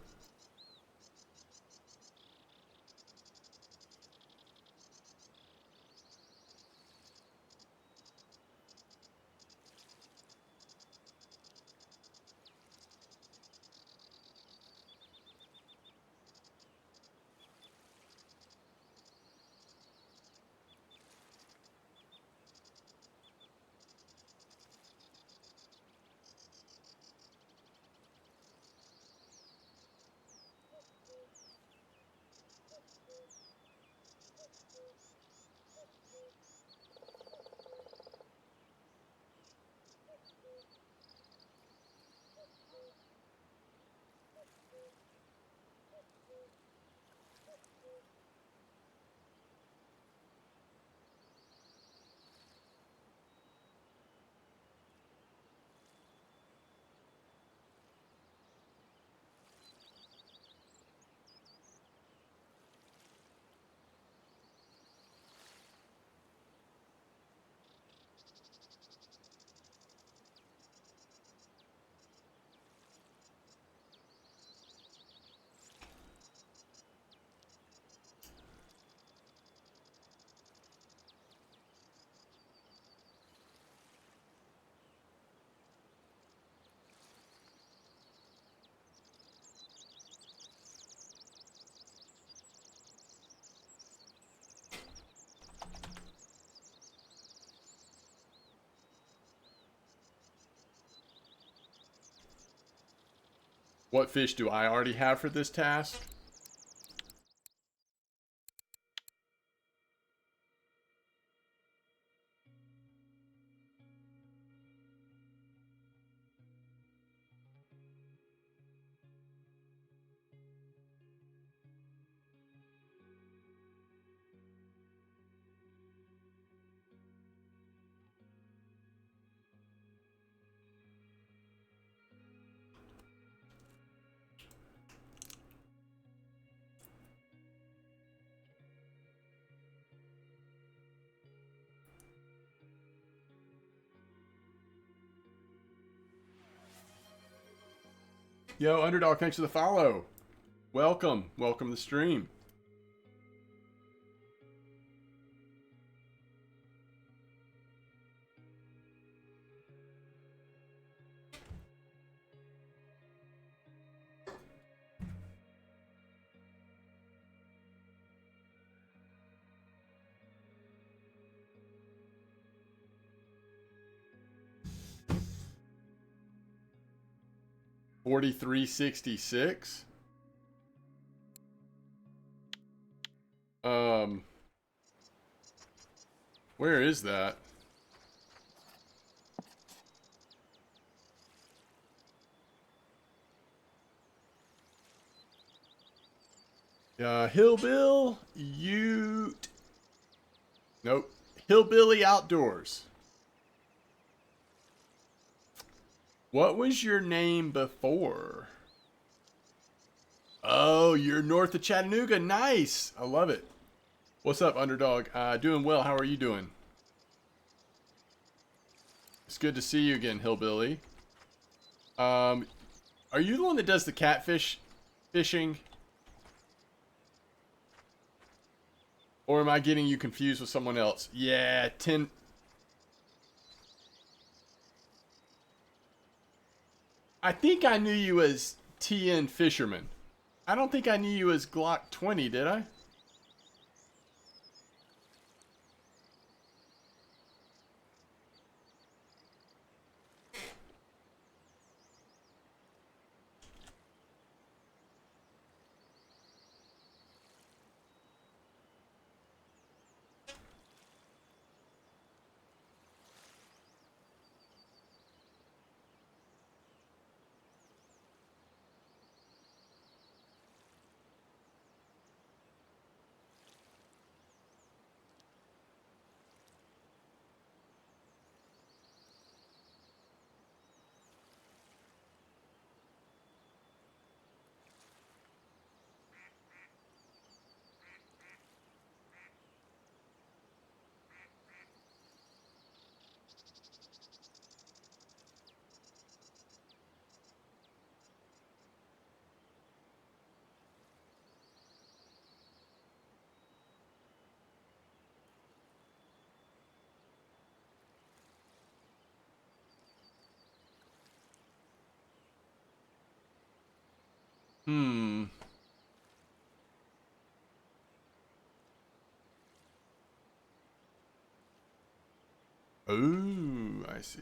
What fish do I already have for this task? Yo, Underdog, thanks for the follow. Welcome. Welcome to the stream. $43.66. Where is that? Hillbill Ute. Nope. Hillbilly Outdoors. What was your name before? Oh, you're north of Chattanooga. Nice. I love it. What's up, Underdog? Doing well. How are you doing? It's good to see you again, Hillbilly. Are you the one that does the catfish fishing? Or am I getting you confused with someone else? Yeah, 10. I think I knew you as TN Fisherman. I don't think I knew you as Glock 20, did I? Hmm. Oh, I see.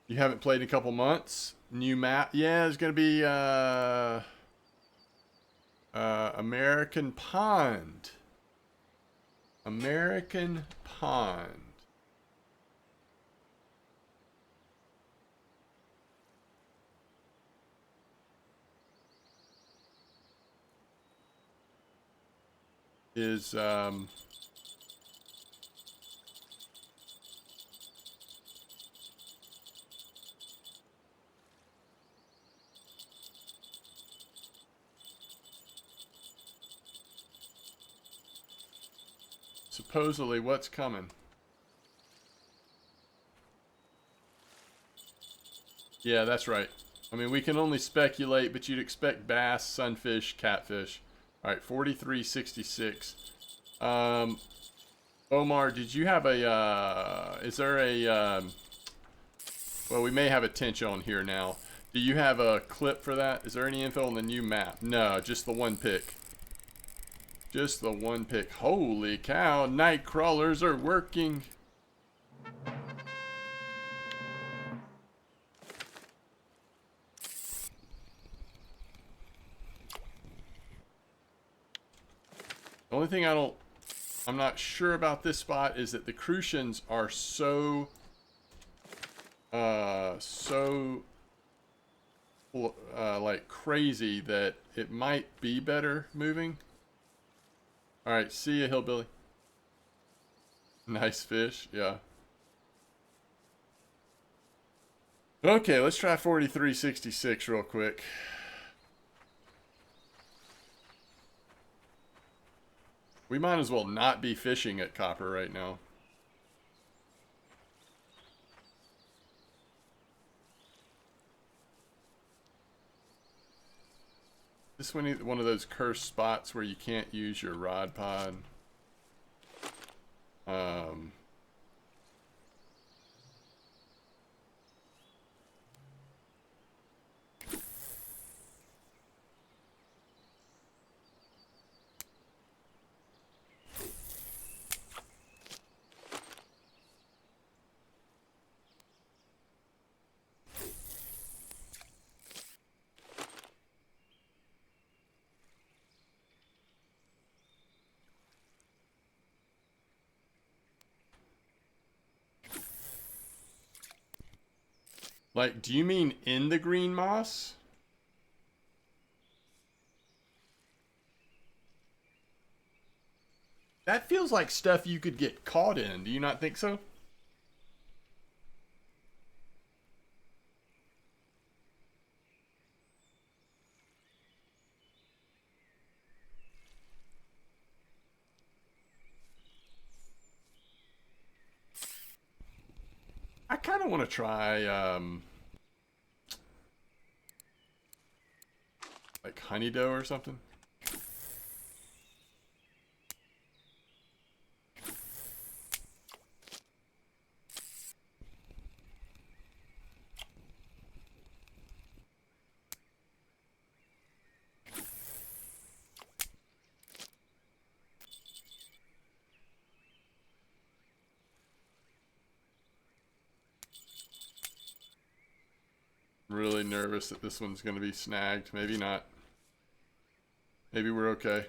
You haven't played in a couple months? New map? Yeah, it's gonna be American Pond. American Pond. Is supposedly what's coming. Yeah, that's right. I mean, we can only speculate, but you'd expect bass, sunfish, catfish. All right, 4366. Um, Omar, did you have a, is there a, well, we may have a tench on here now. Do you have a clip for that? Is there any info on the new map? No, just the one pick. Just the one pick. Holy cow, night crawlers are working. The only thing I'm not sure about this spot is that the Crucians are so, like crazy that it might be better moving. All right, see ya, hillbilly. Nice fish, yeah. Okay, let's try 4366 real quick. We might as well not be fishing at copper right now. This one of those cursed spots where you can't use your rod pod. Like, do you mean in the green moss? That feels like stuff you could get caught in. Do you not think so? I kind of want to try like honey dough or something. Really nervous that this one's going to be snagged. Maybe not. Maybe we're okay.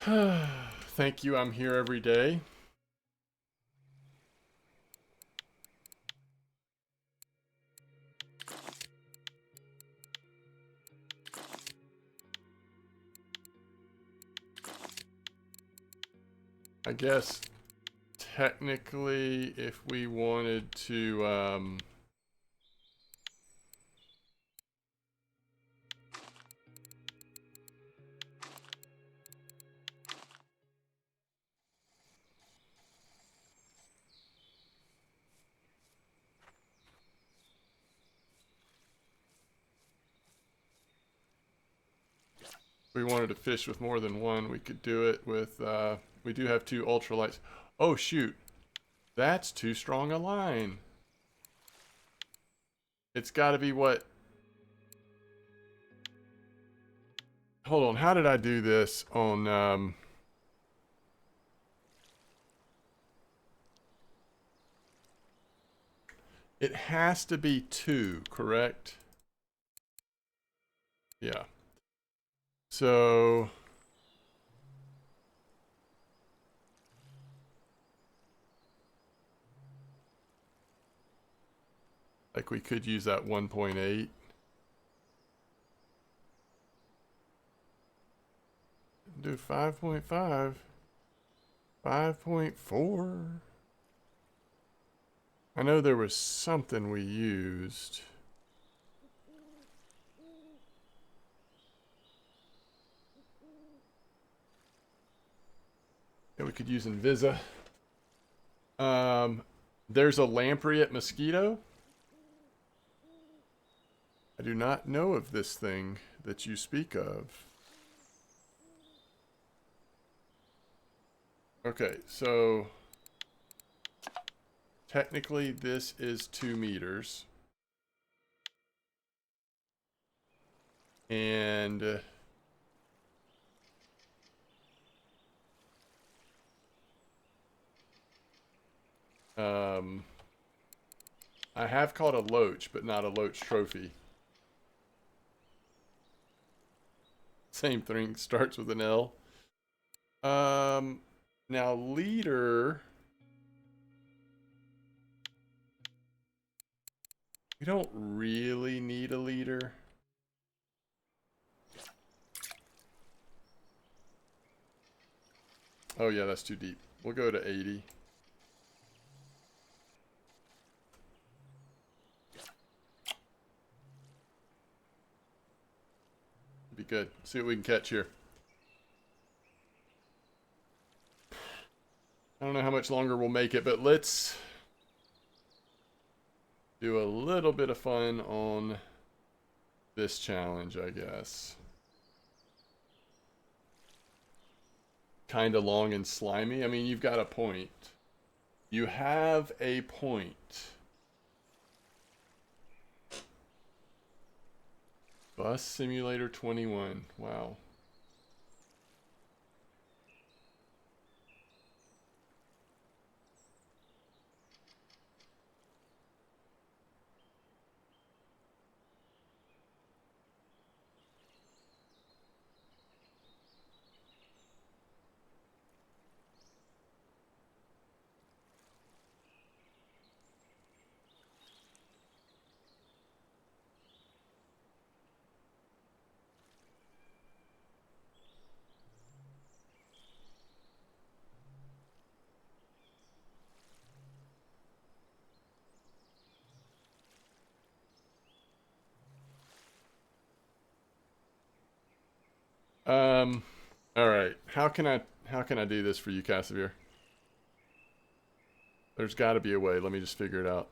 Thank you. I'm here every day. I guess technically if we wanted to we wanted to fish with more than one, we could do it with we do have two ultralights. Oh shoot. That's too strong a line. It's got to be what? Hold on, how did I do this on it has to be two, correct? Yeah. So like we could use that 1.8. do 5.5. 5.4. I know there was something we used. Yeah, we could use Invisa. There's a lamprey mosquito. I do not know of this thing that you speak of. Okay, so technically this is 2 meters. And I have caught a loach, but not a loach trophy. Same thing, starts with an L. Now leader. We don't really need a leader. Oh yeah, that's too deep. We'll go to 80. Be good. See what we can catch here. I don't know how much longer we'll make it, but let's do a little bit of fun on this challenge, I guess. Kind of long and slimy. I mean, you've got a point. You have a point. Bus Simulator 21. Wow. All right. How can I do this for you, Casimir? There's got to be a way. Let me just figure it out.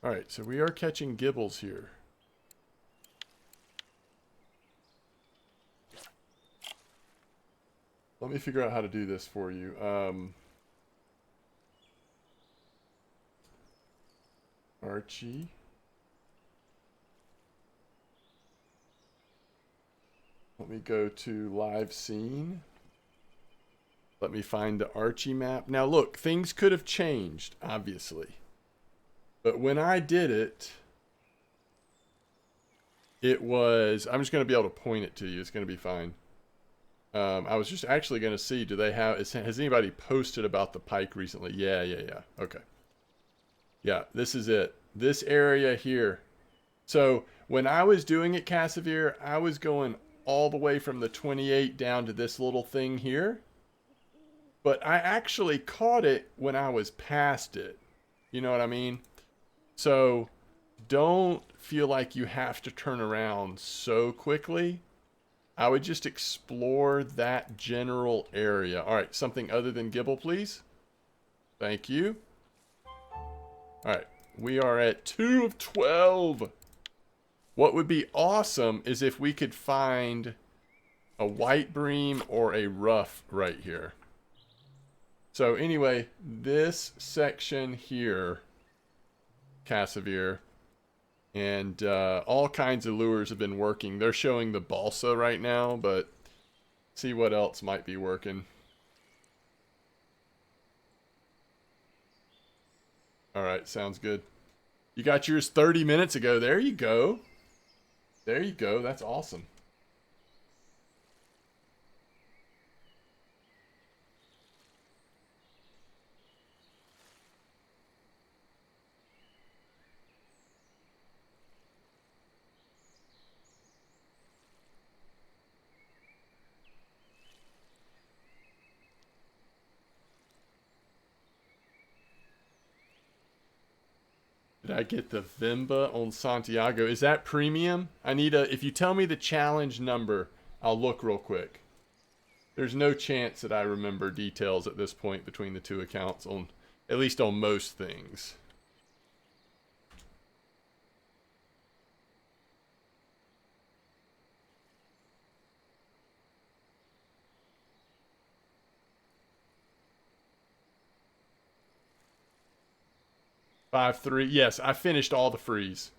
All right, so we are catching gibbles here. Let me figure out how to do this for you. Archie. Let me go to live scene. Let me find the Archie map. Now look, things could have changed, obviously. But when I did it, it was... I'm just going to be able to point it to you. It's going to be fine. I was just actually going to see, do they have... Has anybody posted about the pike recently? Yeah. Okay. Yeah, this is it. This area here. So when I was doing it, Casimir, I was going all the way from the 28 down to this little thing here. But I actually caught it when I was past it. You know what I mean? So don't feel like you have to turn around so quickly. I would just explore that general area. All right, something other than Gibble, please. Thank you. All right, we are at 2 of 12. What would be awesome is if we could find a white bream or a ruff right here. So anyway, this section here, Casimir, and all kinds of lures have been working. They're showing the balsa right now, but see what else might be working. All right, sounds good. You got yours 30 minutes ago. There you go. There you go. That's awesome. Did I get the Vimba on Santiago? Is that premium? I need a. If you tell me the challenge number, I'll look real quick. There's no chance that I remember details at this point between the two accounts on, at least on most things. Five three. Yes, I finished all the frees.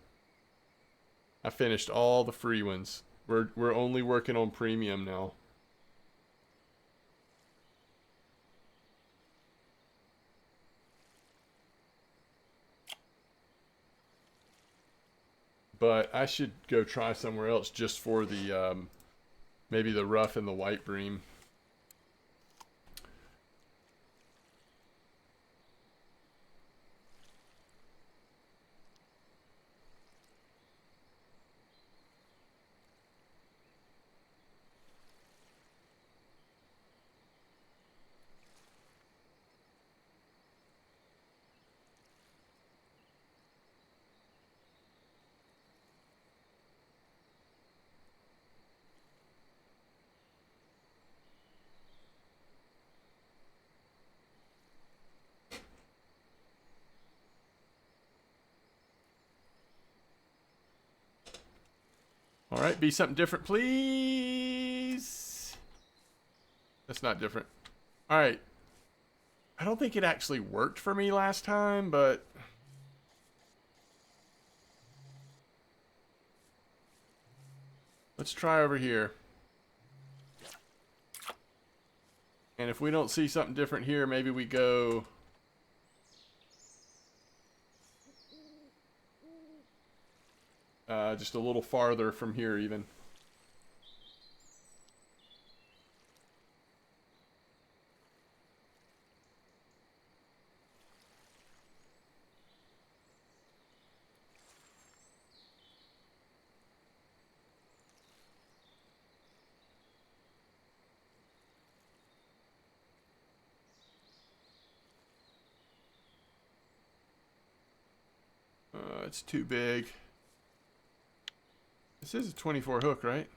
I finished all the free ones. We're only working on premium now. But I should go try somewhere else just for the maybe the rough and the white bream. All right, be something different, please. That's not different. All right. I don't think it actually worked for me last time, but let's try over here. And if we don't see something different here, maybe we go just a little farther from here even. It's too big. This is a 24 hook, right?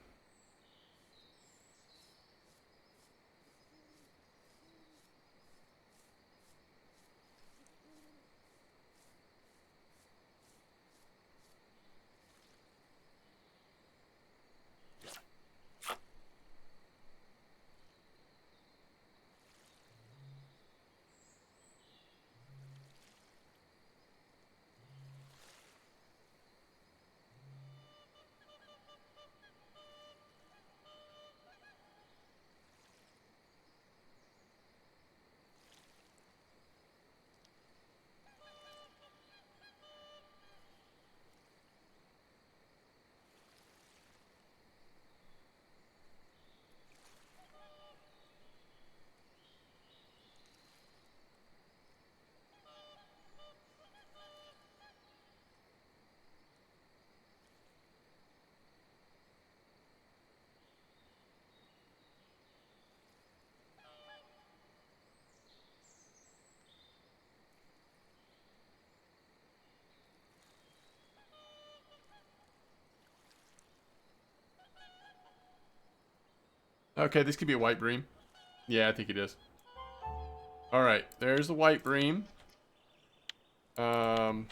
Okay, this could be a white bream. Yeah, I think it is. All right, there's the white bream. Yeah,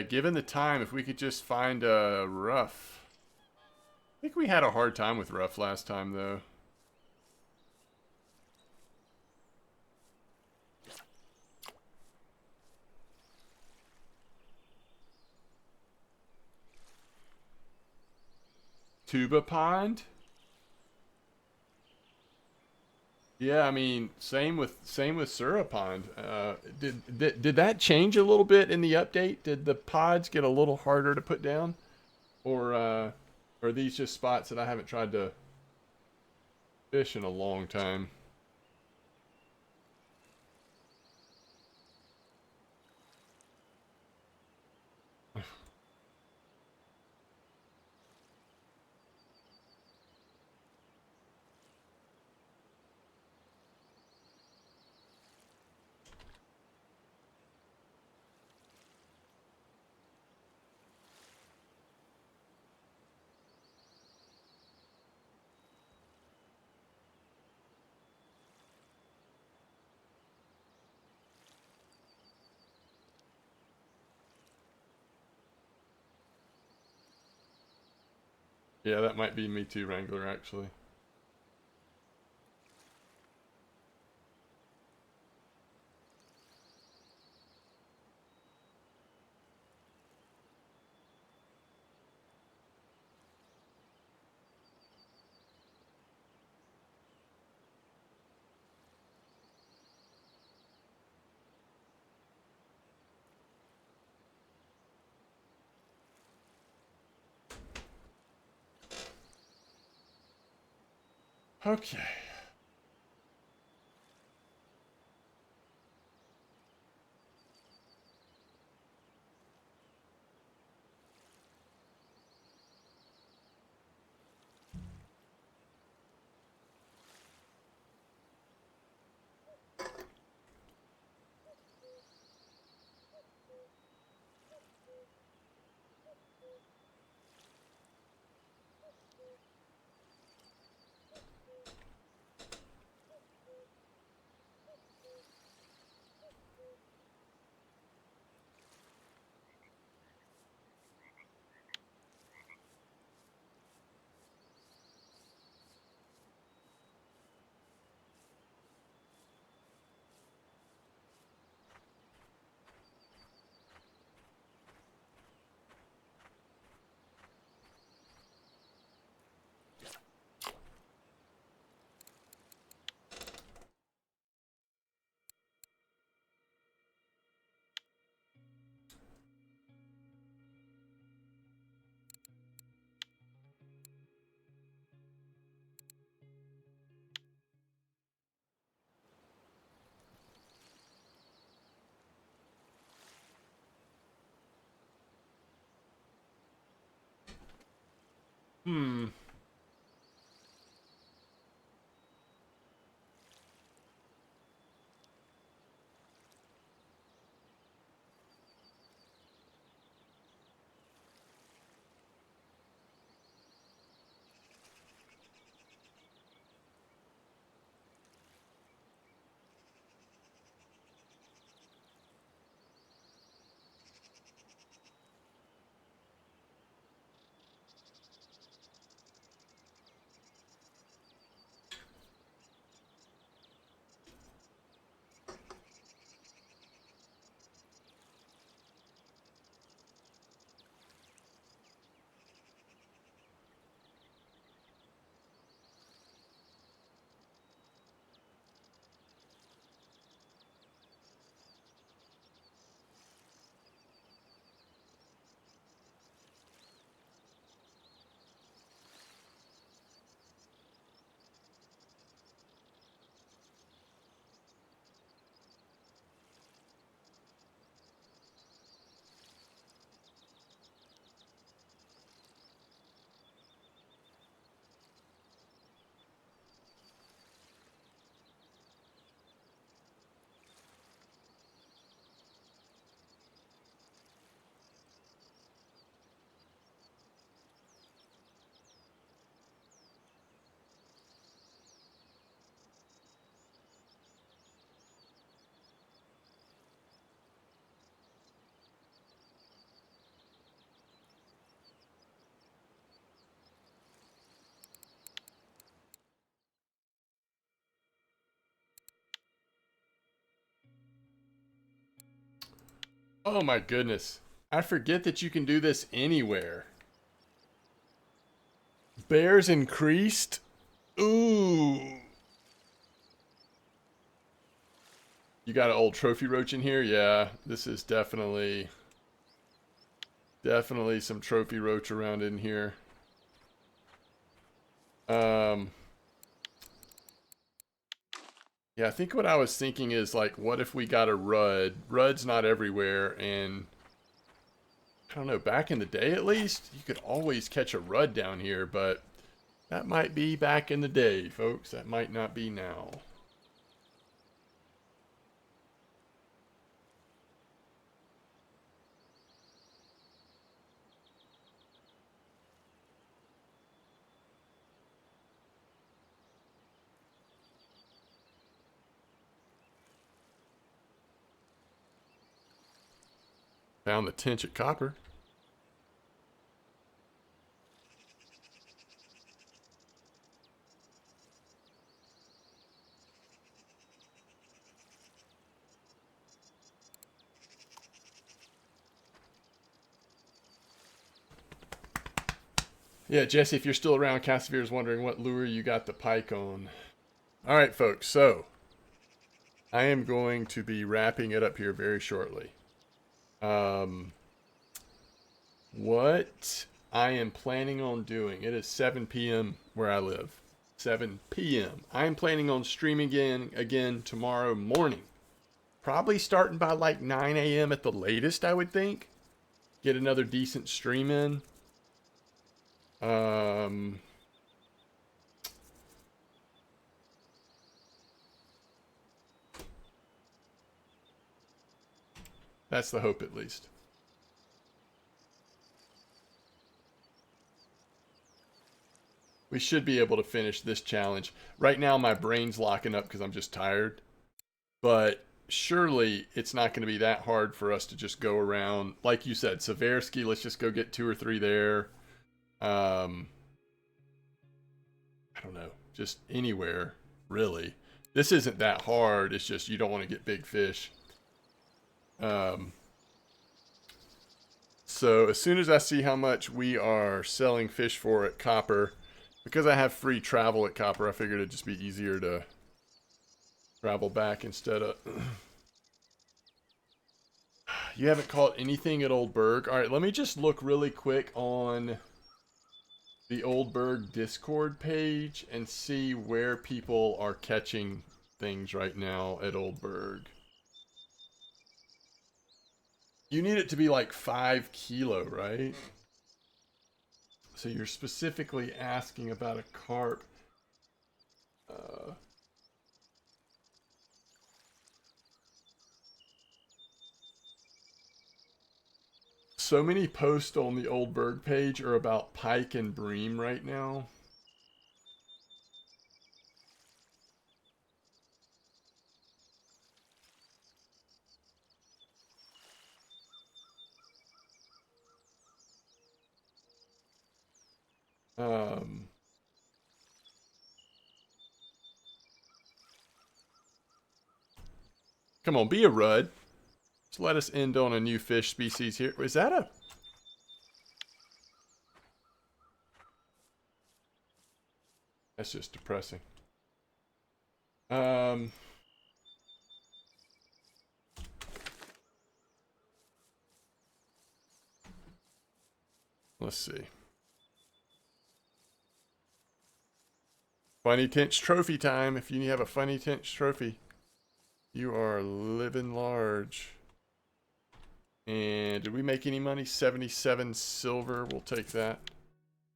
given the time, if we could just find a rough. I think we had a hard time with rough last time, though. Tuba Pond? Yeah, I mean, same with Surapond. Did that change a little bit in the update? Did the pods get a little harder to put down, or are these just spots that I haven't tried to fish in a long time? Yeah, that might be me too, Wrangler, actually. Okay. Hmm. Oh my goodness. I forget that you can do this anywhere. Bears increased? Ooh. You got an old trophy roach in here? Yeah, this is definitely some trophy roach around in here. Um, yeah, I think what I was thinking is like, what if we got a Rudd? Rudd's not everywhere, and I don't know, back in the day at least, you could always catch a Rudd down here, but that might be back in the day, folks. That might not be now. Found the tinch at copper. Yeah, Jesse, if you're still around, Cassiveer is wondering what lure you got the pike on. All right, folks, so I am going to be wrapping it up here very shortly. What I am planning on doing, it is 7 p.m. where I live. 7 p.m. I am planning on streaming again tomorrow morning. Probably starting by like 9 a.m. at the latest, I would think. Get another decent stream in. That's the hope, at least. We should be able to finish this challenge. Right now, my brain's locking up because I'm just tired. But surely it's not going to be that hard for us to just go around. Like you said, Seversky, let's just go get 2 or 3 there. I don't know. Just anywhere, really. This isn't that hard. It's just you don't want to get big fish. So as soon as I see how much we are selling fish for at Copper, because I have free travel at Copper, I figured it'd just be easier to travel back instead of... You haven't caught anything at Old Berg? All right, let me just look really quick on the Old Berg Discord page and see where people are catching things right now at Old Berg. You need it to be like 5 kilo, right? So you're specifically asking about a carp. So many posts on the Old Berg page are about pike and bream right now. Come on, be a Rudd. Just let us end on a new fish species here. Is that a... That's just depressing. Let's see. Funny Tench trophy time. If you have a Funny Tench trophy, you are living large. And did we make any money? 77 silver. We'll take that.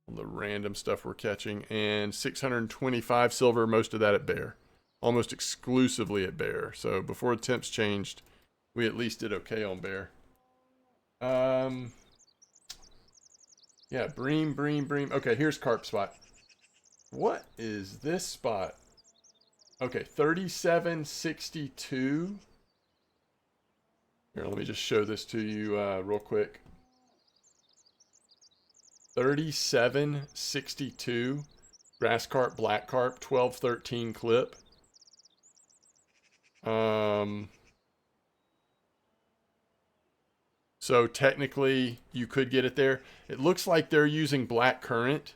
On the random stuff we're catching. And 625 silver, most of that at Bear. Almost exclusively at Bear. So before the temps changed, we at least did okay on Bear. Yeah, bream. Okay, here's carp spot. What is this spot? Okay, 3762. Here, let me just show this to you real quick. 3762. Grass carp, black carp, 1213 clip. So technically you could get it there. It looks like they're using black currant.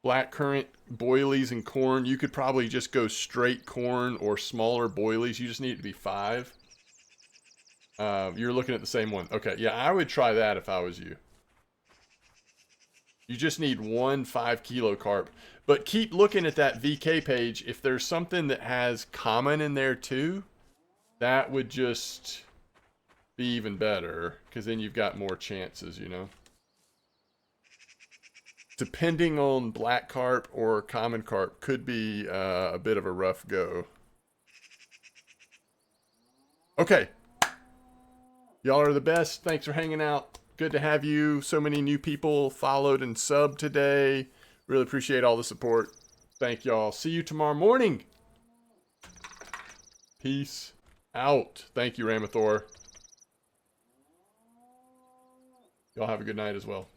Black currant, boilies, and corn. You could probably just go straight corn or smaller boilies. You just need it to be 5. You're looking at the same one. Okay, yeah, I would try that if I was you. You just need 1 5 kilo carp. But keep looking at that VK page. If there's something that has common in there too, that would just be even better. Because then you've got more chances, you know. Depending on black carp or common carp, could be a bit of a rough go. Okay. Y'all are the best. Thanks for hanging out. Good to have you. So many new people followed and subbed today. Really appreciate all the support. Thank y'all. See you tomorrow morning. Peace out. Thank you, Ramathor. Y'all have a good night as well.